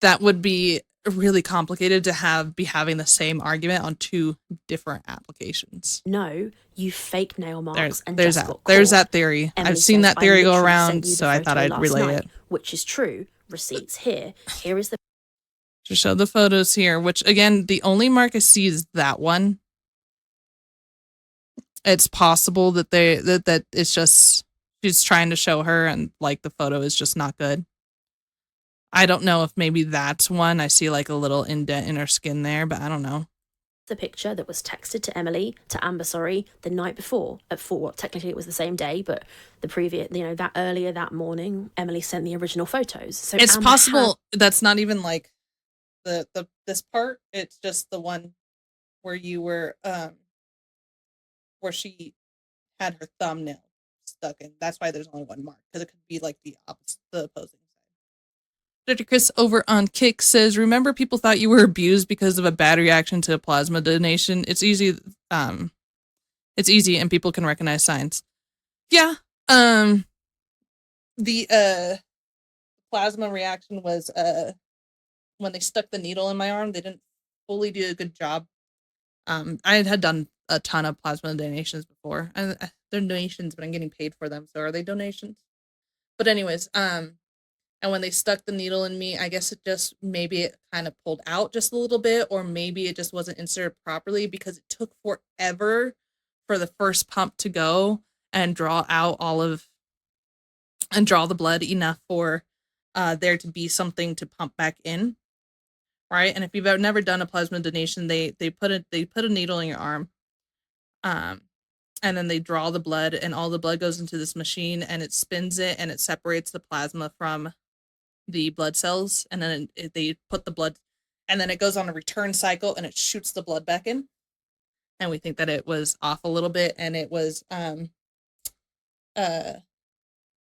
that would be really complicated to be having the same argument on two different applications. "No, you fake nail marks and There's just that. got There's caught." that theory. Emily I've seen says, that "I theory go literally around, sent you the so I thought photo I'd last relay night," it. which is true. Receipts here. Here is the To show the photos here, which again, the only mark I see is that one. It's possible that that it's just she's trying to show her, and like the photo is just not good. I don't know if maybe that's one. I see like a little indent in her skin there, but I don't know. the picture that was texted to Amber, the night before at 4. Well, technically it was the same day, but the previous, that earlier that morning, Emily sent the original photos. So It's Amber possible that's not even like the this part. It's just the one where you were where she had her thumbnail stuck in. That's why there's only one mark, because it could be like the opposite, the opposing side. Dr. Chris over on Kick says, "Remember, people thought you were abused because of a bad reaction to a plasma donation. It's easy, and people can recognize signs." Yeah. The plasma reaction was when they stuck the needle in my arm. They didn't fully do a good job. I had done a ton of plasma donations before. They're donations, but I'm getting paid for them. So are they donations? But anyways, and when they stuck the needle in me, I guess maybe it kind of pulled out just a little bit, or maybe it just wasn't inserted properly, because it took forever for the first pump to go and draw the blood enough for there to be something to pump back in. Right. And if you've never done a plasma donation, they put a needle in your arm. And then they draw the blood, and all the blood goes into this machine, and it spins it, and it separates the plasma from the blood cells, and then they put the blood, and then it goes on a return cycle, and it shoots the blood back in. And we think that it was off a little bit, and it was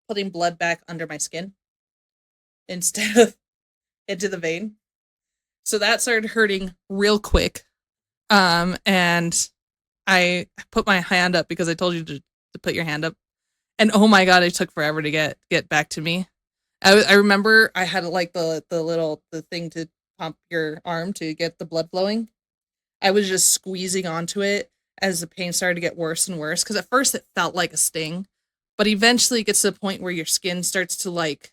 putting blood back under my skin instead of into the vein. So that started hurting real quick. And I put my hand up because I told you to put your hand up. And oh my God, it took forever to get back to me. I remember I had like the thing to pump your arm to get the blood flowing. I was just squeezing onto it as the pain started to get worse and worse. Because at first it felt like a sting, but eventually it gets to the point where your skin starts to like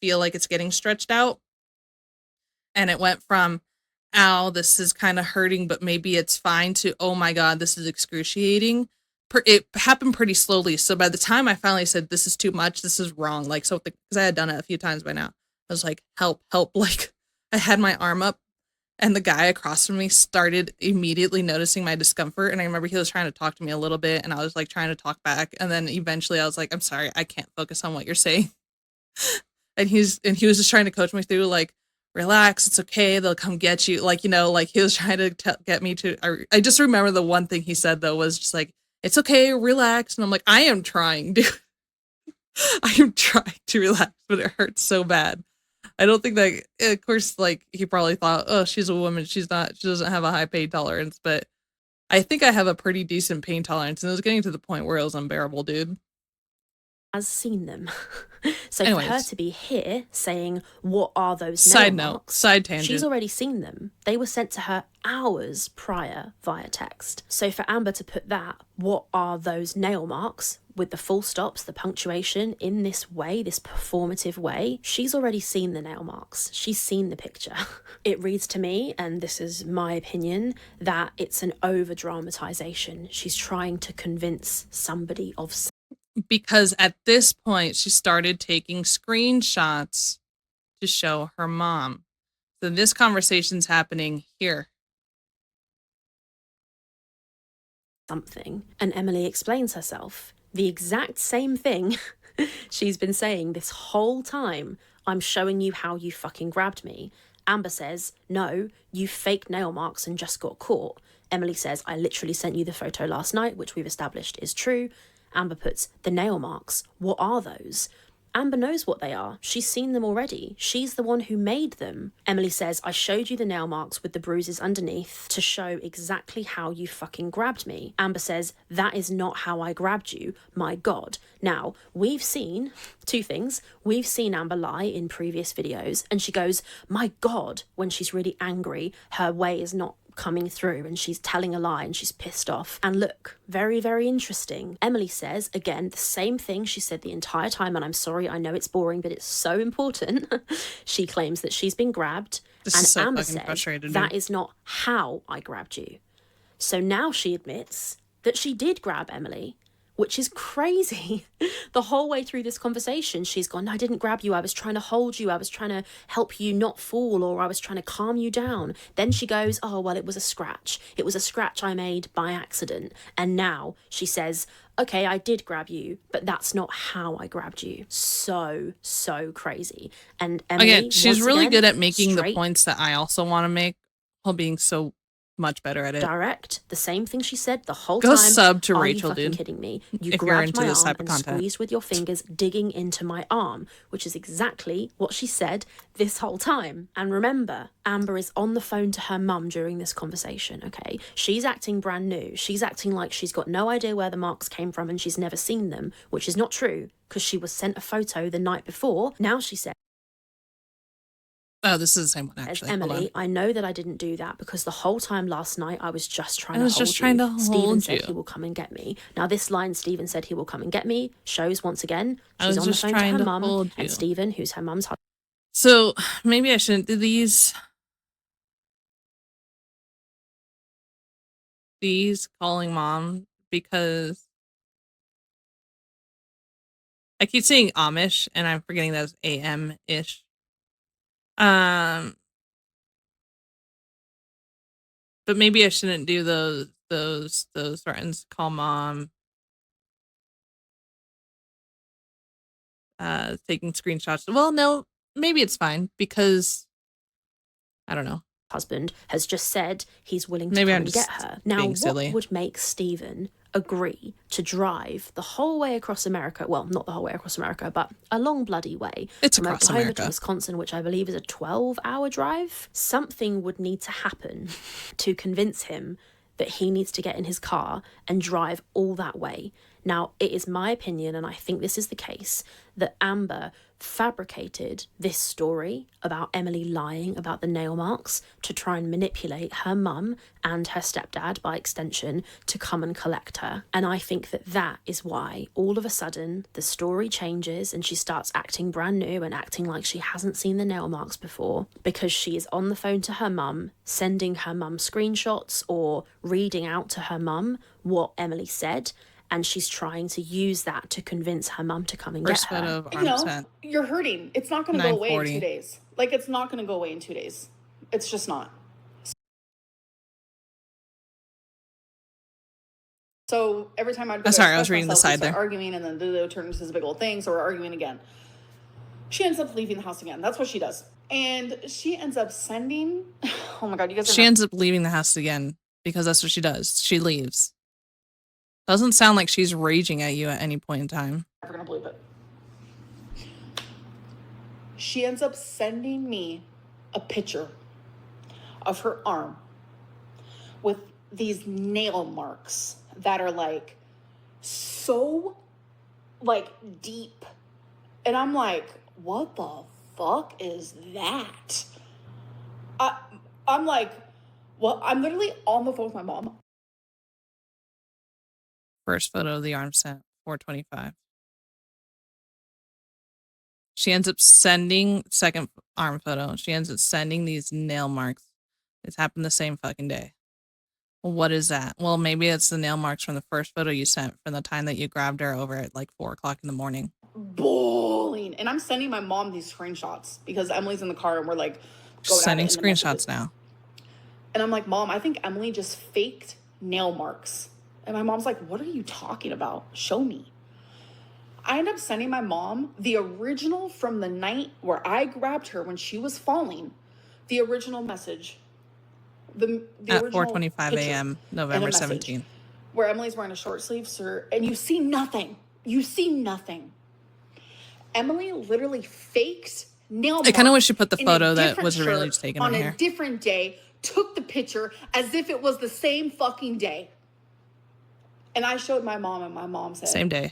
feel like it's getting stretched out. And it went from, ow, this is kind of hurting, but maybe it's fine, to, oh my God, this is excruciating. It happened pretty slowly. So by the time I finally said, this is too much, this is wrong. Like, so, because I had done it a few times by now, I was like, help, help. Like, I had my arm up and the guy across from me started immediately noticing my discomfort. And I remember he was trying to talk to me a little bit and I was like trying to talk back. And then eventually I was like, I'm sorry, I can't focus on what you're saying. And he was just trying to coach me through, like, relax, it's okay, they'll come get you. Like, you know, like he was trying to get me to, I just remember the one thing he said though was just like, it's okay, relax. And I'm like, I am trying, dude. I am trying to relax, but it hurts so bad. I don't think that, of course, like he probably thought, oh, she's a woman, she doesn't have a high pain tolerance, but I think I have a pretty decent pain tolerance, and it was getting to the point where it was unbearable, dude. Has seen them. So Anyways, for her to be here saying, what are those side nail note, marks? side tangent. She's already seen them. They were sent to her hours prior via text. So for Amber to put that, what are those nail marks, with the full stops, the punctuation, in this way, this performative way, she's already seen the nail marks. She's seen the picture. It reads to me, and this is my opinion, that it's an over-dramatization. She's trying to convince somebody of something. Because at this point, she started taking screenshots to show her mom. So this conversation's happening here. Something. And Emily explains herself. The exact same thing she's been saying this whole time. I'm showing you how you fucking grabbed me. Amber says, no, you faked nail marks and just got caught. Emily says, I literally sent you the photo last night, which we've established is true. Amber puts, the nail marks, what are those? Amber knows what they are. She's seen them already. She's the one who made them. Emily says, I showed you the nail marks with the bruises underneath to show exactly how you fucking grabbed me. Amber says, that is not how I grabbed you. My God. Now, we've seen two things. We've seen Amber lie in previous videos, and she goes, my God, when she's really angry, her way is not coming through and she's telling a lie and she's pissed off. And look, very, very interesting. Emily says, again, the same thing she said the entire time, and I'm sorry, I know it's boring, but it's so important. She claims that she's been grabbed, and so Amber says, that is not how I grabbed you. So now she admits that she did grab Emily, which is crazy. The whole way through this conversation, she's gone, no, I didn't grab you. I was trying to hold you. I was trying to help you not fall, or I was trying to calm you down. Then she goes, oh, well, it was a scratch. It was a scratch I made by accident. And now she says, okay, I did grab you, but that's not how I grabbed you. So crazy. And Emily, again, she's really good at making the straight, points that I also want to make, while being so much better at it. direct, the same thing she said the whole Go time. sub to Are Rachel, you fucking dude. kidding me? You If you're grabbed into my this arm type of and content. squeezed with your fingers, digging into my arm, which is exactly what she said this whole time. And remember, Amber is on the phone to her mum during this conversation, okay? She's acting brand new. She's acting like she's got no idea where the marks came from and she's never seen them, which is not true, because she was sent a photo the night before. Now she said, oh, this is the same one, actually. Emily, I know that I didn't do that because the whole time last night I was just trying to hold you. Stephen hold said you. he will come and get me. Now this line, Stephen said he will come and get me, shows once again I she's was on the just phone to trying her to mum, hold you. and Stephen, who's her mum's husband. So maybe I shouldn't do these calling mom, because I keep saying Amish and I'm forgetting that it's AM-ish. But maybe I shouldn't do those threatens to call mom. Taking screenshots. Well, no, maybe it's fine, because I don't know. Husband has just said he's willing to Maybe come I'm and get just her. Now, being what silly. would make Stephen agree to drive the whole way across America, well, not the whole way across America, but a long bloody way, It's from across Oklahoma America. to Wisconsin, which I believe is a 12-hour drive, something would need to happen to convince him that he needs to get in his car and drive all that way. Now, it is my opinion, and I think this is the case, that Amber fabricated this story about Emily lying about the nail marks to try and manipulate her mum and her stepdad, by extension, to come and collect her. And I think that that is why all of a sudden the story changes and she starts acting brand new and acting like she hasn't seen the nail marks before, because she is on the phone to her mum, sending her mum screenshots or reading out to her mum what Emily said, and she's trying to use that to convince her mum to come and First get her. photo of arm sent. You're hurting. It's not going to go away in 9:40. 2 days. Like, it's not going to go away in 2 days. It's just not. So every time I'd go Sorry, I to was reading the myself, we'd side start there. arguing, and then it turns into this big old thing, so we're arguing again. She ends up leaving the house again. That's what she does. And she ends up sending, oh my God, you guys are She ends up leaving the house again because that's what she does. She leaves. Doesn't sound like she's raging at you at any point in time. never going to believe it. She ends up sending me a picture of her arm with these nail marks that are like so like deep. And I'm like, what the fuck is that? I'm like, well, I'm literally on the phone with my mom. First photo of the arm sent, 4:25. She ends up sending, second arm photo, she ends up sending these nail marks. It's happened the same fucking day. Well, what is that? Well, maybe it's the nail marks from the first photo you sent from the time that you grabbed her over at like 4 o'clock in the morning. Bawling. And I'm sending my mom these screenshots because Emily's in the car and we're like, Sending screenshots now. And I'm like, Mom, I think Emily just faked nail marks. And my mom's like, what are you talking about? Show me. I end up sending my mom the original from the night where I grabbed her when she was falling, the original message. The At original 4:25 a.m., November 17th. Where Emily's wearing a short sleeve shirt and you see nothing. You see nothing. Emily literally faked nail marks. I kind of wish you put the photo that was really just taken on right a here. different day, took the picture as if it was the same fucking day. And I showed my mom, and my mom said, Same day.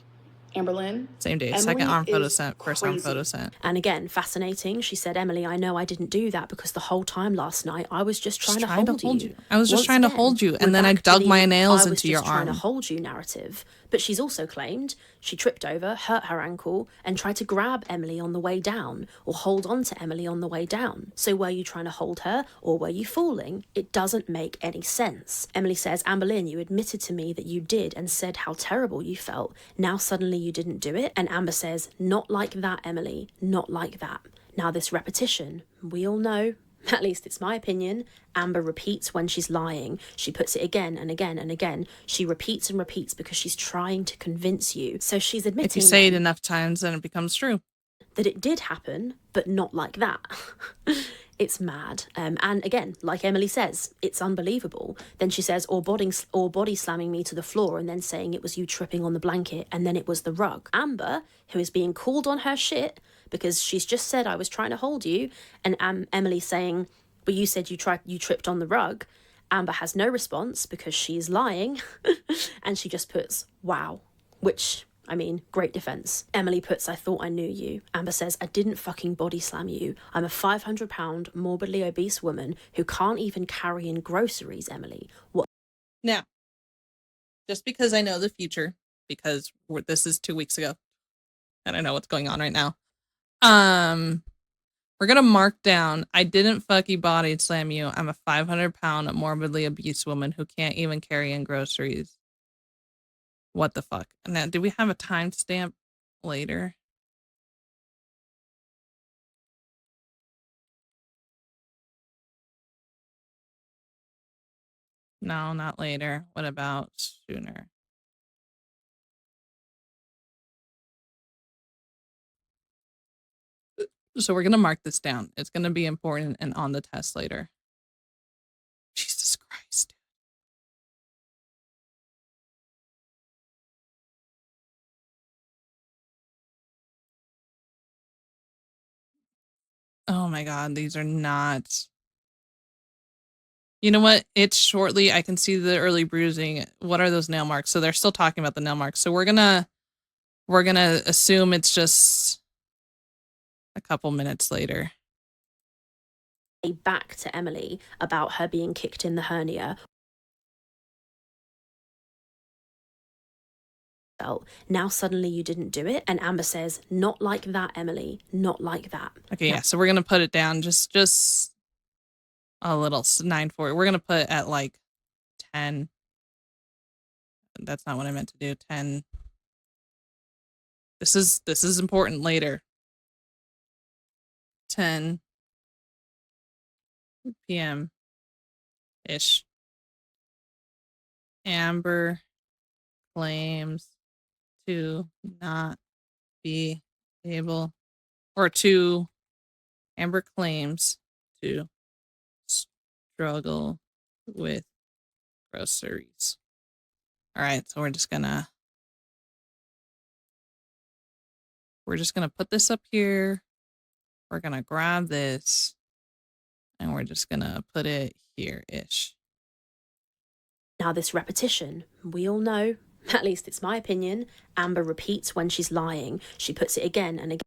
Amberlyn. Same day. Emily Second arm photo is sent. First crazy. arm photo sent. And again, fascinating. She said, Emily, I know I didn't do that because the whole time last night I was just trying to hold you. I was just Once trying to again, hold you, we're and then I back to dug the my nails I was into your just trying arm. to hold you narrative. But she's also claimed she tripped over, hurt her ankle, and tried to grab Emily on the way down or hold on to Emily on the way down. So were you trying to hold her or were you falling? It doesn't make any sense. Emily says, Amberlyn, you admitted to me that you did and said how terrible you felt. Now suddenly you didn't do it? And Amber says, not like that, Emily, not like that. Now this repetition, we all know, at least it's my opinion, Amber repeats when she's lying. She puts it again and again and again. She repeats and repeats because she's trying to convince you. So she's admitting If you say it enough times, then it becomes true. that it did happen, but not like that. It's mad. And again, like Emily says, it's unbelievable. Then she says, or body slamming me to the floor and then saying it was you tripping on the blanket and then it was the rug. Amber, who is being called on her shit because she's just said I was trying to hold you, and Emily saying, but you said you tripped on the rug. Amber has no response because she's lying and she just puts, wow, which, I mean, great defense. Emily puts, I thought I knew you. Amber says, I didn't fucking body slam you. I'm a 500-pound, morbidly obese woman who can't even carry in groceries, Emily. What? Now, just because I know the future, because this is 2 weeks ago, and I know what's going on right now, we're gonna mark down, I didn't fucking body slam you. I'm a 500-pound, morbidly obese woman who can't even carry in groceries. What the fuck? Now, do we have a timestamp later? No, not later. What about sooner? So we're going to mark this down. It's going to be important and on the test later. Jesus Christ. Oh my god, these are not. You know what? It's shortly. I can see the early bruising. What are those nail marks? So they're still talking about the nail marks. So we're gonna assume it's just a couple minutes later. Back to Emily about her being kicked in the hernia. Now suddenly you didn't do it, and Amber says, "Not like that, Emily. Not like that." Okay, yeah. So we're gonna put it down just a little 9:40. We're gonna put at like 10. That's not what I meant to do. 10. This is important later. 10 p.m. ish. Amber claims to not be able, or to Amber claims to struggle with groceries. All right, so we're just gonna put this up here. We're gonna grab this and we're just gonna put it here-ish. Now this repetition, we all know, at least it's my opinion, Amber repeats when she's lying. She puts it again and again.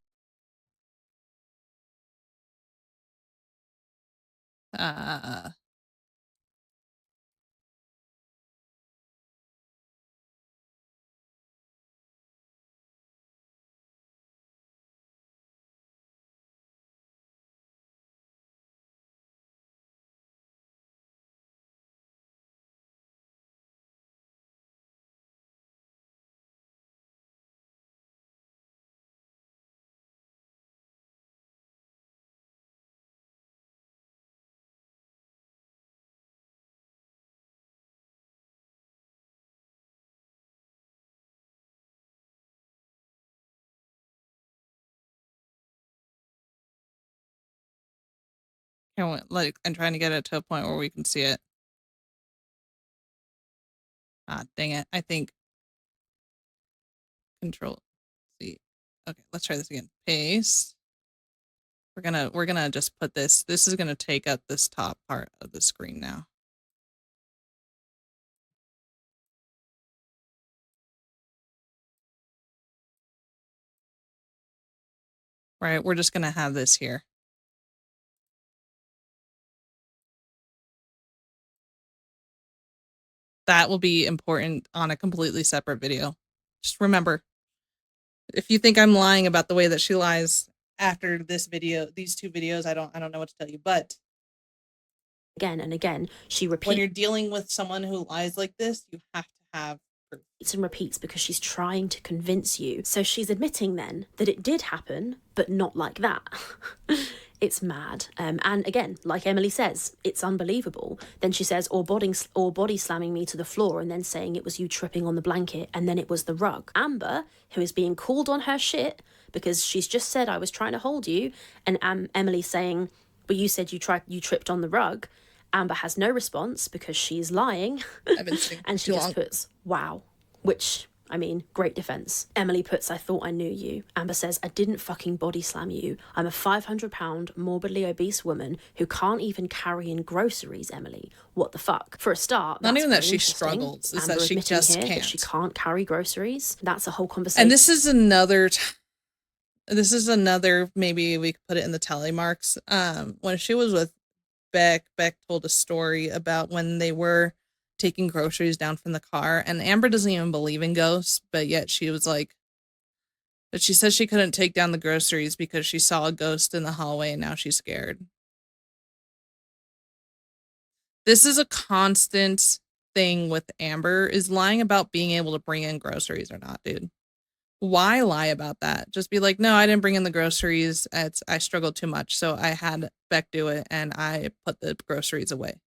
Like, I'm trying to get it to a point where we can see it. Ah, dang it. I think Control C. Okay, let's try this again. Paste. We're gonna just put this. This is gonna take up this top part of the screen now. Right, we're just gonna have this here. That will be important on a completely separate video. Just remember, if you think I'm lying about the way that she lies after this video, these two videos, I don't know what to tell you, but Again and again, she repeats. When you're dealing with someone who lies like this, you have to have proof. And repeats because she's trying to convince you. So she's admitting then that it did happen, but not like that. It's mad. And again, like Emily says, it's unbelievable. Then she says, or body slamming me to the floor and then saying it was you tripping on the blanket and then it was the rug. Amber, who is being called on her shit because she's just said I was trying to hold you, and Emily saying, but you said you tripped on the rug. Amber has no response because she's lying. And she just puts, wow. Which, I mean, great defense. Emily puts, I thought I knew you. Amber says, I didn't fucking body slam you. I'm a 500-pound, morbidly obese woman who can't even carry in groceries, Emily. What the fuck? For a start, not even that she struggles, it's that she just can't. That she can't carry groceries. That's a whole conversation. And this is another, maybe we could put it in the tally marks. When she was with Beck told a story about when they were taking groceries down from the car, and Amber doesn't even believe in ghosts, but yet she was like, but she says she couldn't take down the groceries because she saw a ghost in the hallway and now she's scared. This is a constant thing with Amber, is lying about being able to bring in groceries or not, dude. Why lie about that? Just be like, no, I didn't bring in the groceries. I struggled too much, so I had Beck do it and I put the groceries away.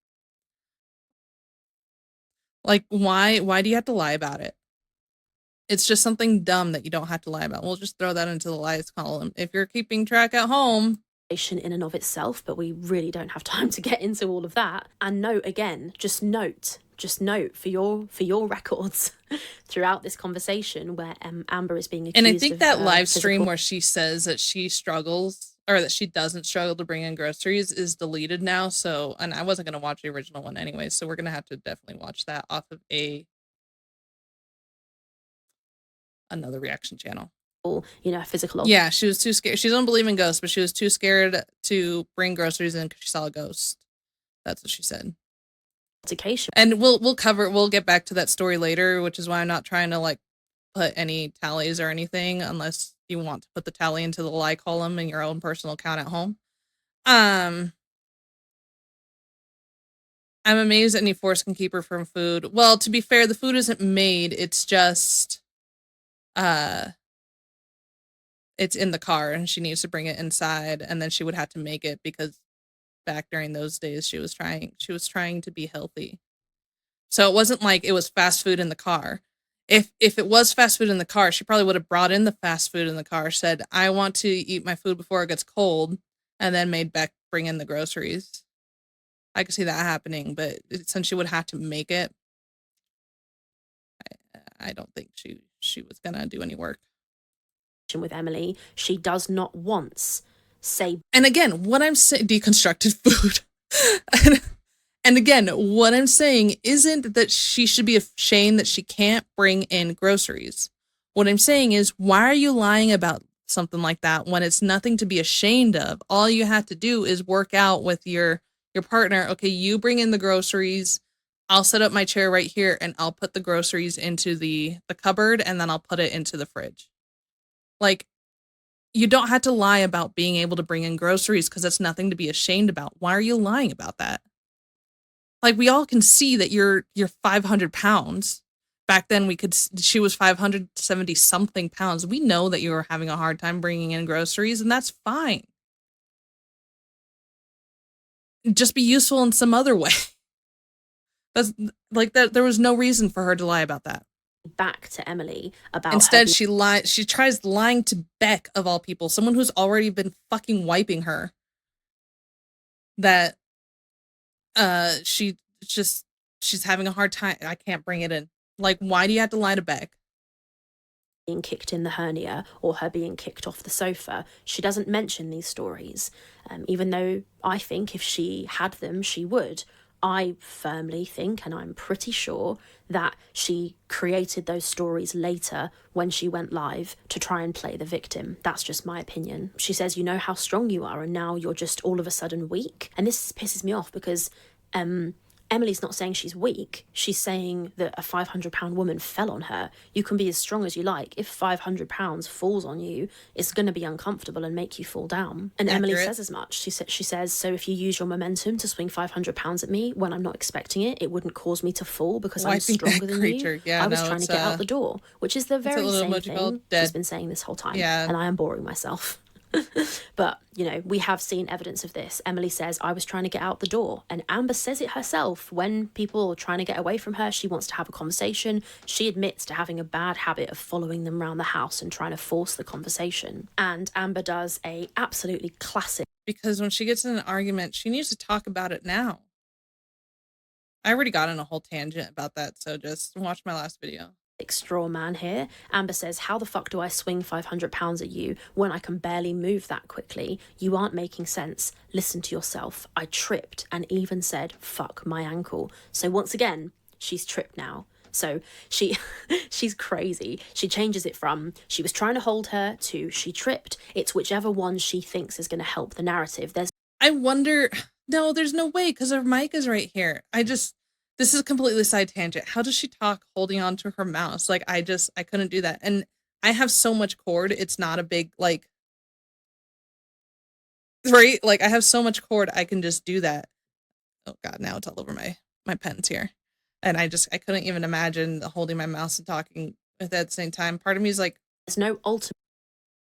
Like, why do you have to lie about it? It's just something dumb that you don't have to lie about. We'll just throw that into the lies column. If you're keeping track at home. In and of itself, but we really don't have time to get into all of that. And note again, just note for your records throughout this conversation where Amber is being accused. And I think that live stream where she says that she struggles, or that she doesn't struggle to bring in groceries is deleted now. So, and I wasn't going to watch the original one anyway. So we're going to have to definitely watch that off of another reaction channel. You know, physical. Yeah, she was too scared. She doesn't believe in ghosts, but she was too scared to bring groceries in because she saw a ghost. That's what she said. And we'll get back to that story later, which is why I'm not trying to like put any tallies or anything unless you want to put the tally into the lie column in your own personal account at home. I'm amazed that any force can keep her from food. Well, to be fair, the food isn't made. It's just it's in the car and she needs to bring it inside, and then she would have to make it because back during those days she was trying to be healthy. So it wasn't like it was fast food in the car. If it was fast food in the car, she probably would have brought in the fast food in the car, said, I want to eat my food before it gets cold, and then made Beck bring in the groceries. I could see that happening, but since she would have to make it, I don't think she was gonna do any work. With Emily, she does not once say. And again, what I'm saying, deconstructed food. And again, what I'm saying isn't that she should be ashamed that she can't bring in groceries. What I'm saying is, why are you lying about something like that when it's nothing to be ashamed of? All you have to do is work out with your partner. Okay, you bring in the groceries. I'll set up my chair right here and I'll put the groceries into the cupboard and then I'll put it into the fridge. Like, you don't have to lie about being able to bring in groceries because that's nothing to be ashamed about. Why are you lying about that? Like, we all can see that you're 500 pounds. Back then she was 570 something pounds. We know that you were having a hard time bringing in groceries, and that's fine. Just be useful in some other way. That's like that. There was no reason for her to lie about that. Back to Emily about. Instead, she tries lying to Beck, of all people, someone who's already been fucking wiping her. That she's having a hard time. I can't bring it in. Like, why do you have to lie to Beck? Being kicked in the hernia or her being kicked off the sofa. She doesn't mention these stories, even though I think if she had them, she would. I firmly think, and I'm pretty sure, that she created those stories later when she went live to try and play the victim. That's just my opinion. She says, you know how strong you are, and now you're just all of a sudden weak. And this pisses me off because Emily's not saying she's weak. She's saying that a 500-pound woman fell on her. You can be as strong as you like. If 500 pounds falls on you, it's going to be uncomfortable and make you fall down. And Accurate. Emily says as much. She says, so if you use your momentum to swing 500 pounds at me when I'm not expecting it, it wouldn't cause me to fall because I'm stronger than you. Yeah, I was trying to get out the door, which is the very same thing she's been saying this whole time. Yeah. And I am boring myself. But, you know, we have seen evidence of this. Emily says, I was trying to get out the door. And Amber says it herself. When people are trying to get away from her, she wants to have a conversation. She admits to having a bad habit of following them around the house and trying to force the conversation. And Amber does a absolutely classic. Because when she gets in an argument, she needs to talk about it now. I already got in a whole tangent about that, so just watch my last video. Straw man here. Amber says, how the fuck do I swing 500 pounds at you when I can barely move that quickly? You aren't making sense. Listen to yourself. I tripped and even said, fuck my ankle. So once again, she's tripped now. So she's crazy. She changes it from she was trying to hold her to she tripped. It's whichever one she thinks is going to help the narrative. I wonder, no, there's no way because her mic is right here. This is a completely side tangent. How does she talk holding on to her mouse? Like, I couldn't do that. And I have so much cord. It's not a big, like, right? Like, I have so much cord. I can just do that. Oh God, now it's all over my pens here. And I couldn't even imagine holding my mouse and talking at the same time. Part of me is like, there's no ultimate.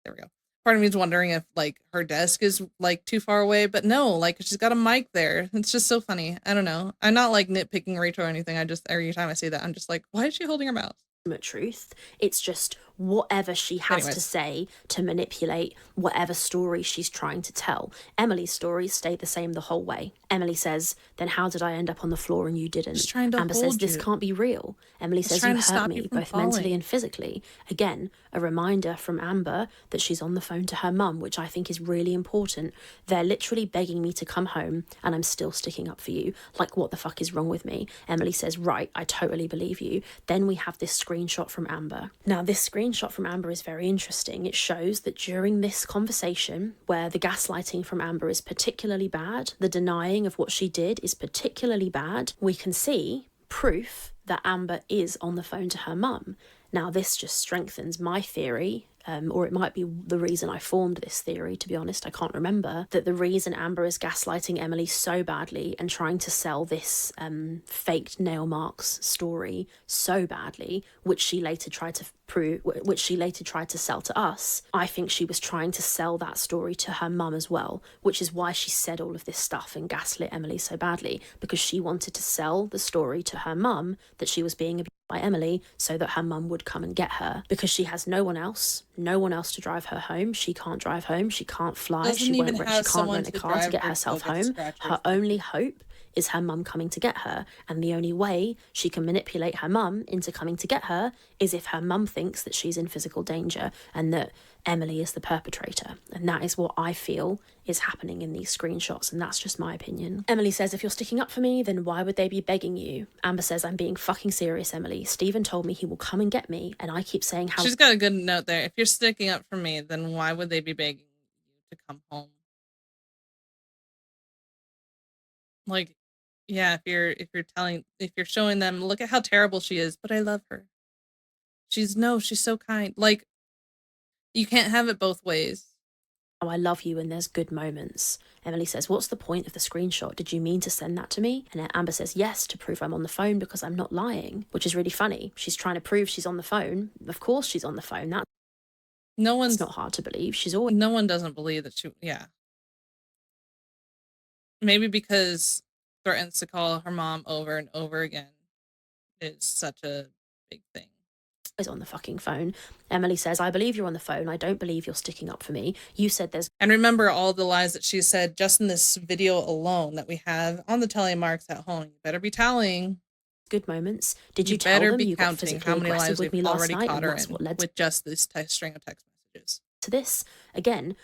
There we go. Part of me is wondering if like her desk is like too far away, but no, like she's got a mic there. It's just so funny. I don't know. I'm not like nitpicking Rachel or anything. Every time I see that, I'm just like, why is she holding her mouse? truth. It's just whatever she has to say to manipulate whatever story she's trying to tell. Emily's stories stay the same the whole way. Emily says, then how did I end up on the floor and you didn't? Just trying to Amber hold says, this you. can't be real. Emily says, you hurt me, both mentally and physically. Again, a reminder from Amber that she's on the phone to her mum, which I think is really important. They're literally begging me to come home and I'm still sticking up for you. Like, what the fuck is wrong with me? Emily says, right, I totally believe you. Then we have this screenshot from Amber. Now, this screenshot from Amber is very interesting. It shows that during this conversation, where the gaslighting from Amber is particularly bad, the denying of what she did is particularly bad, we can see proof that Amber is on the phone to her mum. Now, this just strengthens my theory, or it might be the reason I formed this theory, to be honest, I can't remember, that the reason Amber is gaslighting Emily so badly and trying to sell this faked nail marks story so badly, which she later tried to sell to us, I think she was trying to sell that story to her mum as well, which is why she said all of this stuff and gaslit Emily so badly, because she wanted to sell the story to her mum that she was being abused by Emily so that her mum would come and get her, because she has no one else to drive her home. She can't drive home, she can't fly, she can't rent a car to get herself home. Her only hope is her mum coming to get her, and the only way she can manipulate her mum into coming to get her is if her mum thinks that she's in physical danger and that Emily is the perpetrator. And that is what I feel is happening in these screenshots, and that's just my opinion. Emily says, if you're sticking up for me, then why would they be begging you? Amber says, I'm being fucking serious, Emily. Stephen told me he will come and get me, and I keep saying how— She's got a good note there. If you're sticking up for me, then why would they be begging you to come home? Like, yeah, if you're showing them, look at how terrible she is, but I love her. She's so kind. Like, you can't have it both ways. Oh, I love you and there's good moments. Emily says, what's the point of the screenshot? Did you mean to send that to me? And Amber says, yes, to prove I'm on the phone because I'm not lying, which is really funny. She's trying to prove she's on the phone. Of course she's on the phone. That's not hard to believe. No one doesn't believe that yeah. Maybe because threatens to call her mom over and over again is such a big thing. Is on the fucking phone. Emily says, I believe you're on the phone. I don't believe you're sticking up for me. You said there's— And remember all the lies that she said just in this video alone that we have on the tally marks at home. You better be tallying. Good moments. Did you tell them you got physically how many aggressive lies with me we've last already night? caught And her that's in what led with just this string of text messages. To this. Again,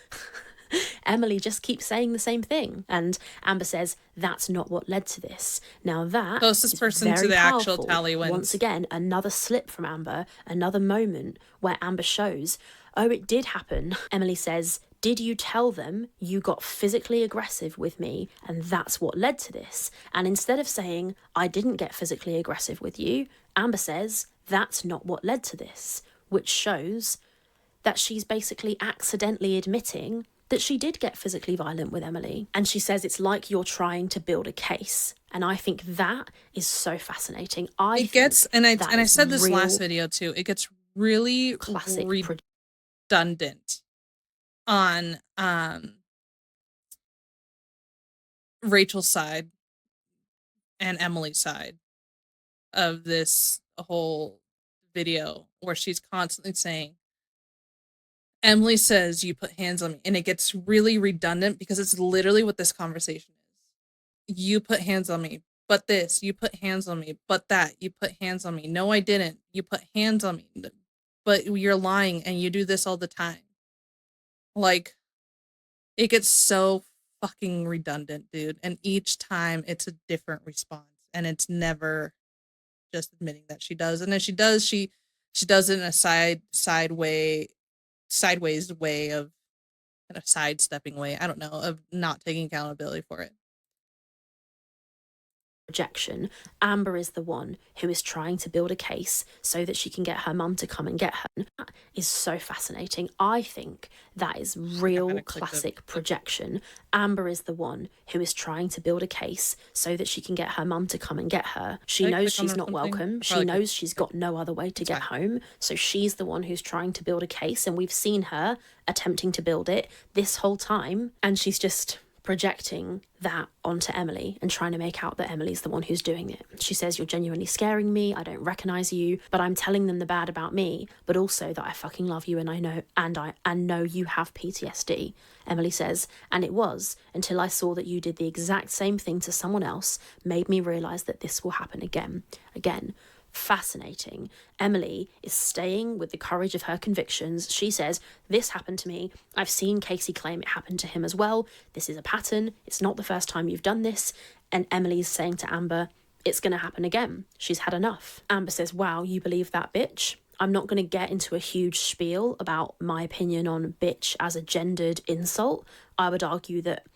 Emily just keeps saying the same thing. And Amber says, that's not what led to this. Now that closest is person very to the powerful. actual tally wins. Once again, another slip from Amber, another moment where Amber shows, oh, it did happen. Emily says, did you tell them you got physically aggressive with me and that's what led to this? And instead of saying, I didn't get physically aggressive with you, Amber says, that's not what led to this, which shows that she's basically accidentally admitting that she did get physically violent with Emily. And she says it's like you're trying to build a case. And I think that is so fascinating. I said this last video too, it gets really classic redundant on Rachel's side and Emily's side of this whole video, where she's constantly saying, Emily says you put hands on me, and it gets really redundant because it's literally what this conversation is. You put hands on me, but this, you put hands on me, but that, you put hands on me. No, I didn't. You put hands on me, but you're lying and you do this all the time. Like, it gets so fucking redundant, dude. And each time it's a different response, and it's never just admitting that she does. And if she does, she does it in a sideways way of kind of sidestepping way, I don't know, of not taking accountability for it. Rejection. Amber is the one who is trying to build a case so that she can get her mum to come and get her. That is so fascinating. I think that is real classic projection. Amber is the one who is trying to build a case so that she can get her mum to come and get her. She knows she's not welcome. She knows she's got no other way to get home. So she's the one who's trying to build a case, and we've seen her attempting to build it this whole time, and she's just projecting that onto Emily and trying to make out that Emily's the one who's doing it. She says, "You're genuinely scaring me. I don't recognize you, but I'm telling them the bad about me, but also that I fucking love you and I know you have PTSD." Emily says, "And it was until I saw that you did the exact same thing to someone else, made me realize that this will happen again." Fascinating. Emily is staying with the courage of her convictions. She says, "This happened to me. I've seen Casey claim it happened to him as well. This is a pattern. It's not the first time you've done this." And Emily's saying to Amber, "It's going to happen again. She's had enough." Amber says, "Wow, you believe that, bitch?" I'm not going to get into a huge spiel about my opinion on bitch as a gendered insult. I would argue that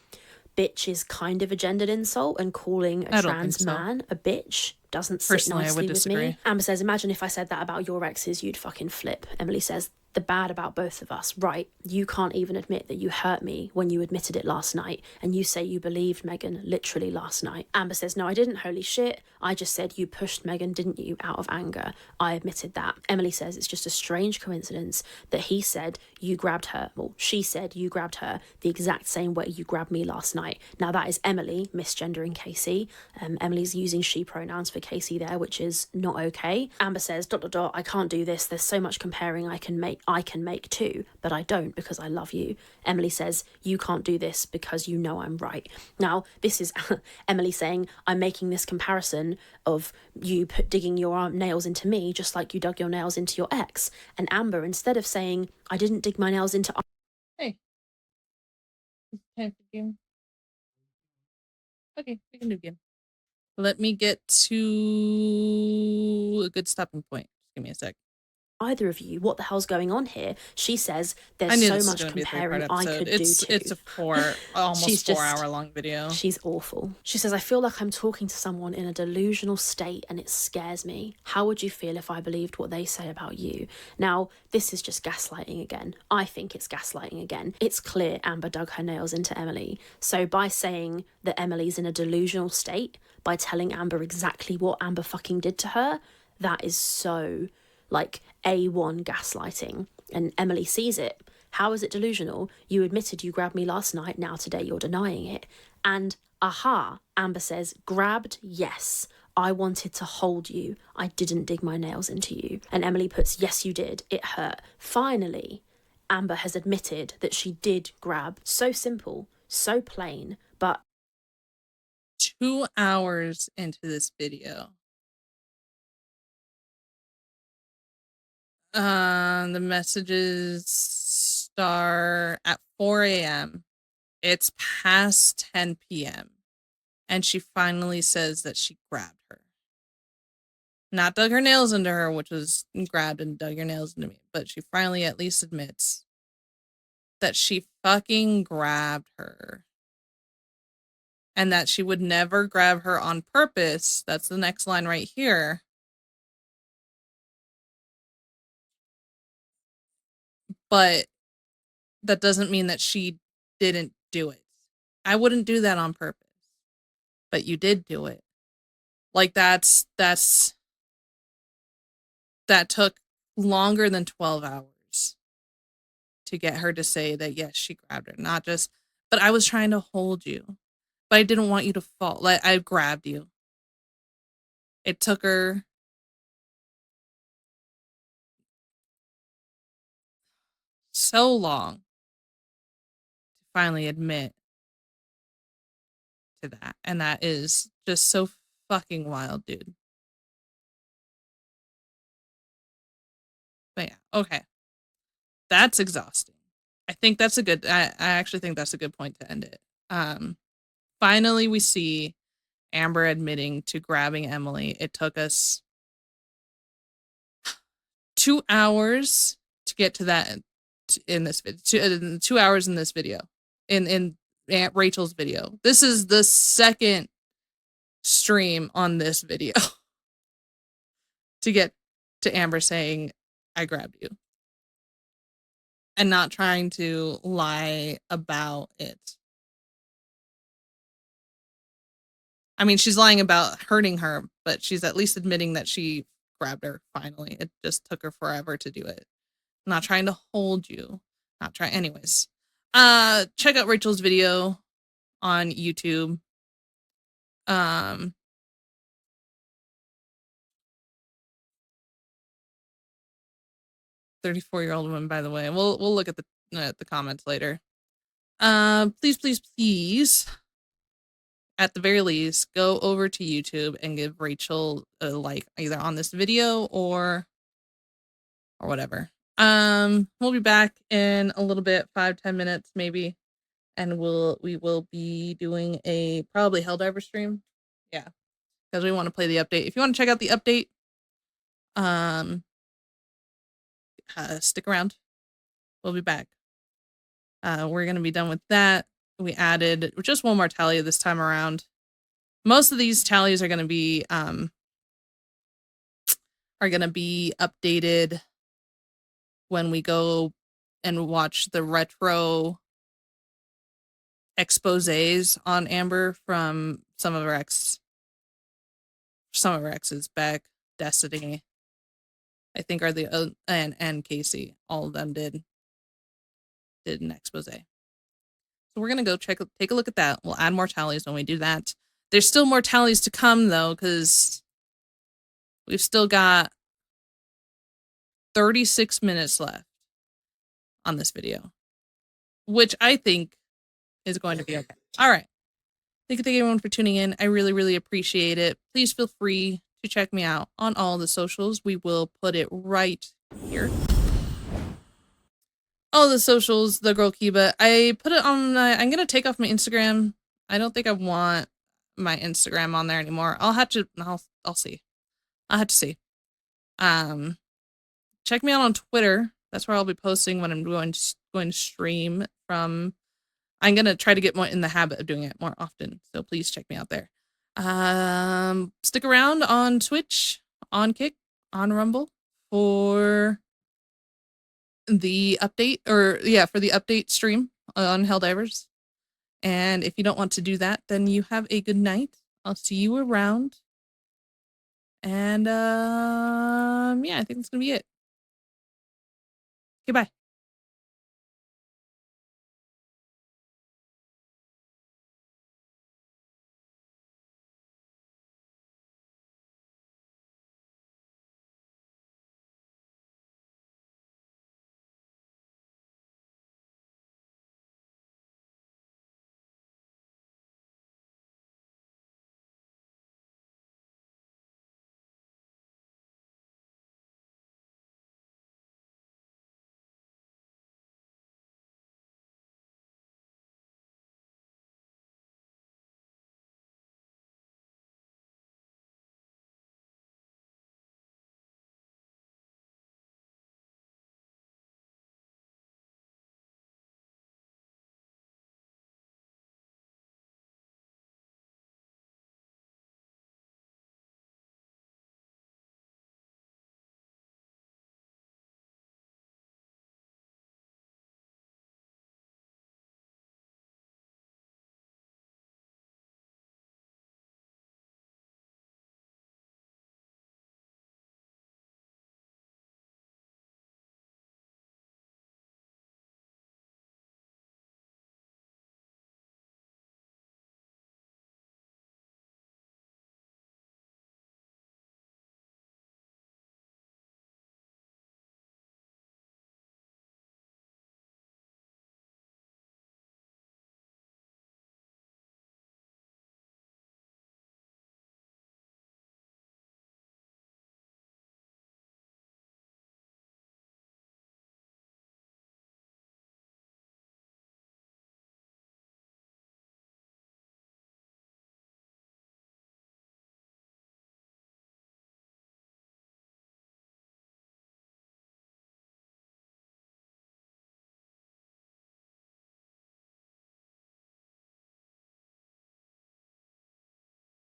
bitch is kind of a gendered insult, and calling a trans man a bitch doesn't sit nicely with me. Amber says, "Imagine if I said that about your exes, you'd fucking flip." Emily says, "The bad about both of us, right? You can't even admit that you hurt me when you admitted it last night, and you say you believed Megan literally last night." Amber says, "No, I didn't, holy shit. I just said you pushed Megan, didn't you, out of anger. I admitted that." Emily says it's just a strange coincidence that he said you grabbed her, well, she said you grabbed her the exact same way you grabbed me last night. Now that is Emily misgendering Casey. Emily's using she pronouns for Casey there, which is not okay. Amber says, ... I can't do this. There's so much comparing I can make too, but I don't because I love you. Emily says, "You can't do this because you know I'm right." Now, this is Emily saying, "I'm making this comparison of you digging your nails into me just like you dug your nails into your ex." And Amber, instead of saying, "I didn't dig my nails into..." Hey. It's time for game. Okay, we can do game. Let me get to a good stopping point. Just give me a sec. Either of you, what the hell's going on here? She says, "There's so much comparing I could do too." It's a almost 4 hour long video. She's awful. She says, "I feel like I'm talking to someone in a delusional state and it scares me. How would you feel if I believed what they say about you?" Now, this is just gaslighting again. I think it's gaslighting again. It's clear Amber dug her nails into Emily. So by saying that Emily's in a delusional state, by telling Amber exactly what Amber fucking did to her, that is so... like A1 gaslighting, and Emily sees it. How is it delusional? You admitted you grabbed me last night, now today you're denying it. And aha, Amber says, "Grabbed, yes. I wanted to hold you. I didn't dig my nails into you." And Emily puts, "Yes, you did. It hurt." Finally, Amber has admitted that she did grab. So simple, so plain, but 2 hours into this video. The messages start at 4 a.m. It's past 10 p.m. And she finally says that she grabbed her. Not dug her nails into her, which was grabbed and dug your nails into me, but she finally at least admits that she fucking grabbed her. And that she would never grab her on purpose. That's the next line right here. But that doesn't mean that she didn't do it. I wouldn't do that on purpose. But you did do it. Like that took longer than 12 hours to get her to say that yes, she grabbed her. Not just, but I was trying to hold you. But I didn't want you to fall. Like I grabbed you. It took her so long to finally admit to that. And that is just so fucking wild, dude. But yeah, okay. That's exhausting. I think that's a good, I actually think that's a good point to end it. Finally we see Amber admitting to grabbing Emily. It took us 2 hours to get to that in this video. 2 hours in this video. In Aunt Rachel's video. This is the second stream on this video to get to Amber saying, "I grabbed you." And not trying to lie about it. I mean, she's lying about hurting her, but she's at least admitting that she grabbed her finally. It just took her forever to do it. Not trying to hold you. Not trying. Anyways. Check out Rachel's video on YouTube. 34-year-old woman, by the way. We'll look at the comments later. Please, at the very least, go over to YouTube and give Rachel a like, either on this video or whatever. We'll be back in a little bit, 5-10 minutes maybe, and we will be doing a probably Helldiver stream. Yeah, because we want to play the update. If you want to check out the update, stick around. We'll be back. We're gonna be done with that. We added just one more tally this time around. Most of these tallies are gonna be updated when we go and watch the retro exposés on Amber from some of our exes. Beck, Destiny, I think are the and Casey. All of them did an expose. So we're gonna go take a look at that. We'll add more tallies when we do that. There's still more tallies to come though, because we've still got 36 minutes left on this video, which I think is going to be okay. All right. Thank you everyone for tuning in. I really appreciate it. Please feel free to check me out on all the socials. We will put it right here. All the socials, the girl Kiba. I put it on I'm gonna take off my Instagram. I don't think I want my Instagram on there anymore. I'll see. I'll have to see. Check me out on Twitter. That's where I'll be posting when I'm going to stream from. I'm gonna try to get more in the habit of doing it more often. So please check me out there. Stick around on Twitch, on Kick, on Rumble for the update, for the update stream on Helldivers. And if you don't want to do that, then you have a good night. I'll see you around. And yeah, I think that's gonna be it. Okay, bye.